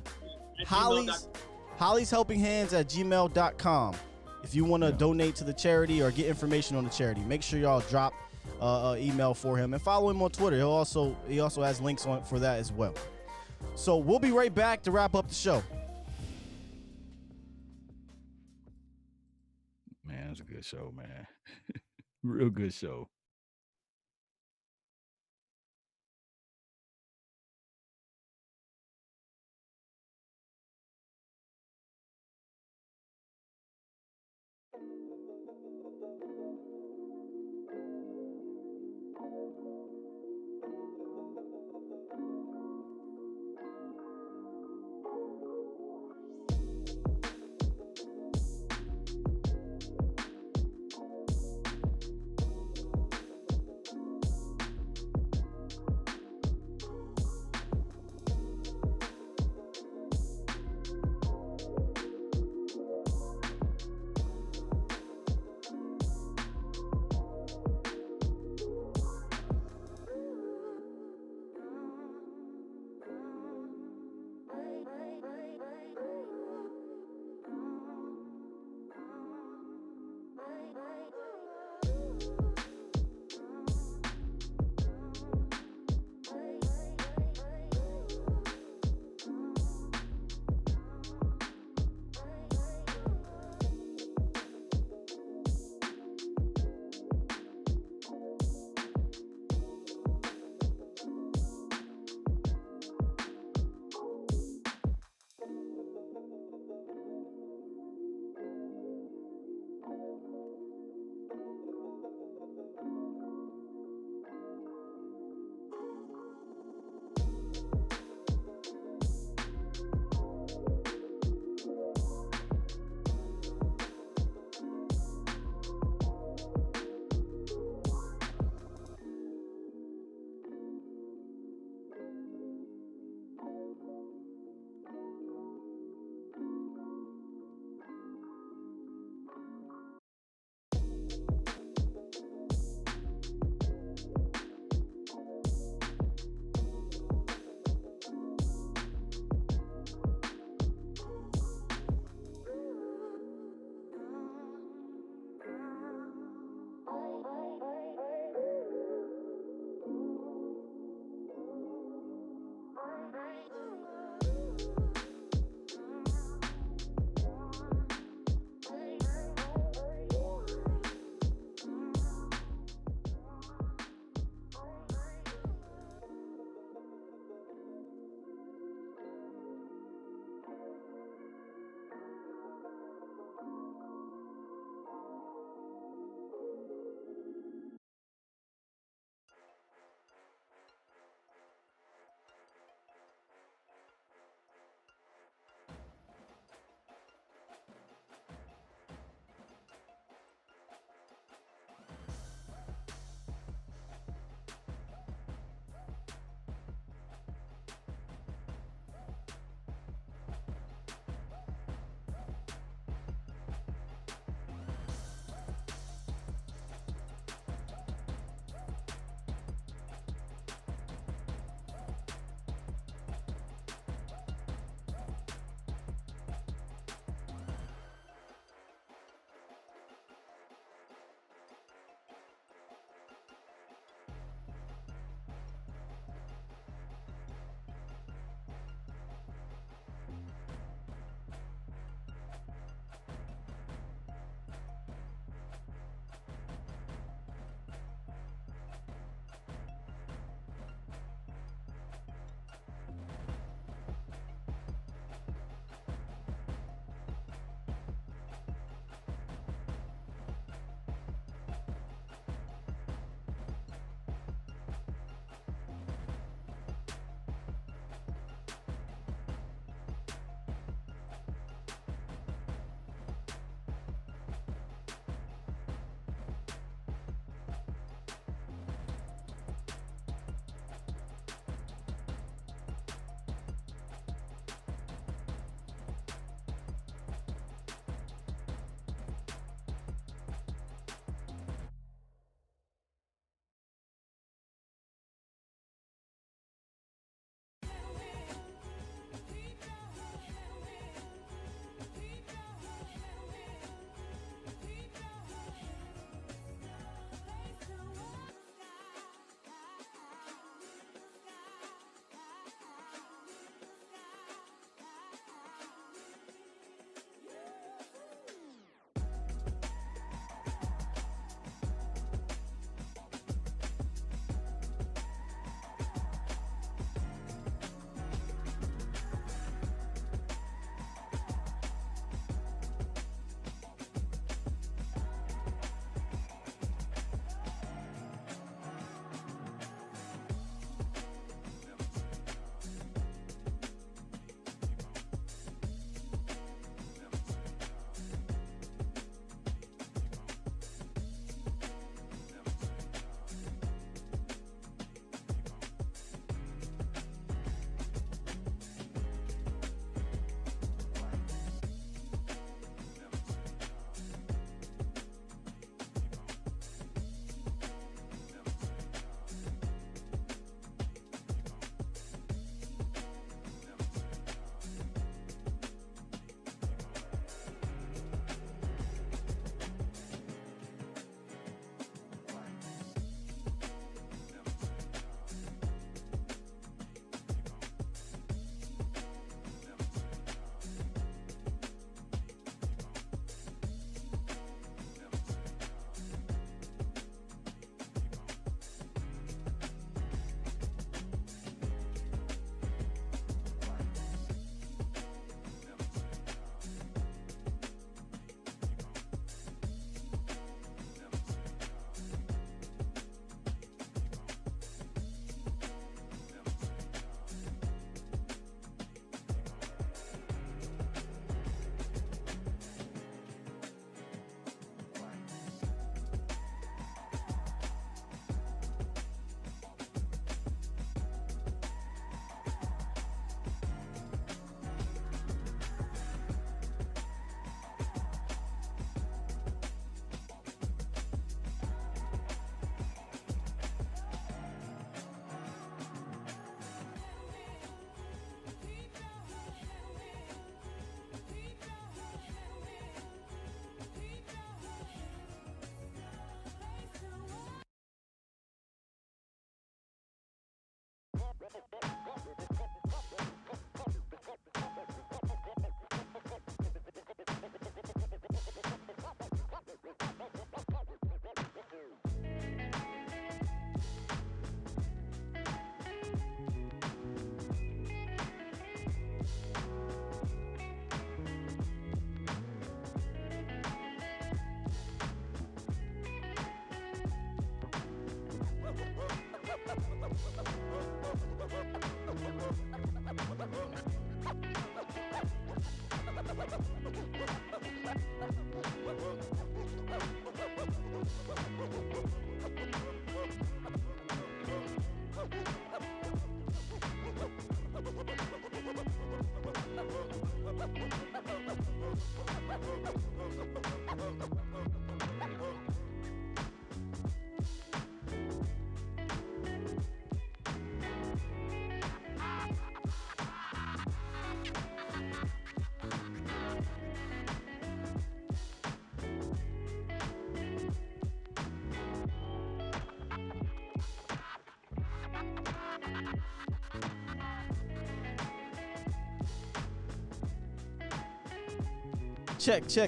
Holley's Helping Hands at gmail.com. If you want to donate to the charity or get information on the charity, make sure y'all drop email for him and follow him on Twitter. He also has links on for that as well. So we'll be right back to wrap up the show. Man, it's a good show, man. Real good show.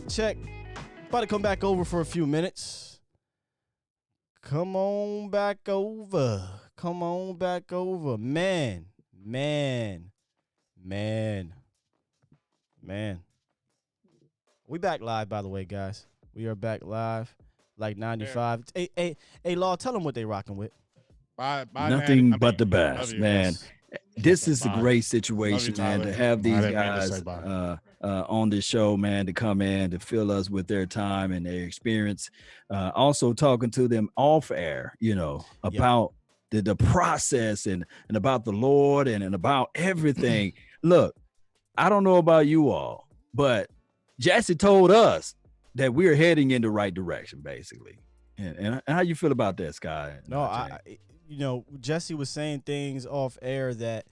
Check. About to come back over for a few minutes. Come on back over. Man. We back live, by the way, guys. We are back live, like 95. Hey, Law, tell them what they rocking with. Nothing but the best, man. This is a great situation, man, to have these guys on the show, man, to come in to fill us with their time and their experience. Also talking to them off air, about the process and about the Lord and about everything. Look, I don't know about you all, but Jesse told us that we're heading in the right direction, basically. And how you feel about that, Sky? No, Jesse was saying things off air that,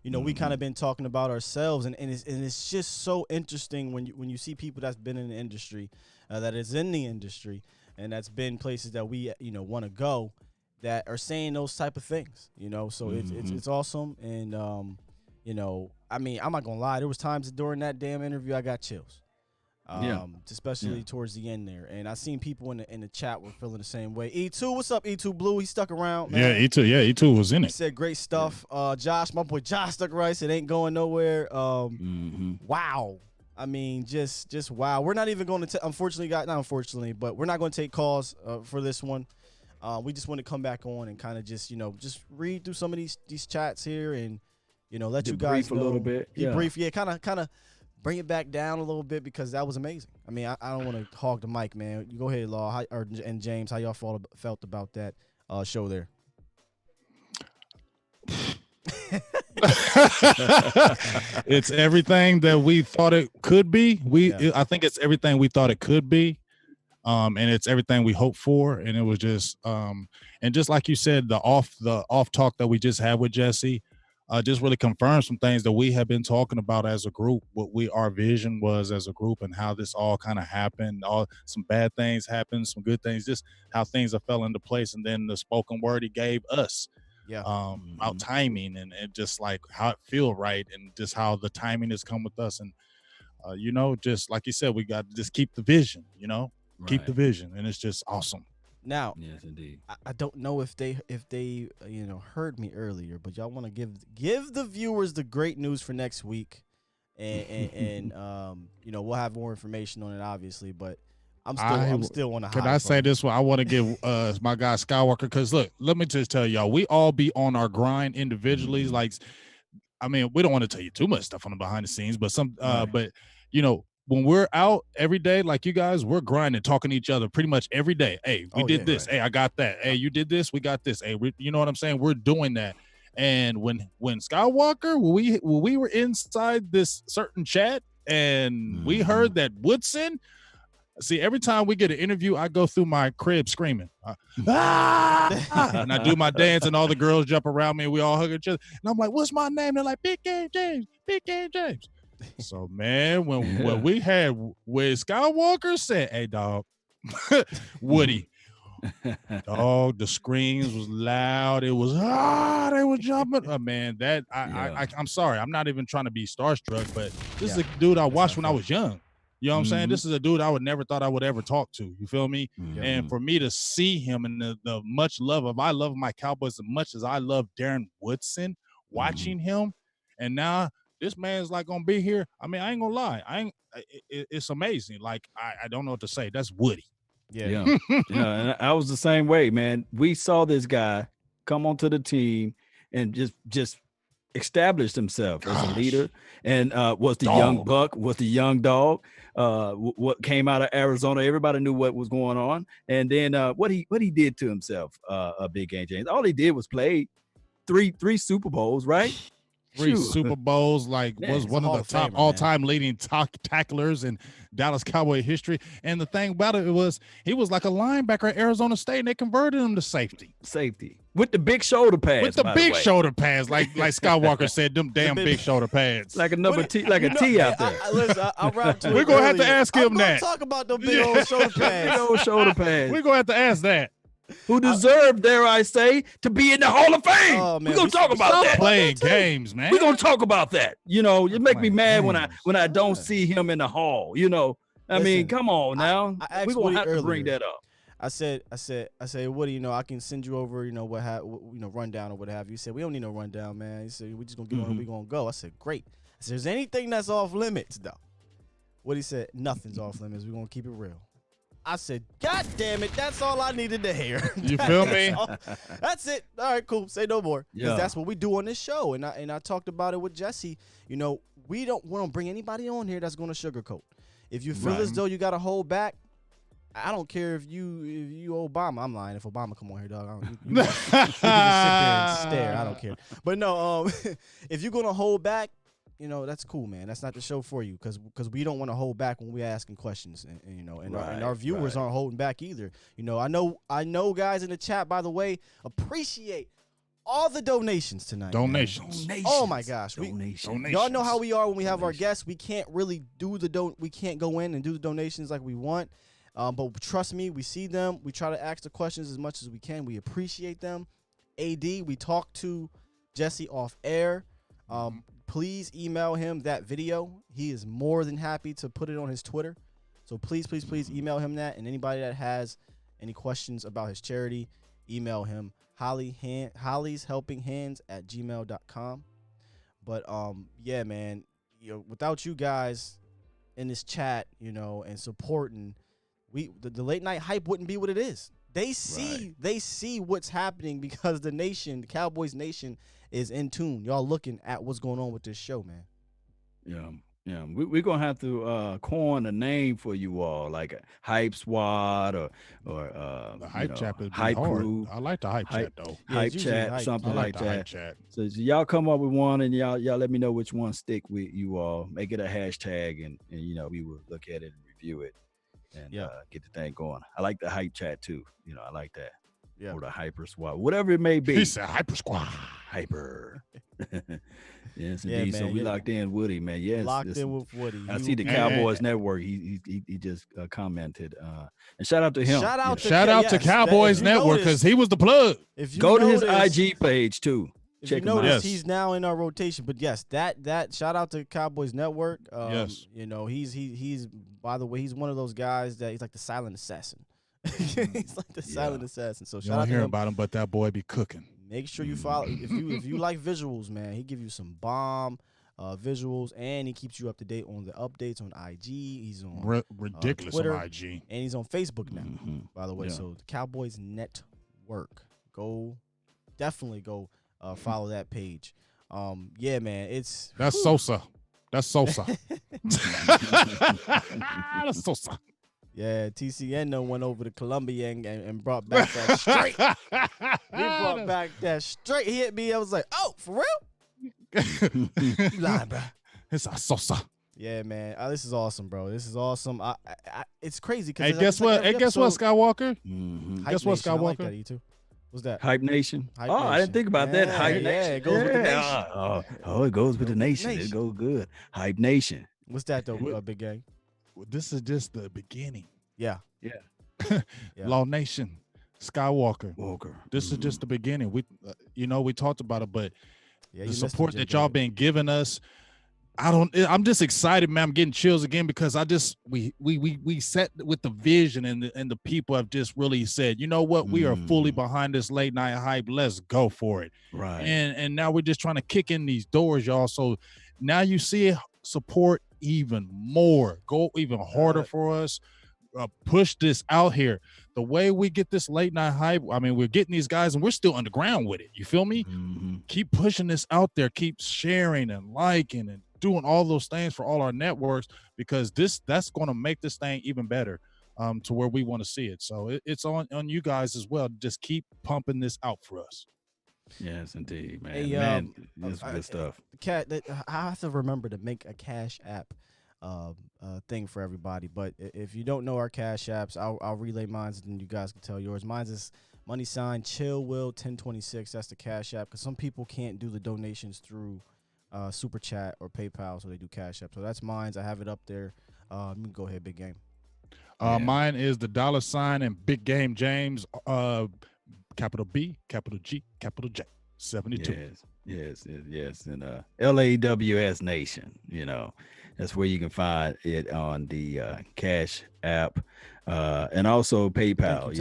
we kind of been talking about ourselves, and it's just so interesting when you see people that's been in the industry, that is in the industry, and that's been places that we want to go, that are saying those type of things. So it's awesome, and I mean, I'm not gonna lie, there was times during that damn interview I got chills. Especially towards the end there, and I seen people in the chat were feeling the same way. E2, what's up, E2 Blue? He stuck around, man. E2 was in it. He said great stuff. Josh, my boy Josh stuck around. He said ain't going nowhere. Wow. I mean, just wow. We're not even going to but we're not going to take calls for this one. We just want to come back on and kind of just read through some of these chats here and let you guys know. A little bit. Brief, kind of. Bring it back down a little bit, because that was amazing. I mean, I don't want to hog the mic, man. You go ahead, Law, and James, how y'all felt about that show there? It's everything that we thought it could be. I think it's everything we thought it could be, and it's everything we hoped for. And it was just, and just like you said, the off talk that we just had with Jesse. Just really confirm some things that we have been talking about as a group, what our vision was as a group, and how this all kind of happened. Some bad things happened, some good things, just how things have fell into place. And then the spoken word he gave us, about timing and just like how it feel right, and just how the timing has come with us. And, just like you said, we got to just keep the vision, keep the vision. And it's just awesome. Now, yes, indeed. I don't know if they heard me earlier, but y'all want to give the viewers the great news for next week, and we'll have more information on it, obviously. But I'm still on the high. Can I say this one? I want to give my guy Skywalker, because look, let me just tell y'all, we all be on our grind individually. Like, I mean, we don't want to tell you too much stuff on the behind the scenes, but when we're out every day, like you guys, we're grinding, talking to each other pretty much every day. Hey, we did this. Right. Hey, I got that. Hey, you did this. We got this. Hey, you know what I'm saying? We're doing that. And when Skywalker, when we were inside this certain chat and we heard that Woodson, see, every time we get an interview, I go through my crib screaming, and I do my dance, and all the girls jump around me, and we all hug each other. And I'm like, what's my name? They're like, Big Game James, Big Game James. So, man, when we had, when Skywalker said, hey, dog, Woody, dog, the screams was loud. It was, they were jumping. Man, I'm sorry. I'm not even trying to be starstruck, but this is a dude I watched when I was young. You know what I'm saying? This is a dude I would never thought I would ever talk to. You feel me? And for me to see him and the much love of, I love my Cowboys as much as I love Darren Woodson, watching him, and now this man's like gonna be here. I mean, I ain't gonna lie. It's amazing. Like, I don't know what to say. That's Woody. Yeah. And I was the same way, man. We saw this guy come onto the team and just established himself as a leader, and was the young buck, was the young dog. What came out of Arizona, everybody knew what was going on. And then what he did to himself, Big Game James. All he did was play three Super Bowls, right? 3 Shoot. Super Bowls, like Man, was he's one a of Hall the of top Famer, all-time leading tacklers in Dallas Cowboy history. And the thing about it was he was like a linebacker at Arizona State, and they converted him to safety. Safety with the big shoulder pads. With the by big way. shoulder pads, like Skywalker said, them damn big shoulder pads. Like a number What- T, like a you know, T out hey, there. Listen, I rapped to We're it gonna have to earlier. ask him I'm gonna that. talk about the big old shoulder Big pads. old shoulder pads. We're gonna have to ask that. Who deserve, dare I say, to be in the Hall of Fame. Oh, man, We're gonna talk about Stop that. playing games, man. We're gonna talk about that. You know, it make me Playing mad games. when I don't see him in the hall. You know, I mean, Listen, come on now. I asked We're gonna Woody have to bring earlier. that up. I said, Woody, you know, I can send you over, you know, rundown or what have you. He said, we don't need no rundown, man. He said, we just gonna get on and we gonna go. I said, great. I said, there's anything that's off limits though. Woody said, nothing's off limits. We're gonna keep it real. I said, God damn it, that's all I needed to hear. You feel me? That's it. All right, cool. Say no more. Because Yeah. that's what we do on this show. And I talked about it with Jesse. You know, we don't bring anybody on here that's gonna sugarcoat. If you feel as Right. though you gotta hold back, I don't care if you Obama. I'm lying. If Obama come on here, dog, you can just sit there and stare. I don't care. But no, if you're gonna hold back, you know, that's cool, man. That's not the show for you because we don't want to hold back when we're asking questions, and you know, and our viewers aren't holding back either. You know, I know, guys in the chat, by the way, appreciate all the donations tonight. Donations. Oh my gosh, Donations. y'all know how we are when we have our guests. We can't really we can't go in and do the donations like we want. But trust me, we see them. We try to ask the questions as much as we can. We appreciate them. AD, we talked to Jesse off air. Please email him that video. He is more than happy to put it on his Twitter. So please email him that. And anybody that has any questions about his charity, email him Holley's Helping Hands at gmail.com. But yeah, man, you know, without you guys in this chat, you know, and supporting, the late night hype wouldn't be what it is. They see what's happening because the Cowboys Nation is in tune. Y'all looking at what's going on with this show, man. Yeah. We're gonna have to coin a name for you all, like a hype squad or The hype chat would be hype hard. crew, I like the hype chat though. Yeah, hype it's usually chat, hype. something I like like the hype that. chat. So y'all come up with one and y'all let me know which one stick with you all. Make it a hashtag and you know, we will look at it and review it and get the thing going. I like the hype chat too. You know, I like that. Yeah. Or the hyper squad, whatever it may be. He said hyper squad. Hyper. Yes, Yeah, indeed. So man, we yeah. locked in, Woody, man. Yes, Locked listen, in with Woody. I You- see the And- Cowboys Network. He just commented. And shout out to him. Shout out to Shout out to yes, Cowboys if you Network notice- because he was the plug. if you Go to his notice- IG page too. If Check you him out. notice, Yes. he's now in our rotation. But yes, that shout out to Cowboys Network. Yes. You know, he's by the way, he's one of those guys that he's like the silent assassin. He's like the silent assassin. So You shout don't out to hear him. about him, but that boy be cooking. Make sure you follow if you like visuals, man. He give you some bomb visuals, and he keeps you up to date on the updates on IG. He's on Ridiculous Twitter. on IG. and he's on Facebook now. Mhm. By the way, Yeah. so the Cowboys Network. Definitely go follow that page. Yeah, man, it's That's whew. Sosa. That's Sosa. That's Sosa. Yeah, TCN done went over to Columbia and brought back that straight. He brought back that straight. He hit me. I was like, oh, for real? You lying, bro. It's a Sosa. Yeah, man. This is awesome, bro. This is awesome. It's crazy. Hey, guess what? Hey, guess what, Skywalker? Mhm. Guess what, I like Skywalker? that, E2. What's that? Hype Nation. Hype I Nation. didn't think about that. Yeah, Hype yeah, Nation. it goes with the nation. Oh, it goes with the nation. Nation. It goes good. Hype Nation. What's that, though, Big Gang? Well, this is just the beginning. Yeah. Yeah. Law Nation, Skywalker. Walker. This is just the beginning. We talked about it, but Yeah, you the missed him, support Jay that y'all Garrett. been giving us, I'm just excited, man. I'm getting chills again because we set with the vision and the people have just really said, you know what, we are fully behind this late night hype. Let's go for it. Right. And now we're just trying to kick in these doors, y'all. So now you see support even more, go even harder for us. Push this out here. The way we get this late night hype, I mean, we're getting these guys and we're still underground with it. You feel me? Mhm. Keep pushing this out there. Keep sharing and liking and doing all those things for all our networks because that's going to make this thing even better to where we want to see it. So it's on you guys as well. Just keep pumping this out for us. Yes, indeed, man. Hey, Man, this is good stuff. I have to remember to make a Cash App thing for everybody. But if you don't know our Cash Apps, I'll relay mine, and you guys can tell yours. Mine's is # Chill Will 1026. That's the Cash App, because some people can't do the donations through Super Chat or PayPal, so they do Cash App. So that's mine. I have it up there. You can go ahead, Big Game. Mine is the $ and Big Game James, capital B, capital G, capital J, 72. Yes. And LAWS Nation, that's where you can find it on the Cash App, and also PayPal.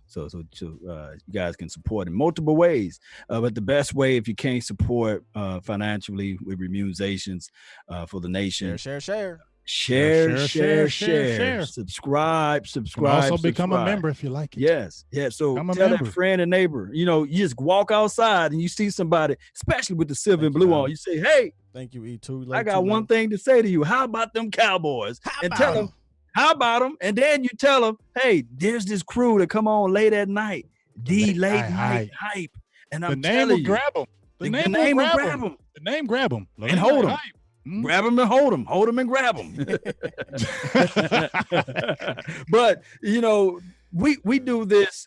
So you guys can support in multiple ways. But the best way, if you can't support financially, with remunerations for the nation, share. Subscribe. Also become a member if you like it. Yes. So tell that friend and neighbor. You just walk outside and you see somebody, especially with the silver and blue on. You say, "Hey, thank you, E2. I got one thing to say to you. How about them Cowboys?" And tell them, "How about them?" And then you tell them, "Hey, there's this crew that come on late at night, late night hype." And I'm telling you, grab them. The name will grab them. The name grab them and hold them. Grab them and hold them and grab them. But we do this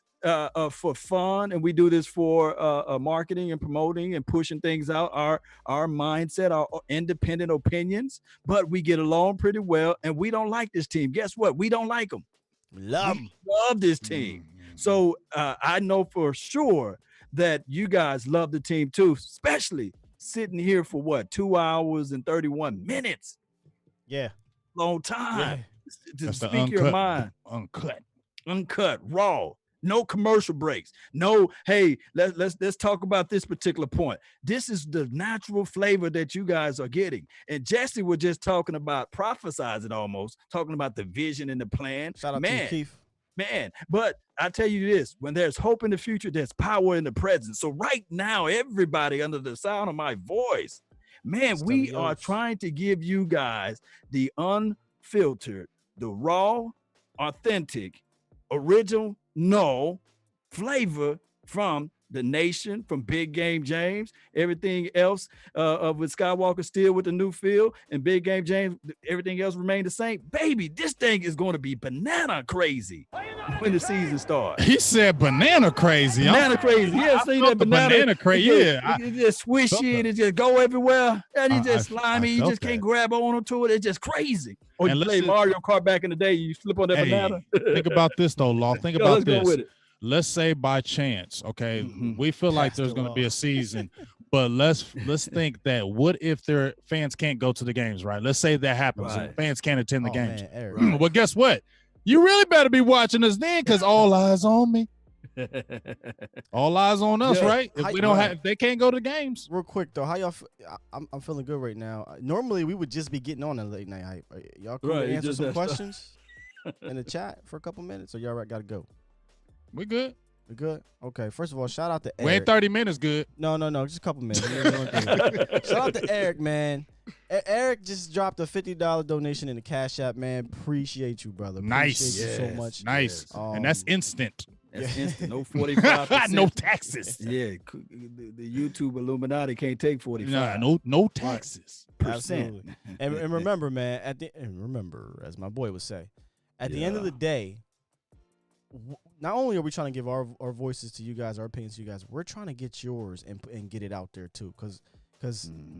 for fun, and we do this for marketing and promoting and pushing things out. Our mindset, our independent opinions, but we get along pretty well. And we don't like this team. Guess what? We don't like them. Love this team. So I know for sure that you guys love the team too, especially sitting here for 2 hours and 31 minutes. Yeah. Long time. To That's speak your mind. Uncut, raw. No commercial breaks. No, hey, let's talk about this particular point. This is the natural flavor that you guys are getting. And Jesse was just talking about prophesizing, almost talking about the vision and the plan. Shout out to you, Keith. Man, but I tell you this, when there's hope in the future, there's power in the present. So right now, everybody under the sound of my voice, man, we are trying to give you guys the unfiltered, the raw, authentic, original, flavor from the nation, from Big Game James, everything else with Skywalker still with the new field, and Big Game James, everything else remained the same. Baby, this thing is going to be banana crazy when the season starts. He said banana crazy. Banana crazy. Yeah, see that banana crazy. It's just swishy and it just go everywhere. And it's just slimy. You just can't grab onto it. It's just crazy. Or you play Mario Kart back in the day, you flip on that banana. Think about this though, Law. Think about this. Let's say by chance, okay, we feel like there's going to be a season, but let's think that what if their fans can't go to the games, right? Let's say that happens and fans can't attend the games. Man, well, guess what? You really better be watching us then, because all eyes on me. All eyes on us, right? If we don't if they can't go to the games. Real quick though, how y'all? I'm feeling good right now. Normally we would just be getting on a late night hype. Y'all could answer some questions in the chat for a couple minutes, or y'all got to go? We good. We good? Okay. First of all, shout out to Eric. We ain't 30 minutes good. No, just a couple minutes. Shout out to Eric, man. Eric just dropped a $50 donation in the Cash App, man. Appreciate you, brother. Nice. Appreciate you so much. Nice. And that's instant. That's instant. No 45%. No taxes. Yeah. The YouTube Illuminati can't take 45. No taxes. Absolutely. And remember, man, as my boy would say, at the end of the day, not only are we trying to give our voices to you guys, our opinions to you guys, we're trying to get yours and get it out there too. Because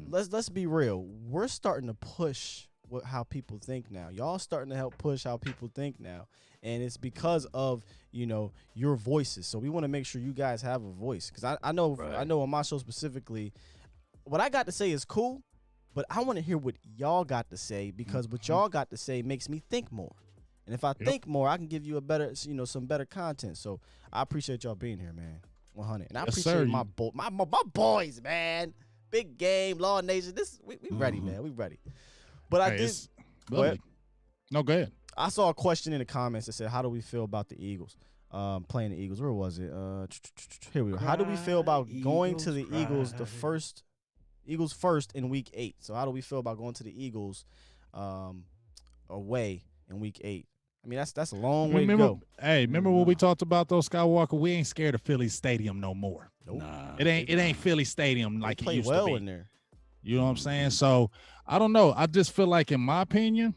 let's be real, we're starting to push how people think now. Y'all starting to help push how people think now, and it's because of your voices. So we want to make sure you guys have a voice. Because I know on my show specifically, what I got to say is cool, but I want to hear what y'all got to say, because what y'all got to say makes me think more. And if I think more, I can give you a better, some better content. So I appreciate y'all being here, man. 100. And I appreciate my boys, man. Big Game, Law Nation. We ready, man. We ready. But I did. Go ahead. No, go ahead. I saw a question in the comments that said, "How do we feel about the Eagles playing the Eagles?" Where was it? Here we go. How do we feel about going to the Eagles Eagles first in Week 8? So how do we feel about going to the Eagles away in Week 8? I mean, that's a long way Remember, to go. hey, remember when we talked about those Skywalker? We ain't scared of Philly Stadium no more. Nope. Nah, It ain't Philly Stadium like They it play used well to be. in there. You know what I'm saying? So I don't know. I just feel like, in my opinion,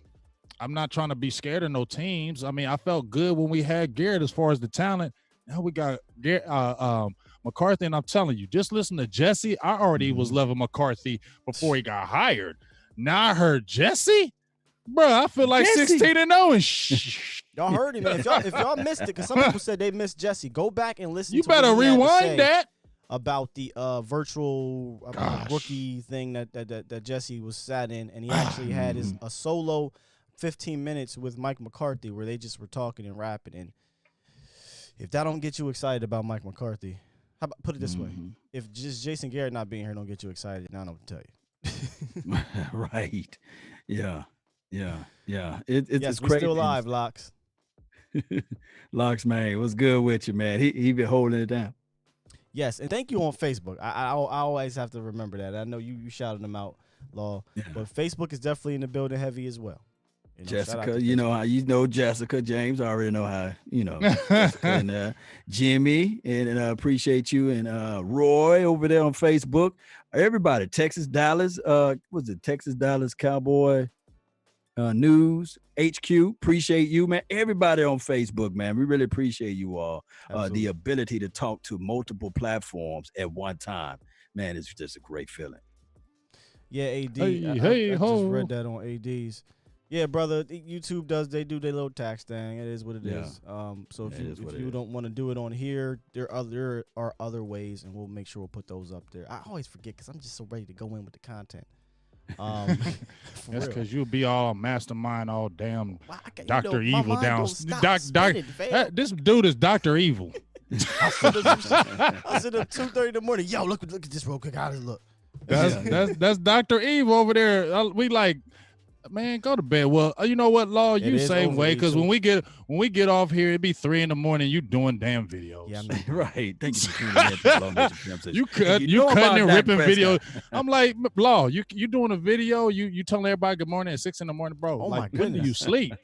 I'm not trying to be scared of no teams. I mean, I felt good when we had Garrett as far as the talent. Now we got Garrett, McCarthy, and I'm telling you, just listen to Jesse. I already was loving McCarthy before he got hired. Now I heard Jesse. Bro, I feel like 16-0 and shh. Y'all heard him, man. If y'all missed it, because some people said they missed Jesse, go back and listen. You to what better he had to say rewind that. about the virtual rookie thing that Jesse was sat in, and he actually had a solo 15 minutes with Mike McCarthy where they just were talking and rapping. And if that don't get you excited about Mike McCarthy, how about put it this way: if just Jason Garrett not being here don't get you excited, now I don't know what to tell you. Right. Yeah. It's Yes, we crazy. still alive, Locks. Locks, man, what's good with you, man? He been holding it down. Yes, and thank you on Facebook. I always have to remember that. I know you shouted them out, Law, but Facebook is definitely in the building heavy as well. You know, Jessica, you know how Jessica James. I already know how Jessica and Jimmy, and appreciate you, and Roy over there on Facebook. Everybody, Texas Dallas, what's it? Texas Dallas Cowboy News HQ. Appreciate you, man. Everybody on Facebook, man. We really appreciate you all. The ability to talk to multiple platforms at one time, man, it's just a great feeling. Yeah, AD. Hey, I ho. just read that on AD's. Yeah, brother. YouTube they do their little tax thing. It is what it is. So if you don't want to do it on here, there are other ways, and we'll make sure we'll put those up there. I always forget because I'm just so ready to go in with the content. That's because you'll be all mastermind, all damn Dr. My Evil mind down. don't stop spinning, fam. This dude is Dr. Evil. I sit up 2:30 in the morning. Yo, look at this real quick. How does it look? That's Dr. Evil over there. We like, man, go to bed. Well, you know what, Law? You same way, because when we get off here, it be 3 a.m. You doing damn videos. Yeah, I mean, right. Thank you for tuning in to Long Mission. You cutting and ripping videos. I'm like, Law, you doing a video? You telling everybody good morning at 6 a.m, bro? Oh, like, my when do goodness. you sleep?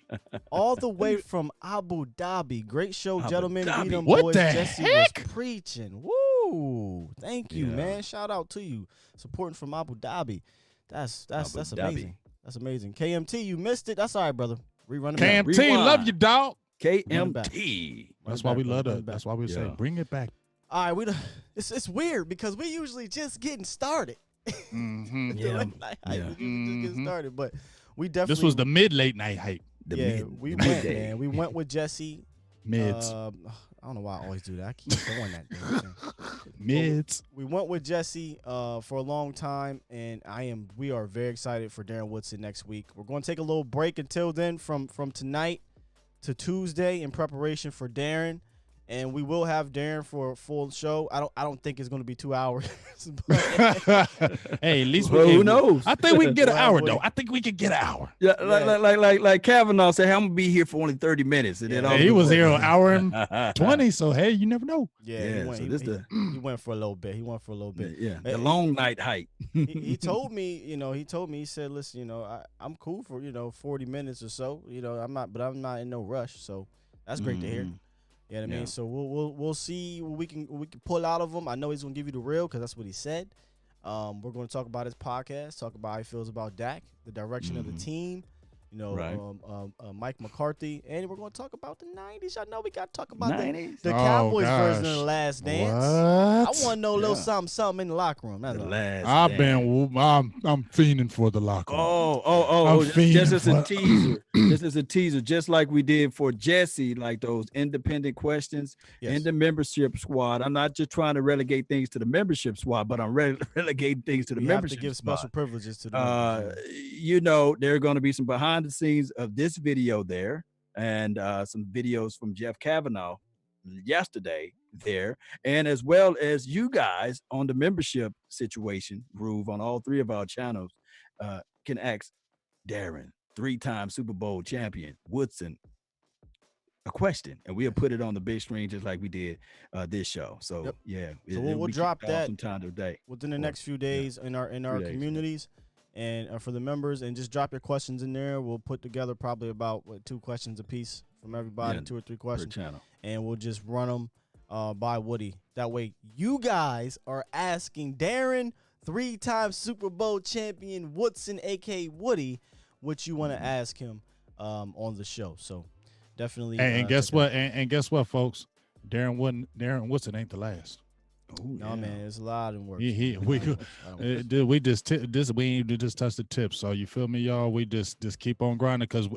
all the way from Abu Dhabi. Great show, gentlemen. Dhabi. We them What boys. the Jesse heck? was preaching. Woo! Thank you, Yeah. man. Shout out to you, supporting from Abu Dhabi. That's Abu amazing. Dhabi. That's amazing. KMT, you missed it. That's all right, brother. Rerun it. KMT, Rewind. love you, dog. KMT. That's why we love that. That's why we say bring it back. All right, it's weird because we usually just getting started. Mm-hmm. The Yeah. late night hype, Yeah. we usually just getting started, but we definitely. This was the mid-late night hype. we went, man. We went with Jesse. Mids. I don't know why I always do that. I keep doing that damn thing. Mids. We went with Jesse for a long time, and we are very excited for Darren Woodson next week. We're going to take a little break until then from tonight to Tuesday in preparation for Darren, and we will have Darren for a full show. I don't think it's going to be 2 hours. Hey, at least Who knows? I think we can get an Well, hour boy. though. I think we can get an hour. Yeah, like Kavanaugh said, I'm gonna be here for only 30 minutes, and then He was here an hour and 20, so hey, you never know. Yeah, he went for a little bit. He went for a little bit. Yeah, the long night hype. He told me, he said, listen, I'm cool for 40 minutes or so. I'm not in no rush. So that's great to hear. You know what I mean? So we'll see what we can pull out of him. I know he's gonna give you the real because that's what he said. We're going to talk about his podcast, talk about how he feels about Dak, the direction of the team, Mike McCarthy, and we're going to talk about the 90s. I know we got to talk about the Cowboys version of The Last Dance. I want to know a little something in the locker room. That's all. I'm fiending for the locker room. Just as a teaser. This is a teaser, just like we did for Jesse, like those independent questions in the membership squad. I'm not just trying to relegate things to the membership squad, but I'm relegating things to the membership squad. We have to give squad. special privileges to the there are going to be some behind the scenes of this video there, and some videos from Jeff Kavanaugh yesterday there, and as well as you guys on the membership situation groove on all three of our channels can ask Darren, 3-time Super Bowl champion Woodson, a question, and we'll put it on the big screen just like we did this show. So so we'll drop that from time to day within the next few days in our communities. and for the members, and just drop your questions in there. We'll put together probably about 2 questions a piece from everybody, 2 or 3 questions, per channel, and we'll just run them by Woody. That way, you guys are asking Darren, 3-time Super Bowl champion Woodson, aka Woody, what you want to ask him on the show. So definitely. And guess what? And guess what, folks? Darren Woodson ain't the last. Ooh, no, man, there's a lot in work. We just touched the tip. So you feel me, y'all? We just keep on grinding, because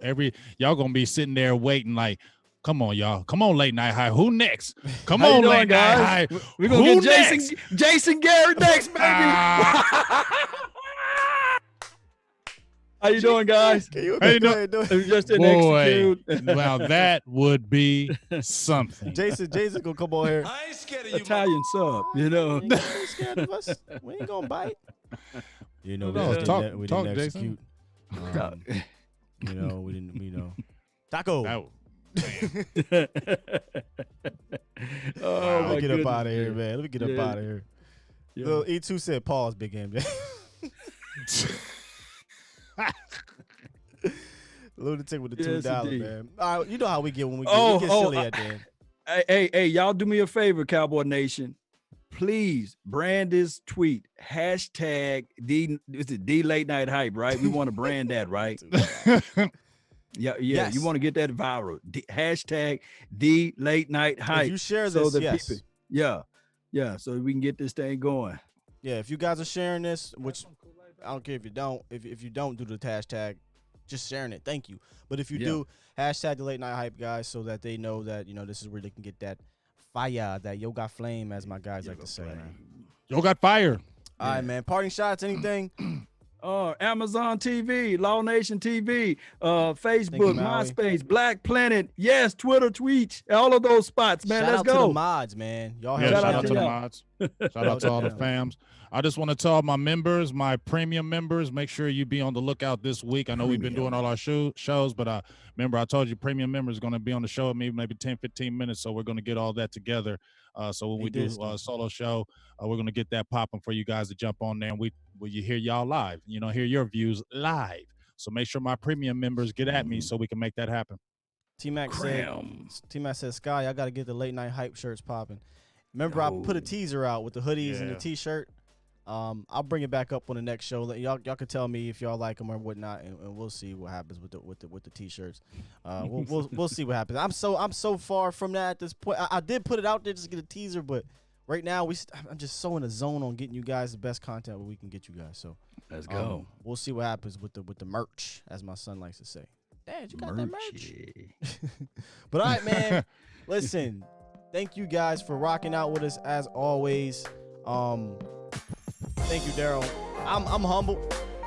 y'all gonna be sitting there waiting like, come on, y'all, come on, late night high. Who next? Come on, late night high. We're gonna get Jason Garrett next, baby. How you doing, guys? How you doing? Just didn't execute. Well, that would be something. Jason gonna come on here. I ain't scared of you. Italian sub, you know. You ain't scared of us. We ain't gonna bite. You know, we didn't execute. You know, we didn't. You know, taco. Oh, let me get goodness, up out of here, man. Let me get up out of here. Yeah. Little E2 said, "Pause, big game." Lunatic with the $2, man. All right, you know how we get when we get silly at the end. Hey, y'all do me a favor, Cowboy Nation. Please brand this tweet. Hashtag D late night hype, right? We want to brand that, right? Yeah. Yes. You want to get that viral. Hashtag D late night hype. If you share this, yes. People, yeah. So we can get this thing going. Yeah, if you guys are sharing this, which I don't care if you don't. If you don't do the hashtag, just sharing it. Thank you. But if you do, hashtag the late night hype, guys, so that they know that, you know, this is where they can get that fire, that yo got flame, as my guys like to say, man. Yo got fire. All right, man. Parting shots, anything? Amazon TV, Law Nation TV, Facebook, MySpace, Black Planet, yes, Twitter, Tweets, all of those spots, man. Shout Let's out go. to the mods, man. Y'all Shout out to the y'all. mods. Shout out to all the fams. I just want to tell my members, my premium members, make sure you be on the lookout this week. I know we've been doing all our shows, but remember I told you premium members are going to be on the show with me maybe 10, 15 minutes, so we're going to get all that together. So when we do a solo show, we're going to get that popping for you guys to jump on there, and you hear y'all live, you know, hear your views live. So make sure my premium members get at me so we can make that happen. T-Mac said, Sky, I got to get the late night hype shirts popping. Remember, I put a teaser out with the hoodies and the T-shirt. I'll bring it back up on the next show. Y'all can tell me if y'all like them or whatnot, and we'll see what happens with the T-shirts. We'll see what happens. I'm so far from that at this point. I did put it out there just to get a teaser, but right now I'm just so in the zone on getting you guys the best content we can get you guys. So let's go. We'll see what happens with the merch, as my son likes to say. Dad, you got that merch? But all right, man. Listen, thank you guys for rocking out with us as always. Thank you, Daryl. I'm humble.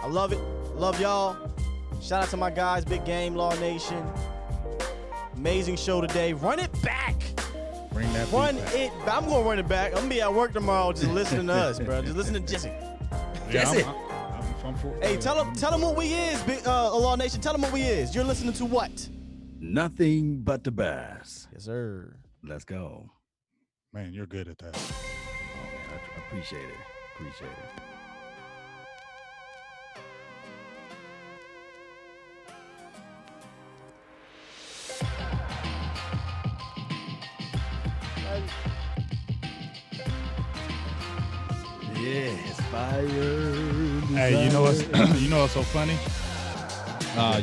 I love it. Love y'all. Shout out to my guys, Big Game, Law Nation. Amazing show today. Run it back. Bring that Run back. it back. I'm going to run it back. I'm going to be at work tomorrow just listening to us, bro. Just listen to Jesse. Yeah, Hey, tell them what we is, Big Law Nation. Tell them what we is. You're listening to what? Nothing but the bass. Yes, sir. Let's go. Man, you're good at that. Oh, man, I appreciate it. Appreciate it. Yes, fire. Hey, you know what's so funny?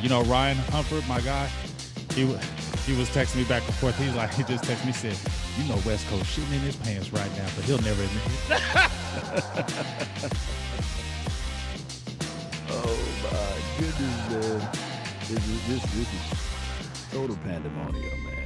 You know Ryan Humford, my guy. He was texting me back and forth. He just texted me, said, "You know West Coast shitting in his pants right now, but he'll never admit it." Oh my goodness, man! This is total pandemonium, man.